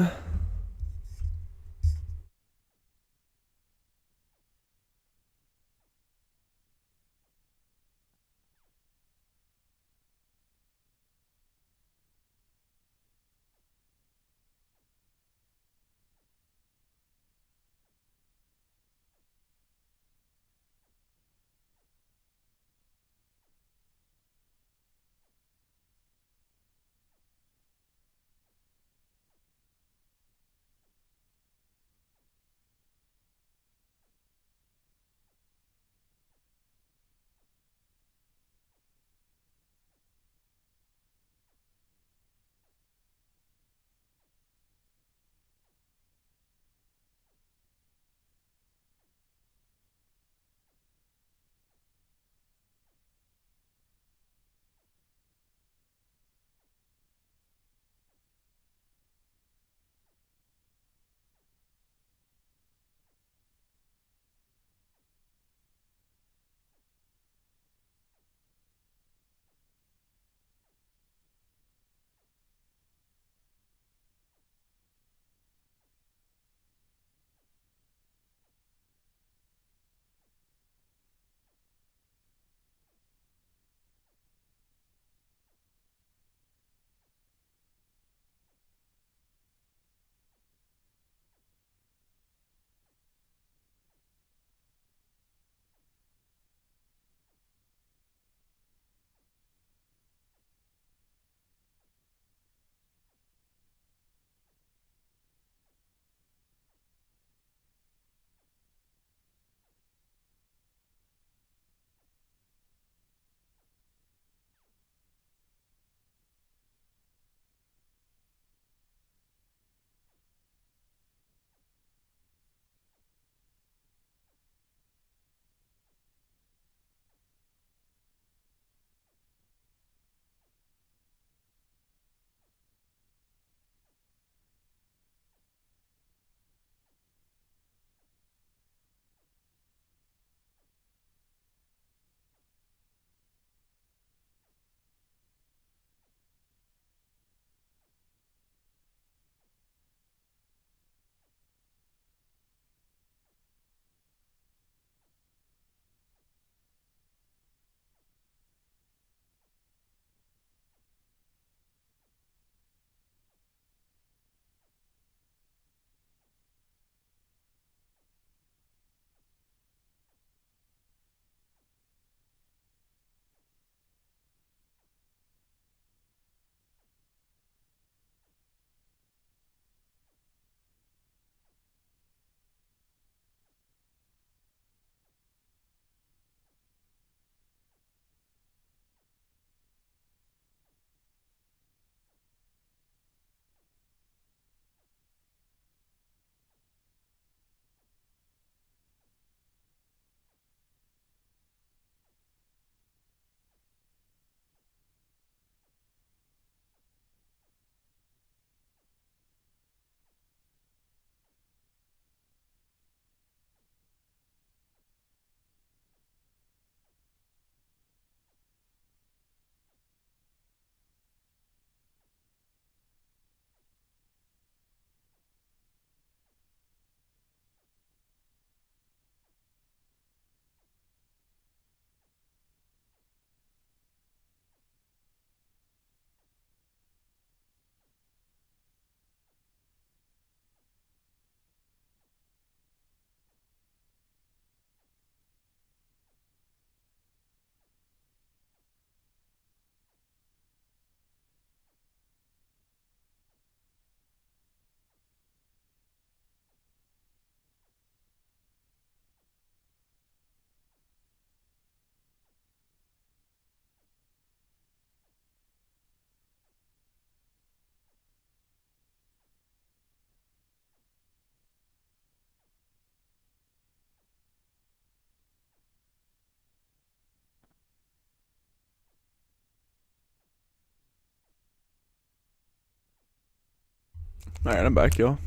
Alright, I'm back, yo.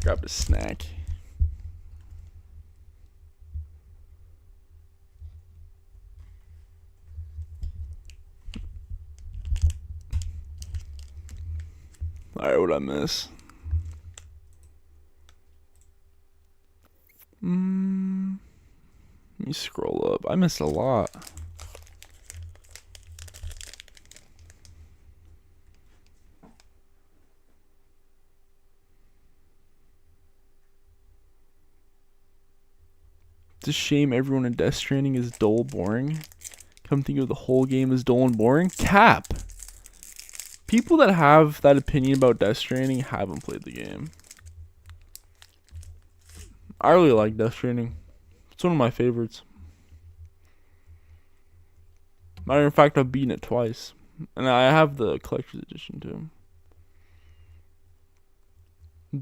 Grabbed a snack. Alright, what'd I miss? Let me scroll up. I missed a lot. It's a shame everyone in Death Stranding is dull boring. Come think of the whole game as dull and boring. Cap! People that have that opinion about Death Stranding haven't played the game. I really like Death Stranding. It's one of my favorites. Matter of fact, I've beaten it twice. And I have the collector's edition too.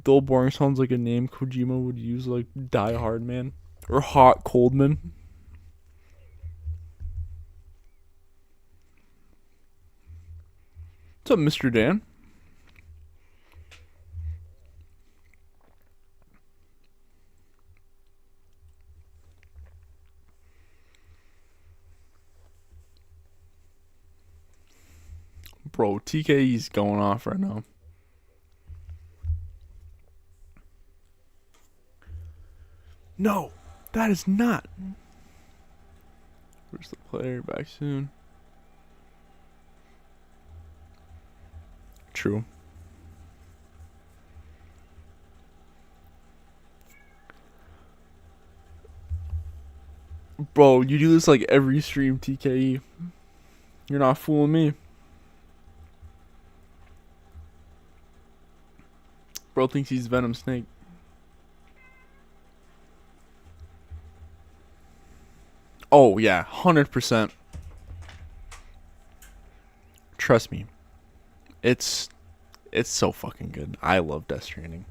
Dull boring sounds like a name Kojima would use, like Die Hard Man. Or Hot Coldman. What's up, Mr. Dan? Bro, TKE's going off right now. No, that is not. Where's the player? Back soon. True. Bro, you do this like every stream, TKE. You're not fooling me. Bro thinks he's Venom Snake. Oh, yeah. 100%. Trust me. It's so fucking good. I love Death Stranding.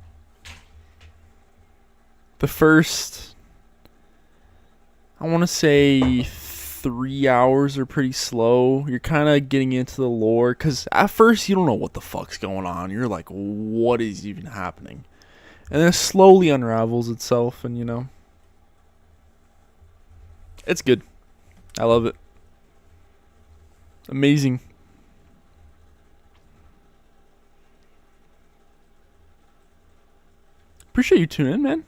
The first, I want to say 3 hours are pretty slow. You're kind of getting into the lore, because at first you don't know what the fuck's going on. You're like, what is even happening? And then it slowly unravels itself, and you know, it's good. I love it. Amazing. Appreciate you tuning in, man.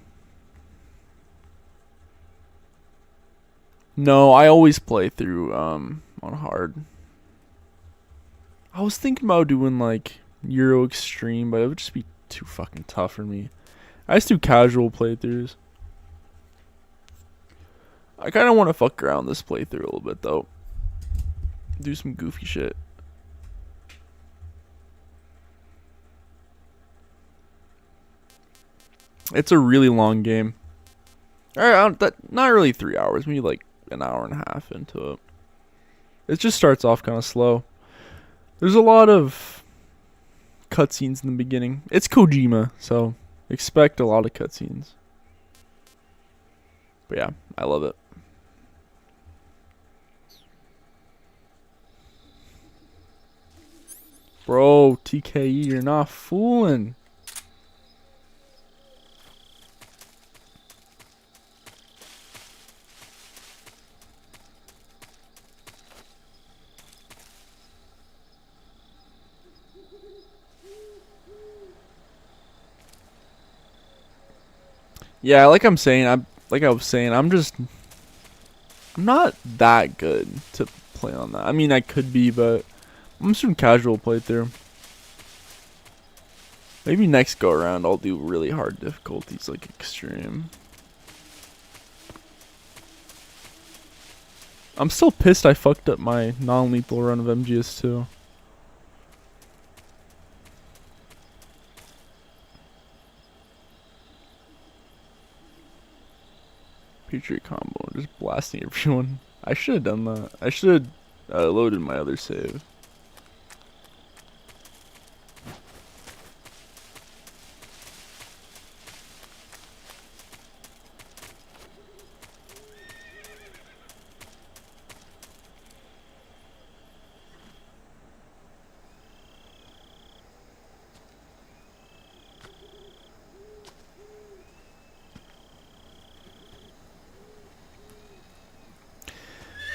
No, I always play through on hard. I was thinking about doing like Euro Extreme, but it would just be too fucking tough for me. I just do casual playthroughs. I kind of want to fuck around this playthrough a little bit though. Do some goofy shit. It's a really long game. Alright, not really 3 hours, maybe like an hour and a half into it. It just starts off kind of slow. There's a lot of cutscenes in the beginning. It's Kojima, so expect a lot of cutscenes. But yeah, I love it. Bro, TKE, you're not fooling. Yeah, like I was saying, I'm not that good to play on that. I mean, I could be, but I'm just doing casual playthrough. Maybe next go around I'll do really hard difficulties, like extreme. I'm still pissed I fucked up my non-lethal run of MGS2. Patriot combo, just blasting everyone. I should have done that. I should have loaded my other save.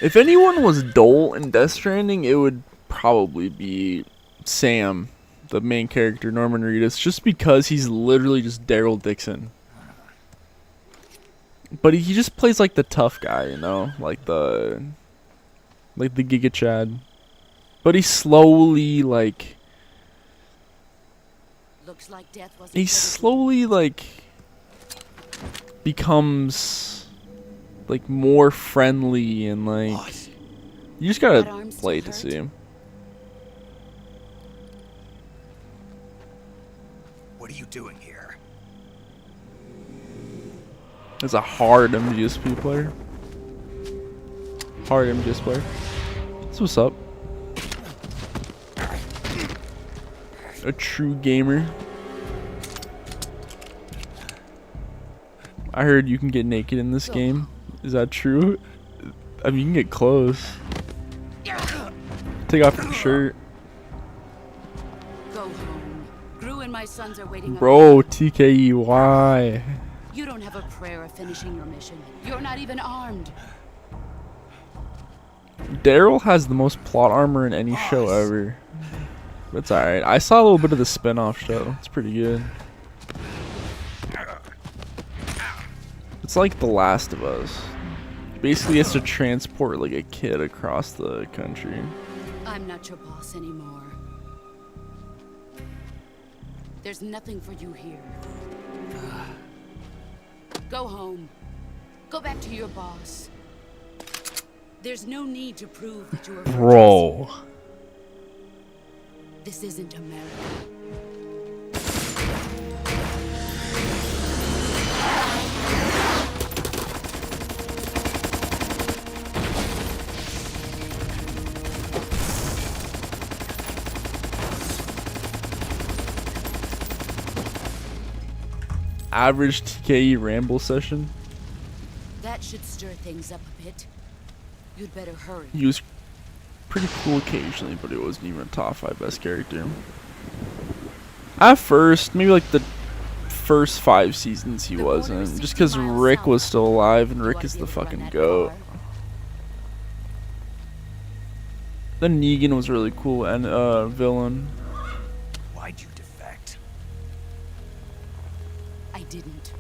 If anyone was dull in Death Stranding, it would probably be Sam, the main character, Norman Reedus, just because he's literally just Daryl Dixon. But he just plays like the tough guy, you know, like the Giga Chad. But he slowly Looks like death wasn't he slowly becomes like more friendly and like you just gotta play to see him. What are you doing here? As a hard MGS2 player. Hard MGS player. That's what's up. A true gamer. I heard you can get naked in this game. Is that true? I mean, you can get clothes. Take off your shirt. Go home. Gru and my sons are waiting. Bro, TKE, why? You don't have a prayer of finishing your mission. You're not even armed. Daryl has the most plot armor in any show ever. It's alright. I saw a little bit of the spin-off show. It's pretty good. It's like The Last of Us. Basically, he has to transport like a kid across the country. I'm not your boss anymore. There's nothing for you here. Go home. Go back to your boss. There's no need to prove that you're a Bro. This isn't America. Average TKE ramble session. That should stir things up a bit. You'd better hurry. He was pretty cool occasionally, but it wasn't even a top 5 best character. At first, maybe like the first 5 seasons he wasn't. Just because Rick was still alive, and Rick is the fucking GOAT. Then Negan was really cool, and villain. Why'd you defect? I didn't.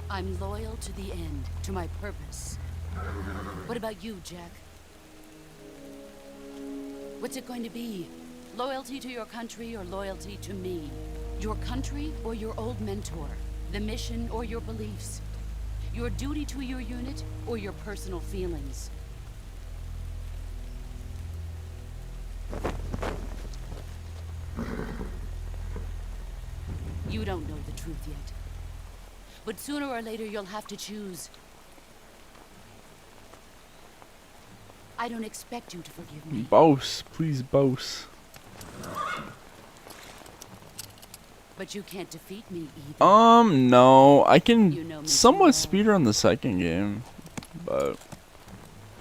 I'm loyal to the end, to my purpose. What about you, Jack? What's it going to be? Loyalty to your country or loyalty to me? Your country or your old mentor? The mission or your beliefs? Your duty to your unit or your personal feelings? You don't know the truth yet. But sooner or later you'll have to choose. I don't expect you to forgive me. Boss, please boss. But you can't defeat me either. No. I can somewhat speedrun the second game, but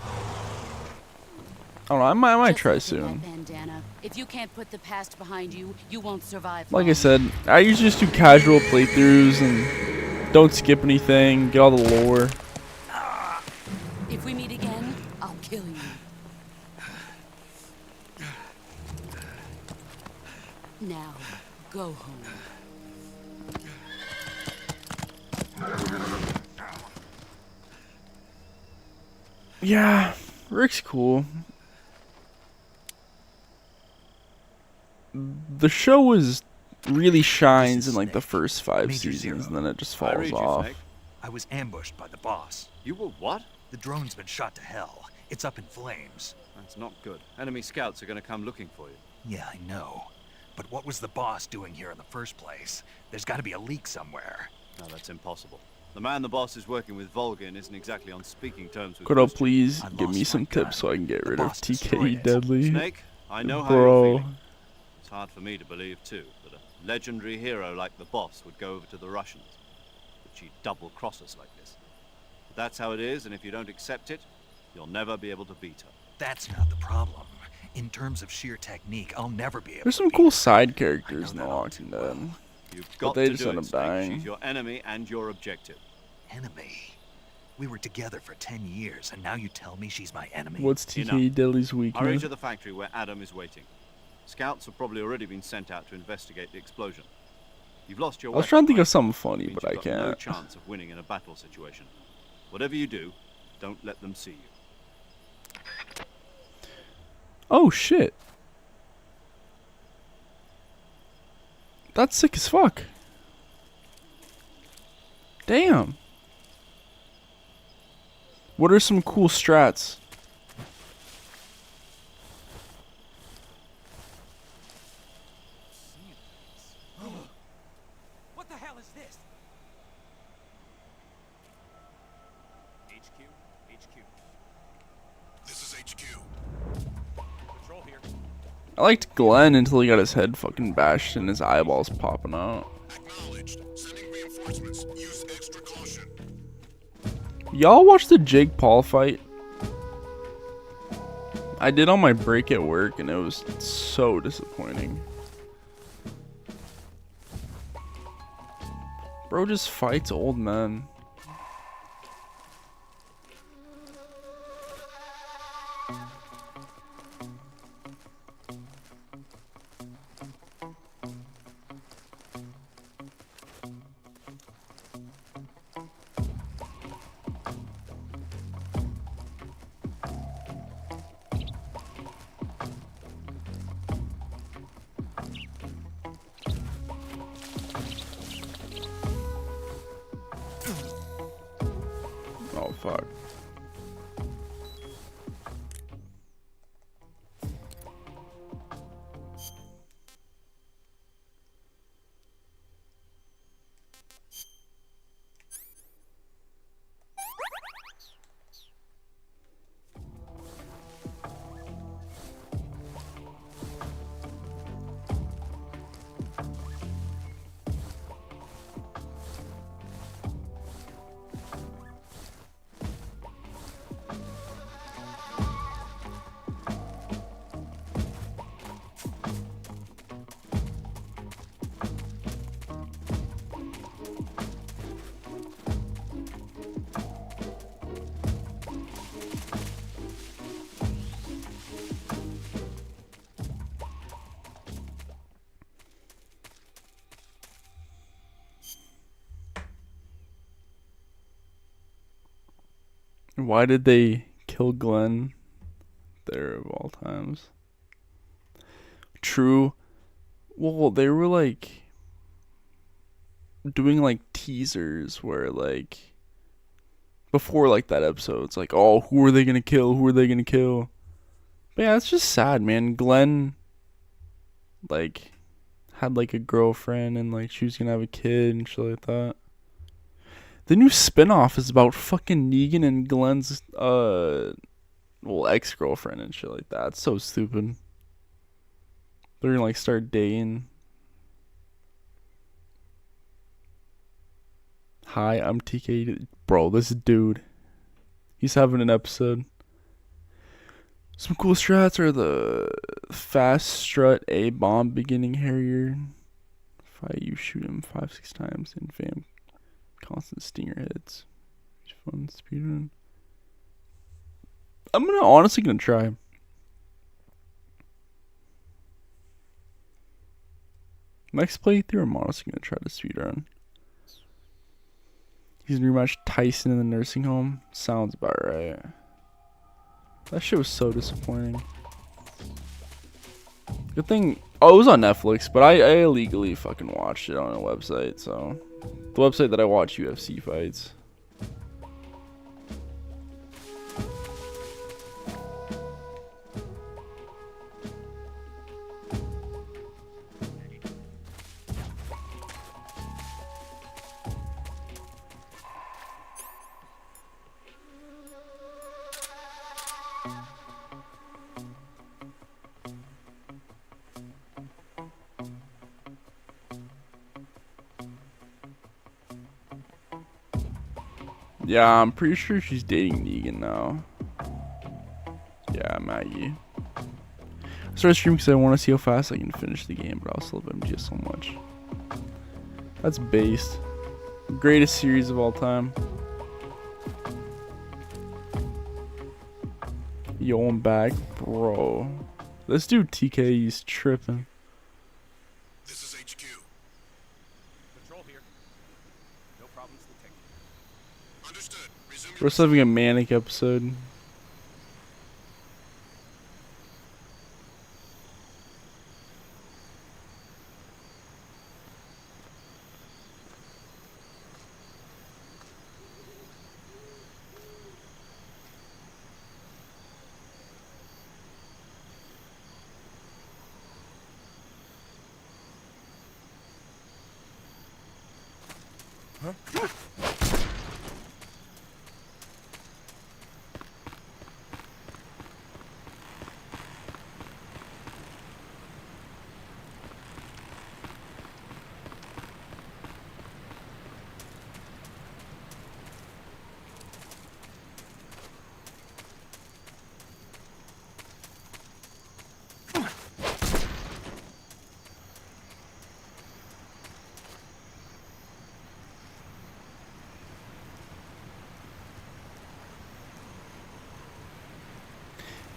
I don't know, I might try soon. If you can't put the past behind you, you won't survive. Like I said, I usually just do casual playthroughs and don't skip anything, get all the lore. If we meet again, I'll kill you. Now, go home. Yeah, Rick's cool. The show really shines in like the first 5 seasons, and then it just falls off. I was ambushed by the boss. You were what? The drone's been shot to hell. It's up in flames. That's not good. Enemy scouts are going to come looking for you. Yeah, I know. But what was the boss doing here in the first place? There's got to be a leak somewhere. No, that's impossible. The man the boss is working with, Volgin, isn't exactly on speaking terms with Could you please give me some tips so I can get rid of TKE Deadly? Snake, I know how you're feeling. It's hard for me to believe, too, that a legendary hero like the boss would go over to the Russians. That she'd double-cross us like this. But that's how it is, and if you don't accept it, you'll never be able to beat her. That's not the problem. In terms of sheer technique, I'll never be able There's to some beat cool her. side characters in The Walking Dead. You've But got they to just do end it, up Snake. dying. She's your enemy and your objective. Enemy? We were together for 10 years, and now you tell me she's my enemy? What's TK Deli's Hurry weakness? to the factory where Adam is waiting. Scouts have probably already been sent out to investigate the explosion. You've lost your I was weapon, trying to think right? of something funny, Means but I you've got no can't. chance of winning in a battle situation. Whatever you do, don't let them see you. Oh shit. That's sick as fuck. Damn. What are some cool strats? What the hell is this? HQ. This is HQ. Patrol here. I liked Glenn until he got his head fucking bashed and his eyeballs popping out. Acknowledged. Sending reinforcements. Use extra caution. Y'all watch the Jake Paul fight? I did on my break at work and it was so disappointing. Bro just fights old men. Oh fuck. Why did they kill Glenn there of all times? True. Well, they were like doing like teasers where like before like that episode, it's like, oh, who are they gonna kill? Who are they gonna kill? But yeah, it's just sad, man. Glenn like had like a girlfriend and like she was gonna have a kid and shit like that. The new spin-off is about fucking Negan and Glenn's ex-girlfriend and shit like that. It's so stupid. They're gonna like start dating. Hi, I'm TK. Bro, this dude, he's having an episode. Some cool strats are the fast strut A bomb beginning Harrier. If you shoot him 5-6 times in fam. Constant stinger hits. Fun speedrun. I'm honestly gonna try. Next playthrough, I'm honestly gonna try to speedrun. He's gonna rematch Tyson in the nursing home. Sounds about right. That shit was so disappointing. Good thing. Oh, it was on Netflix, but I illegally fucking watched it on a website, so. The website that I watch UFC fights. Yeah, I'm pretty sure she's dating Negan now. Yeah, Maggie. I started streaming because I want to see how fast I can finish the game, but I also love MGS so much. That's based. Greatest series of all time. Yo, I'm back, bro. This dude TK, he's tripping. This is HQ. Patrol here. No problems detected. Understood. Resume We're just having a manic episode.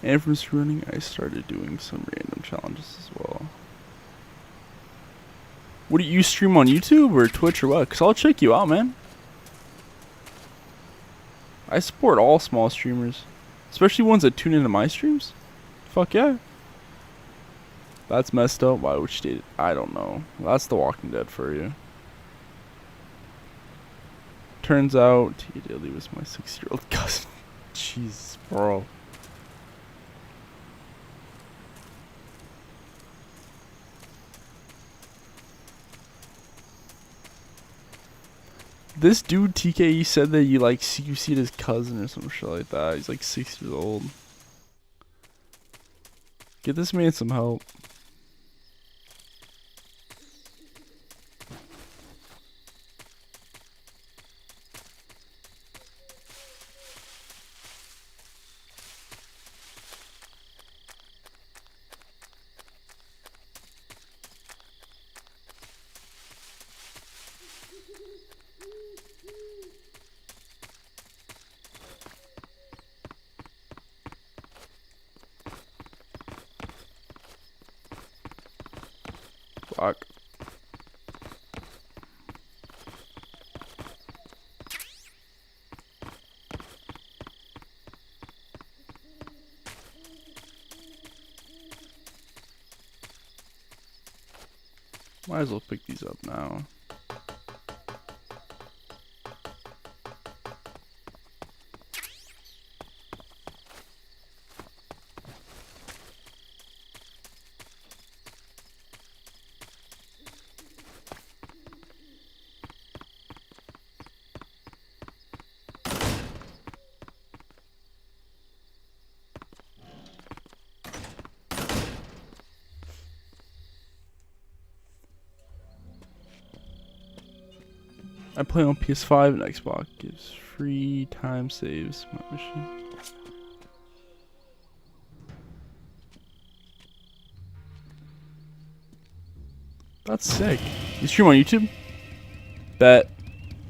And from running, I started doing some random challenges as well. What do you stream on YouTube or Twitch or what? Cause I'll check you out, man. I support all small streamers, especially ones that tune into my streams. Fuck yeah. That's messed up. Why would you state it? I don't know. That's The Walking Dead for you. Turns out T. Daly was my 6-year-old cousin. Jesus, bro. This dude TKE said that you like CQC'd his cousin or some shit like that. He's like 6 years old. Get this man some help. Fuck. Might as well pick these up now. I play on PS5 and Xbox. Gives free time saves. My mission. That's sick. You stream on YouTube? Bet.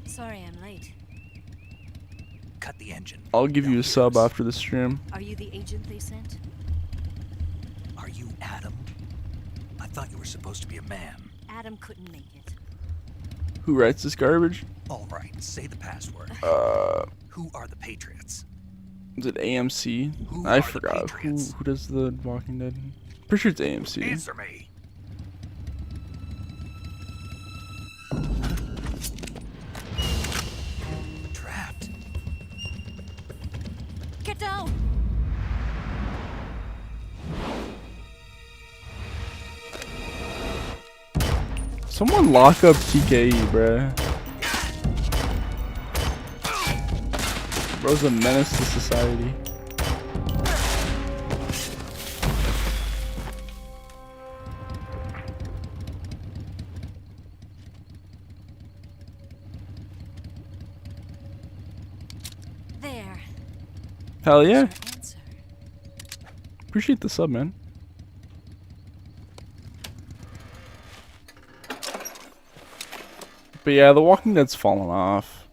Sorry I'm late. Cut the engine. I'll give you a sub after the stream. Are you the agent they sent? Are you Adam? I thought you were supposed to be a man. Adam couldn't make it. Who writes this garbage? All right, say the password. Who are the Patriots? Is it AMC? Who I are the forgot. Who Patriots? does the Walking Dead? Pretty sure it's AMC. Answer me. Trapped. Get down! Someone lock up TKE, bruh. Bro's a menace to society. There. Hell yeah. Appreciate the sub, man. But yeah, The Walking Dead's fallen off.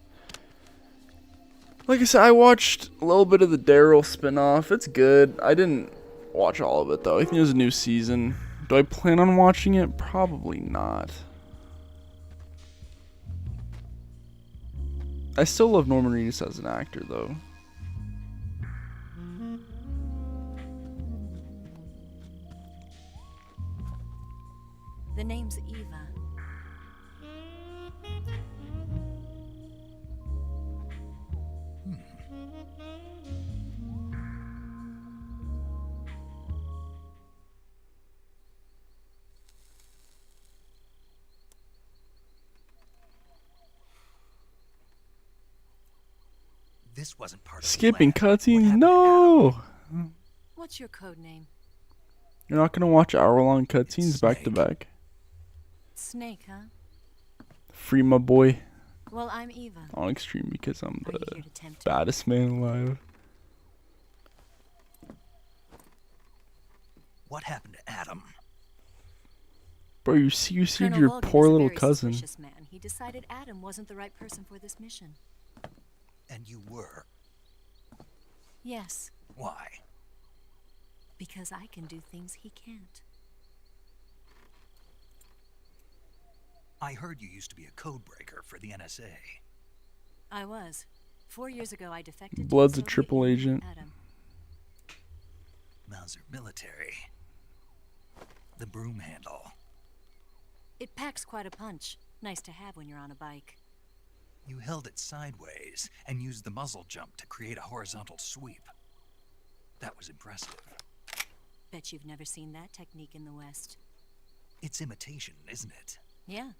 Like I said, I watched a little bit of the Daryl spinoff. It's good. I didn't watch all of it though. I think there's a new season. Do I plan on watching it? Probably not. I still love Norman Reedus as an actor though. The name's Eva. This wasn't part of Skipping cutscenes? No! What's your code name? You're not gonna watch hour-long cutscenes back to back. Snake, huh? Free my boy. Well, I'm Eva. On Extreme because I'm the baddest man alive. What happened to Adam? Bro, you see Colonel your Logan poor is a little very cousin. suspicious man. He decided Adam wasn't the right person for this mission. And you were? Yes. Why? Because I can do things he can't. I heard you used to be a code breaker for the NSA. I was. 4 years ago, I defected. Blood's to a the triple Soviet agent. Union. Adam. Mauser military. The broom handle. It packs quite a punch. Nice to have when you're on a bike. You held it sideways and used the muzzle jump to create a horizontal sweep. That was impressive. Bet you've never seen that technique in the West. It's imitation, isn't it? Yeah.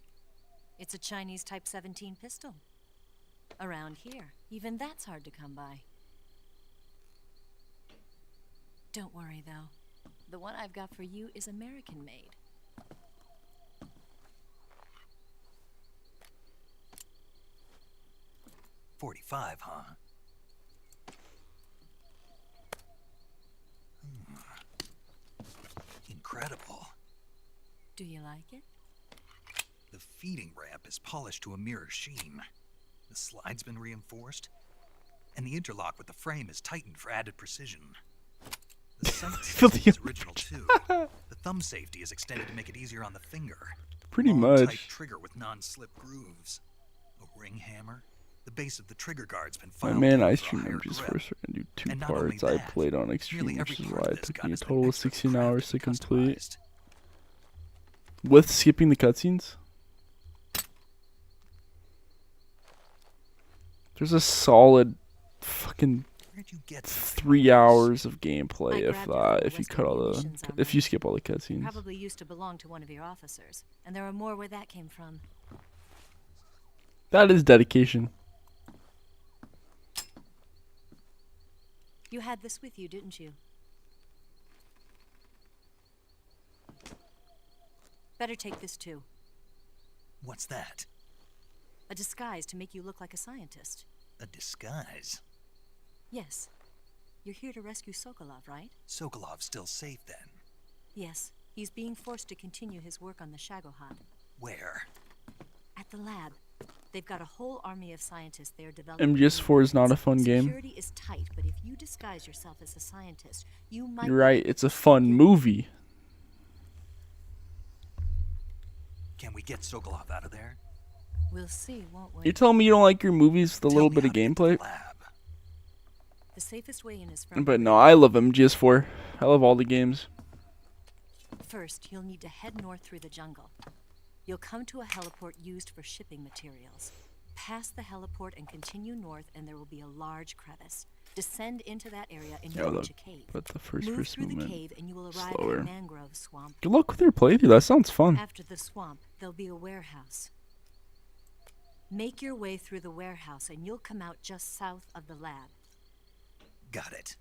It's a Chinese Type 17 pistol. Around here, even that's hard to come by. Don't worry, though. The one I've got for you is American-made. .45, huh? Incredible. Do you like it? The feeding ramp is polished to a mirror sheen. The slide's been reinforced, and the interlock with the frame is tightened for added precision. The sight safety is original too. The thumb safety is extended to make it easier on the finger. Pretty Long, much. tight trigger with non-slip grooves. A ring hammer. The base of the trigger guard's been My filed man, in I for a stream higher MGS grip. first and do 2 And not only parts. I that, played on Extreme, nearly which every is part why of it this took gun me a has been total of extra 16 crafted hours to and complete. customized. With skipping the cutscenes? There's a solid fucking 3 hours of gameplay if you cut all the if you skip all the cutscenes. Probably used to belong to one of your officers, and there are more where that came from. That is dedication. You had this with you, didn't you? Better take this too. What's that? A disguise to make you look like a scientist. A disguise? Yes. You're here to rescue Sokolov, right? Sokolov's still safe then. Yes. He's being forced to continue his work on the Shagohod. Where? At the lab. They've got a whole army of scientists there developing. MGS4 is not a fun game. Security is tight, but if you disguise yourself as a scientist, you might. You're right, it's a fun movie. Can we get Sokolov out of there? We'll see, won't we? You're telling me you don't like your movies with a little bit of gameplay? The safest way in is from. But no, I love MGS4. I love all the games. First, you'll need to head north through the jungle. You'll come to a heliport used for shipping materials. Pass the heliport and continue north, and there will be a large crevice. Descend into that area and you'll reach a cave. But the first Move through movement the cave and you will arrive slower. at a mangrove swamp. Good luck with your playthrough. That sounds fun. After the swamp, there'll be a warehouse. Make your way through the warehouse and you'll come out just south of the lab. Got it.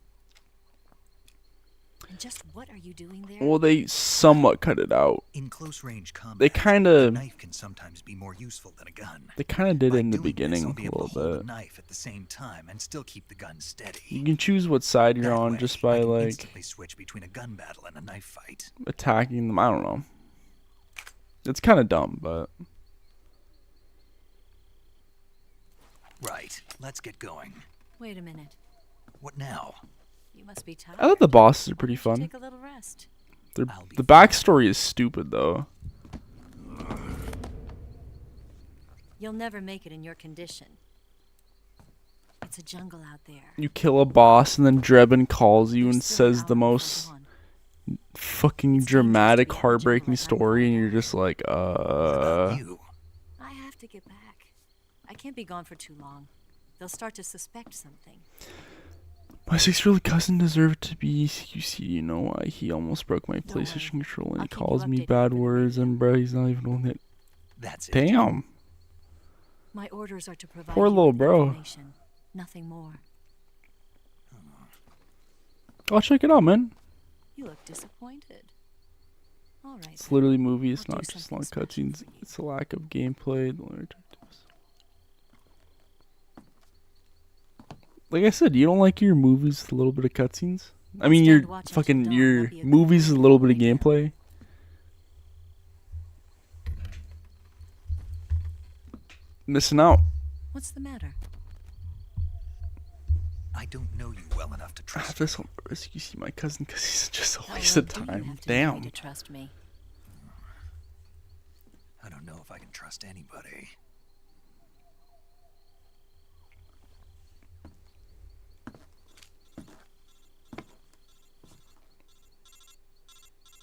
And just what are you doing there? Well, they somewhat cut it out. In close range combat, They kind a of. knife can sometimes be more useful than a gun. They kind of did By in the doing this, beginning I'll a be able little to hold bit. the knife at the same time and still keep the gun steady. You can choose what side you're on just by like Instantly switch between a gun battle and a knife fight. attacking them. I don't know. It's kind of dumb, but Right. Let's get going. Wait a minute. What now? You must be tired. I thought the bosses are pretty Why don't you fun. take a little rest. The backstory is stupid though. You'll never make it in your condition. It's a jungle out there. You kill a boss and then Drebin calls you and says the most fucking dramatic, heartbreaking story, and you're just like, I have to get back. I can't be gone for too long. They'll start to suspect something. My 6-year-old cousin deserved to be CQC. You know why? He almost broke my PlayStation controller and he calls me bad words, and bro, he's not even on it. That's it. Damn. My orders are to provide Poor you little with bro. information, nothing more. I'll check it out, man. You look disappointed. All right. It's literally a movie. It's I'll not do just long something cutscenes. It's a lack of gameplay. Like I said, you don't like your movies with a little bit of cutscenes? I mean, your fucking your movies with a little bit of gameplay. Missing out. What's the matter? I don't know you well enough to trust. I have this on risk. You see my cousin because he's just a How waste low of do you time. have to Damn. be to trust me? I don't know if I can trust anybody.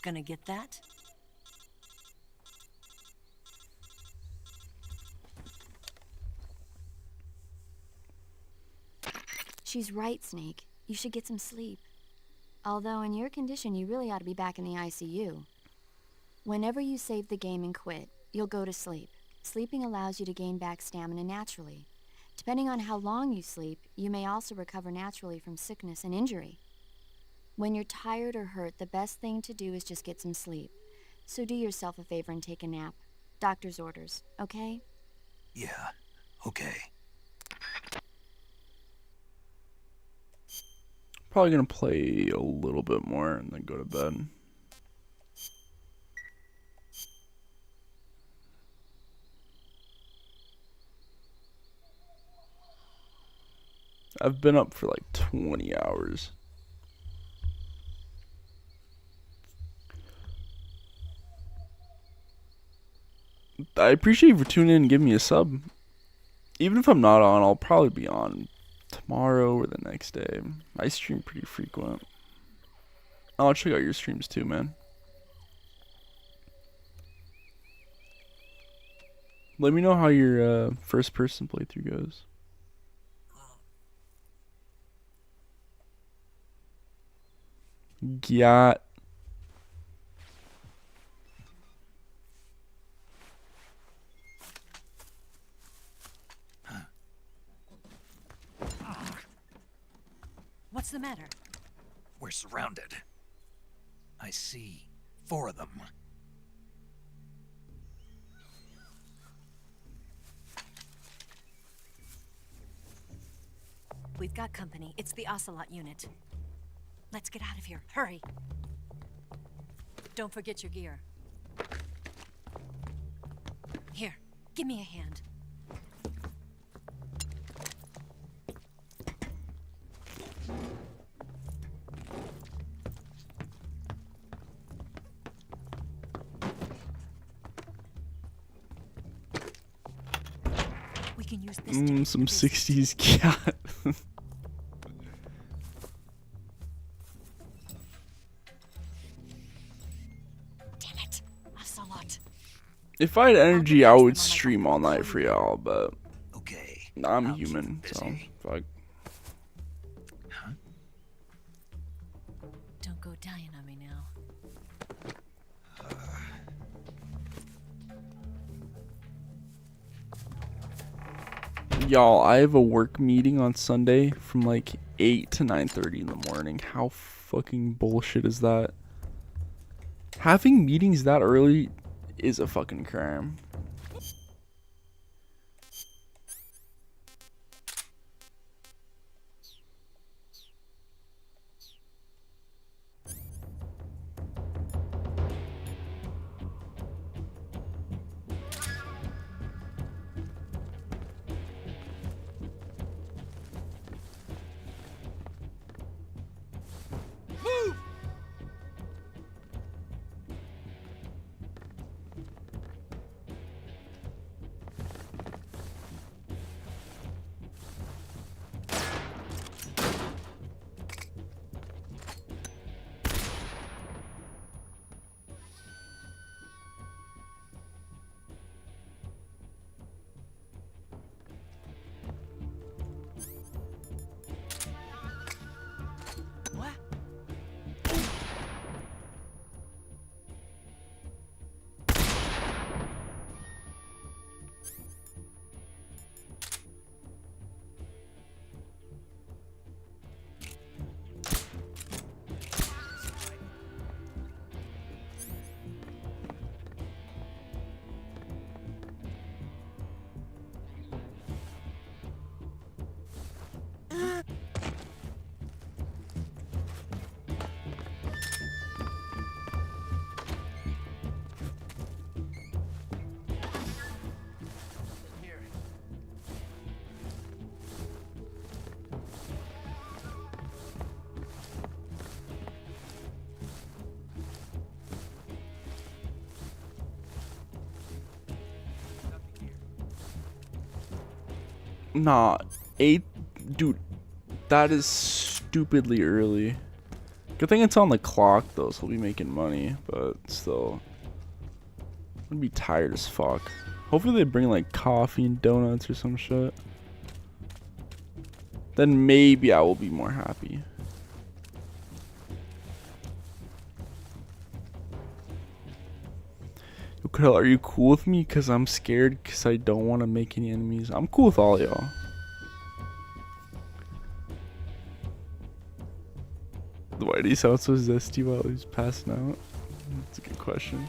Gonna get that? She's right, Snake. You should get some sleep. Although in your condition, you really ought to be back in the ICU. Whenever you save the game and quit, you'll go to sleep. Sleeping allows you to gain back stamina naturally. Depending on how long you sleep, you may also recover naturally from sickness and injury. When you're tired or hurt, the best thing to do is just get some sleep. So do yourself a favor and take a nap. Doctor's orders, okay? Yeah, okay. Probably gonna play a little bit more and then go to bed. I've been up for like 20 hours. I appreciate you for tuning in and giving me a sub. Even if I'm not on, I'll probably be on tomorrow or the next day. I stream pretty frequent. I'll check out your streams too, man. Let me know how your first person playthrough goes. Got. What's the matter? We're surrounded. I see 4 of them. We've got company. It's the Ocelot unit. Let's get out of here. Hurry. Don't forget your gear. Here, give me a hand. We can use this Some 60s cat. Damn it. Ocelot. If I had energy, I would stream all night for y'all, but I'm human, so fuck. Don't go dying on me now. Y'all, I have a work meeting on Sunday from like 8 to 9:30 in the morning. How fucking bullshit is that? Having meetings that early is a fucking crime. Nah, 8, dude, that is stupidly early. Good thing it's on the clock though, so we'll be making money, but still. I'm gonna be tired as fuck. Hopefully they bring like coffee and donuts or some shit. Then maybe I will be more happy. Are you cool with me? Cause I'm scared. Cause I don't want to make any enemies. I'm cool with all y'all. Why do you sound so zesty while he's passing out? That's a good question.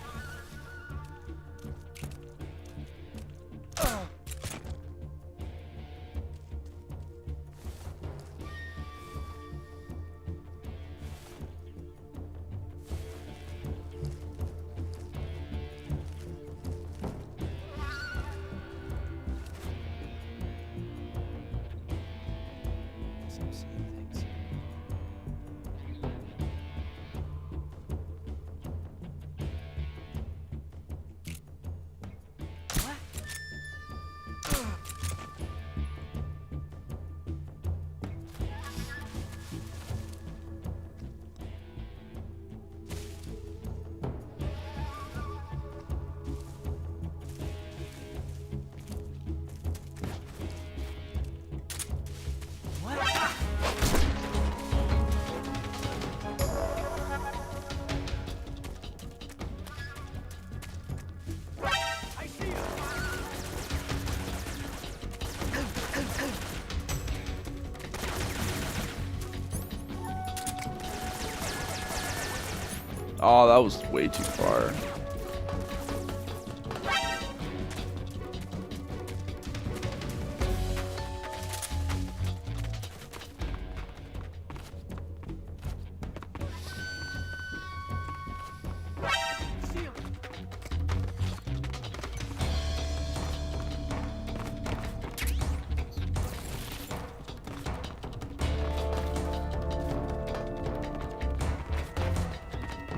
Oh, that was way too far.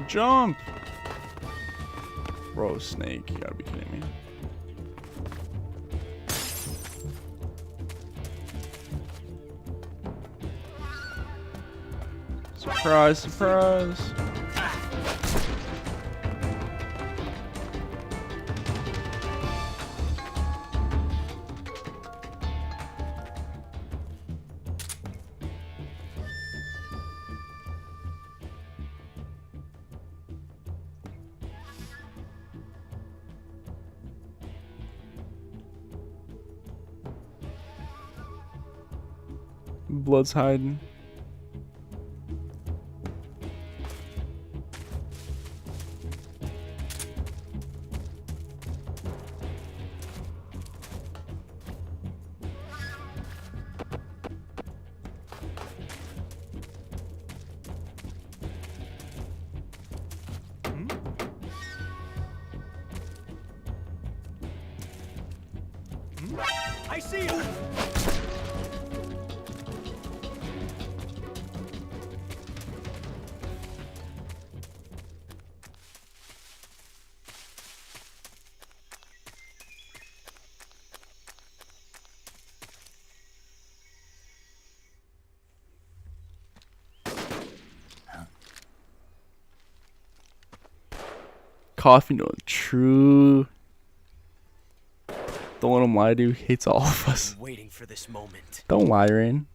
Jump! Bro, Snake, you gotta be kidding me. Surprise, surprise! Blood's hiding. I see you! Coffee no true. Don't let him lie to you. He hates all of us. I'm waiting for this moment. Don't lie, Rain.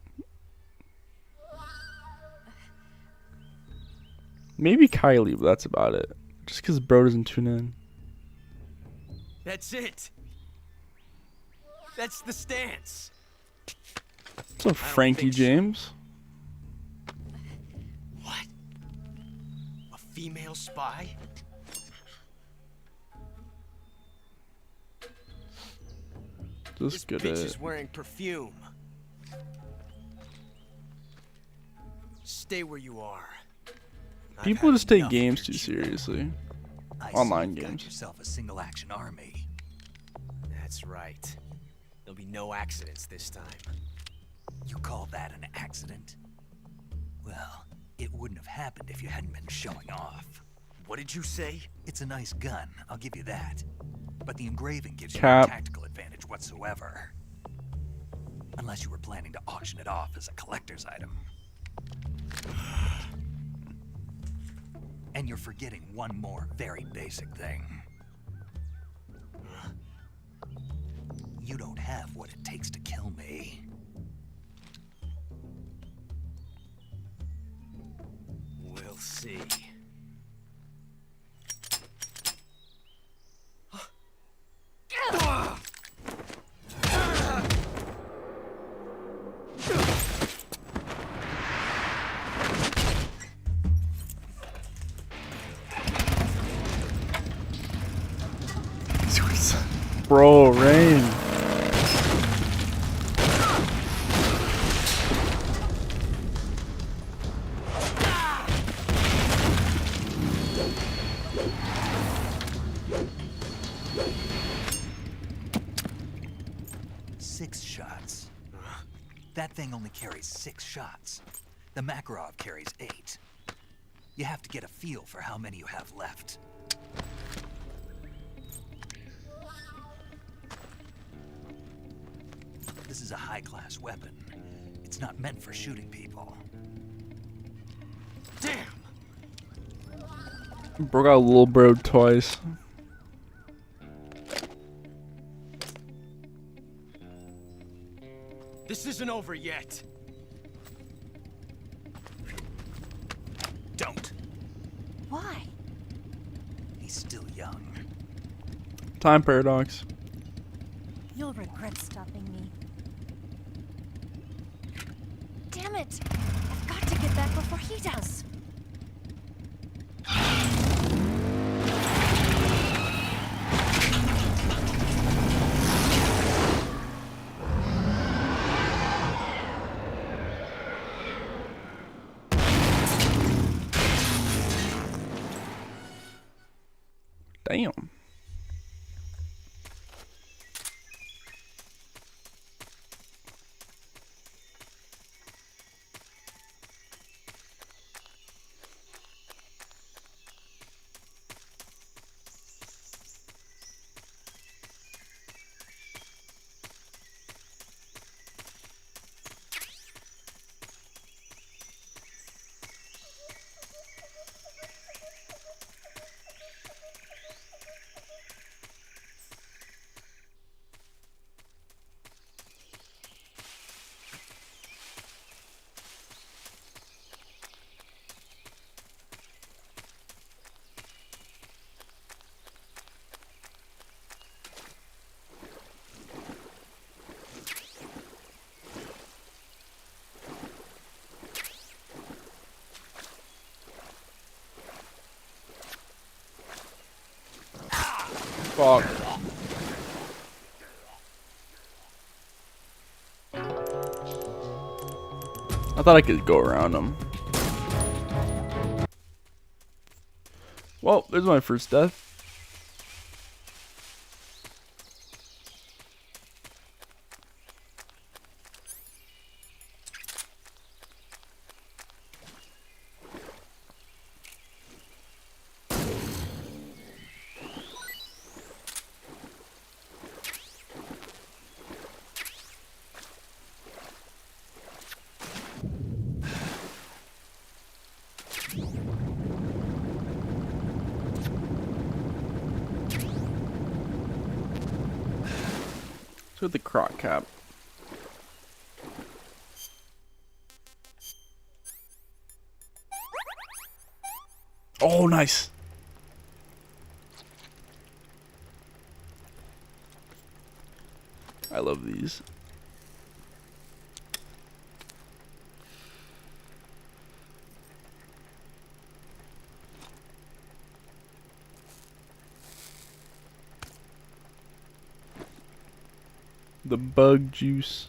Maybe Kylie, but that's about it. Just because bro doesn't tune in. That's it. That's the stance. What's up, Frankie James? What? A female spy? Just This get bitch it. is wearing perfume. Stay where you are. People just take games too seriously. Online Got games. yourself a single-action army. That's right. There'll be no accidents this time. You call that an accident? Well, it wouldn't have happened if you hadn't been showing off. What did you say? It's a nice gun, I'll give you that. But the engraving gives you Cap. no tactical advantage whatsoever. Unless you were planning to auction it off as a collector's item. And you're forgetting one more very basic thing. You don't have what it takes to kill me. We'll see. Bro, Rain. Six shots. That thing only carries 6 shots. The Makarov carries 8. You have to get a feel for how many you have left. This is a high-class weapon. It's not meant for shooting people. Damn! Bro got little bro twice. This isn't over yet. Don't. Why? He's still young. Time paradox. You'll regret stopping me. Damn it! I've got to get back before he does. Damn. Fuck. I thought I could go around them. Well, there's my first death. With the croc cap. Oh, nice. I love these. The bug juice.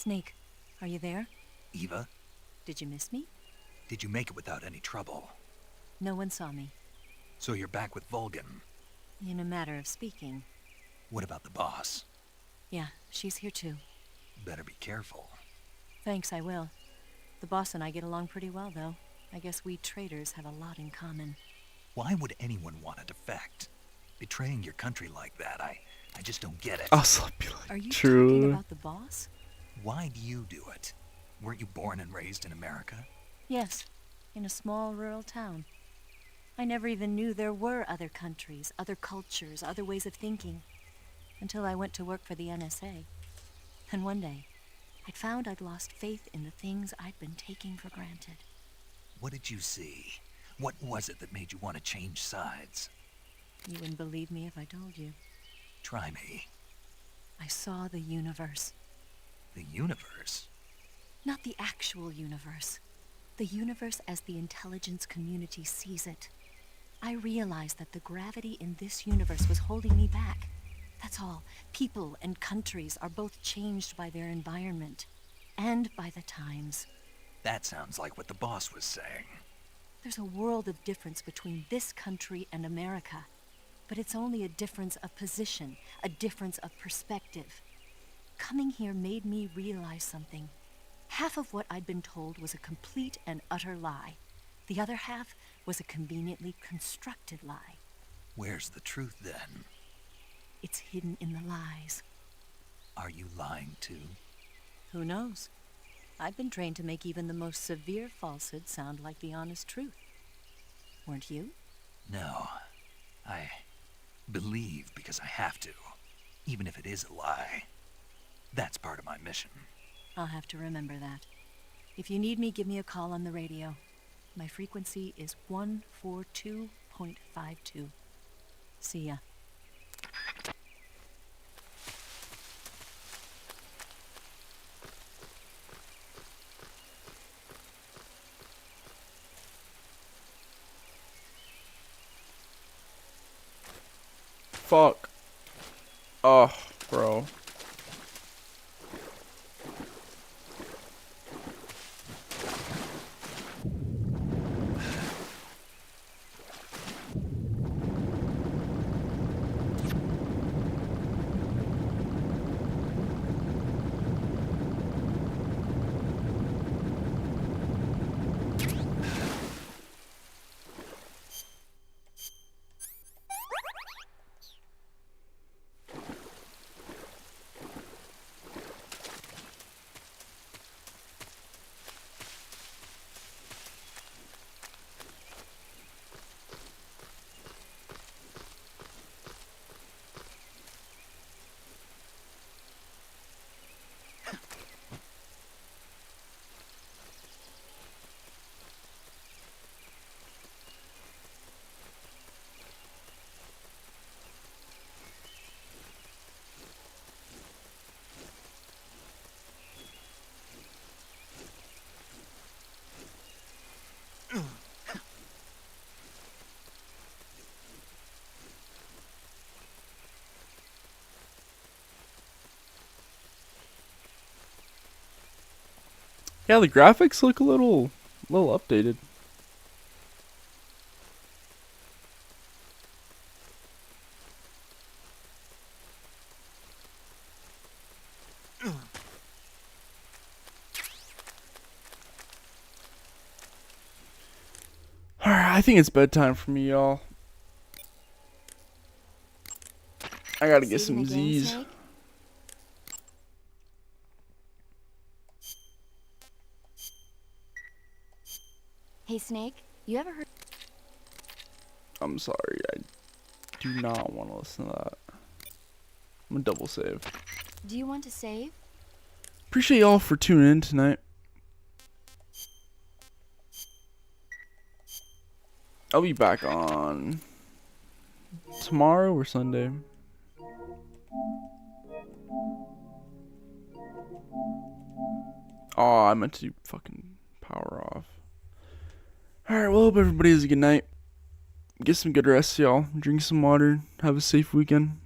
Snake, are you there? Eva, Did you miss me? did you make it without any trouble? No one saw me. So you're back with Vulcan. In a matter of speaking. What about the boss? Yeah, she's here too. Better be careful. Thanks, I will. The boss and I get along pretty well, though. I guess we traitors have a lot in common. Why would anyone want to defect? Betraying your country like that, I just don't get it. I'll slap you like Are you true. talking about the boss? Why do you do it? Weren't you born and raised in America? Yes, in a small rural town. I never even knew there were other countries, other cultures, other ways of thinking, until I went to work for the NSA. And one day, I'd found I'd lost faith in the things I'd been taking for granted. What did you see? What was it that made you want to change sides? You wouldn't believe me if I told you. Try me. I saw the universe. The universe? Not the actual universe. The universe as the intelligence community sees it. I realized that the gravity in this universe was holding me back. That's all. People and countries are both changed by their environment and by the times. That sounds like what the boss was saying. There's a world of difference between this country and America, but it's only a difference of position, a difference of perspective. Coming here made me realize something. Half of what I'd been told was a complete and utter lie. The other half was a conveniently constructed lie. Where's the truth, then? It's hidden in the lies. Are you lying, too? Who knows? I've been trained to make even the most severe falsehood sound like the honest truth. Weren't you? No. I believe because I have to, even if it is a lie. That's part of my mission. I'll have to remember that. If you need me, give me a call on the radio. My frequency is 142.52. See ya. Fuck. Oh, bro. Yeah, the graphics look a little updated. I think it's bedtime for me, y'all. I gotta get some Z's. Snake? Hey, Snake, you ever heard... I'm sorry, I do not want to listen to that. I'm gonna double save. Do you want to save? Appreciate y'all for tuning in tonight. I'll be back on tomorrow or Sunday. Oh, I meant to do fucking power off. Alright, well, hope everybody has a good night. Get some good rest, y'all. Drink some water. Have a safe weekend.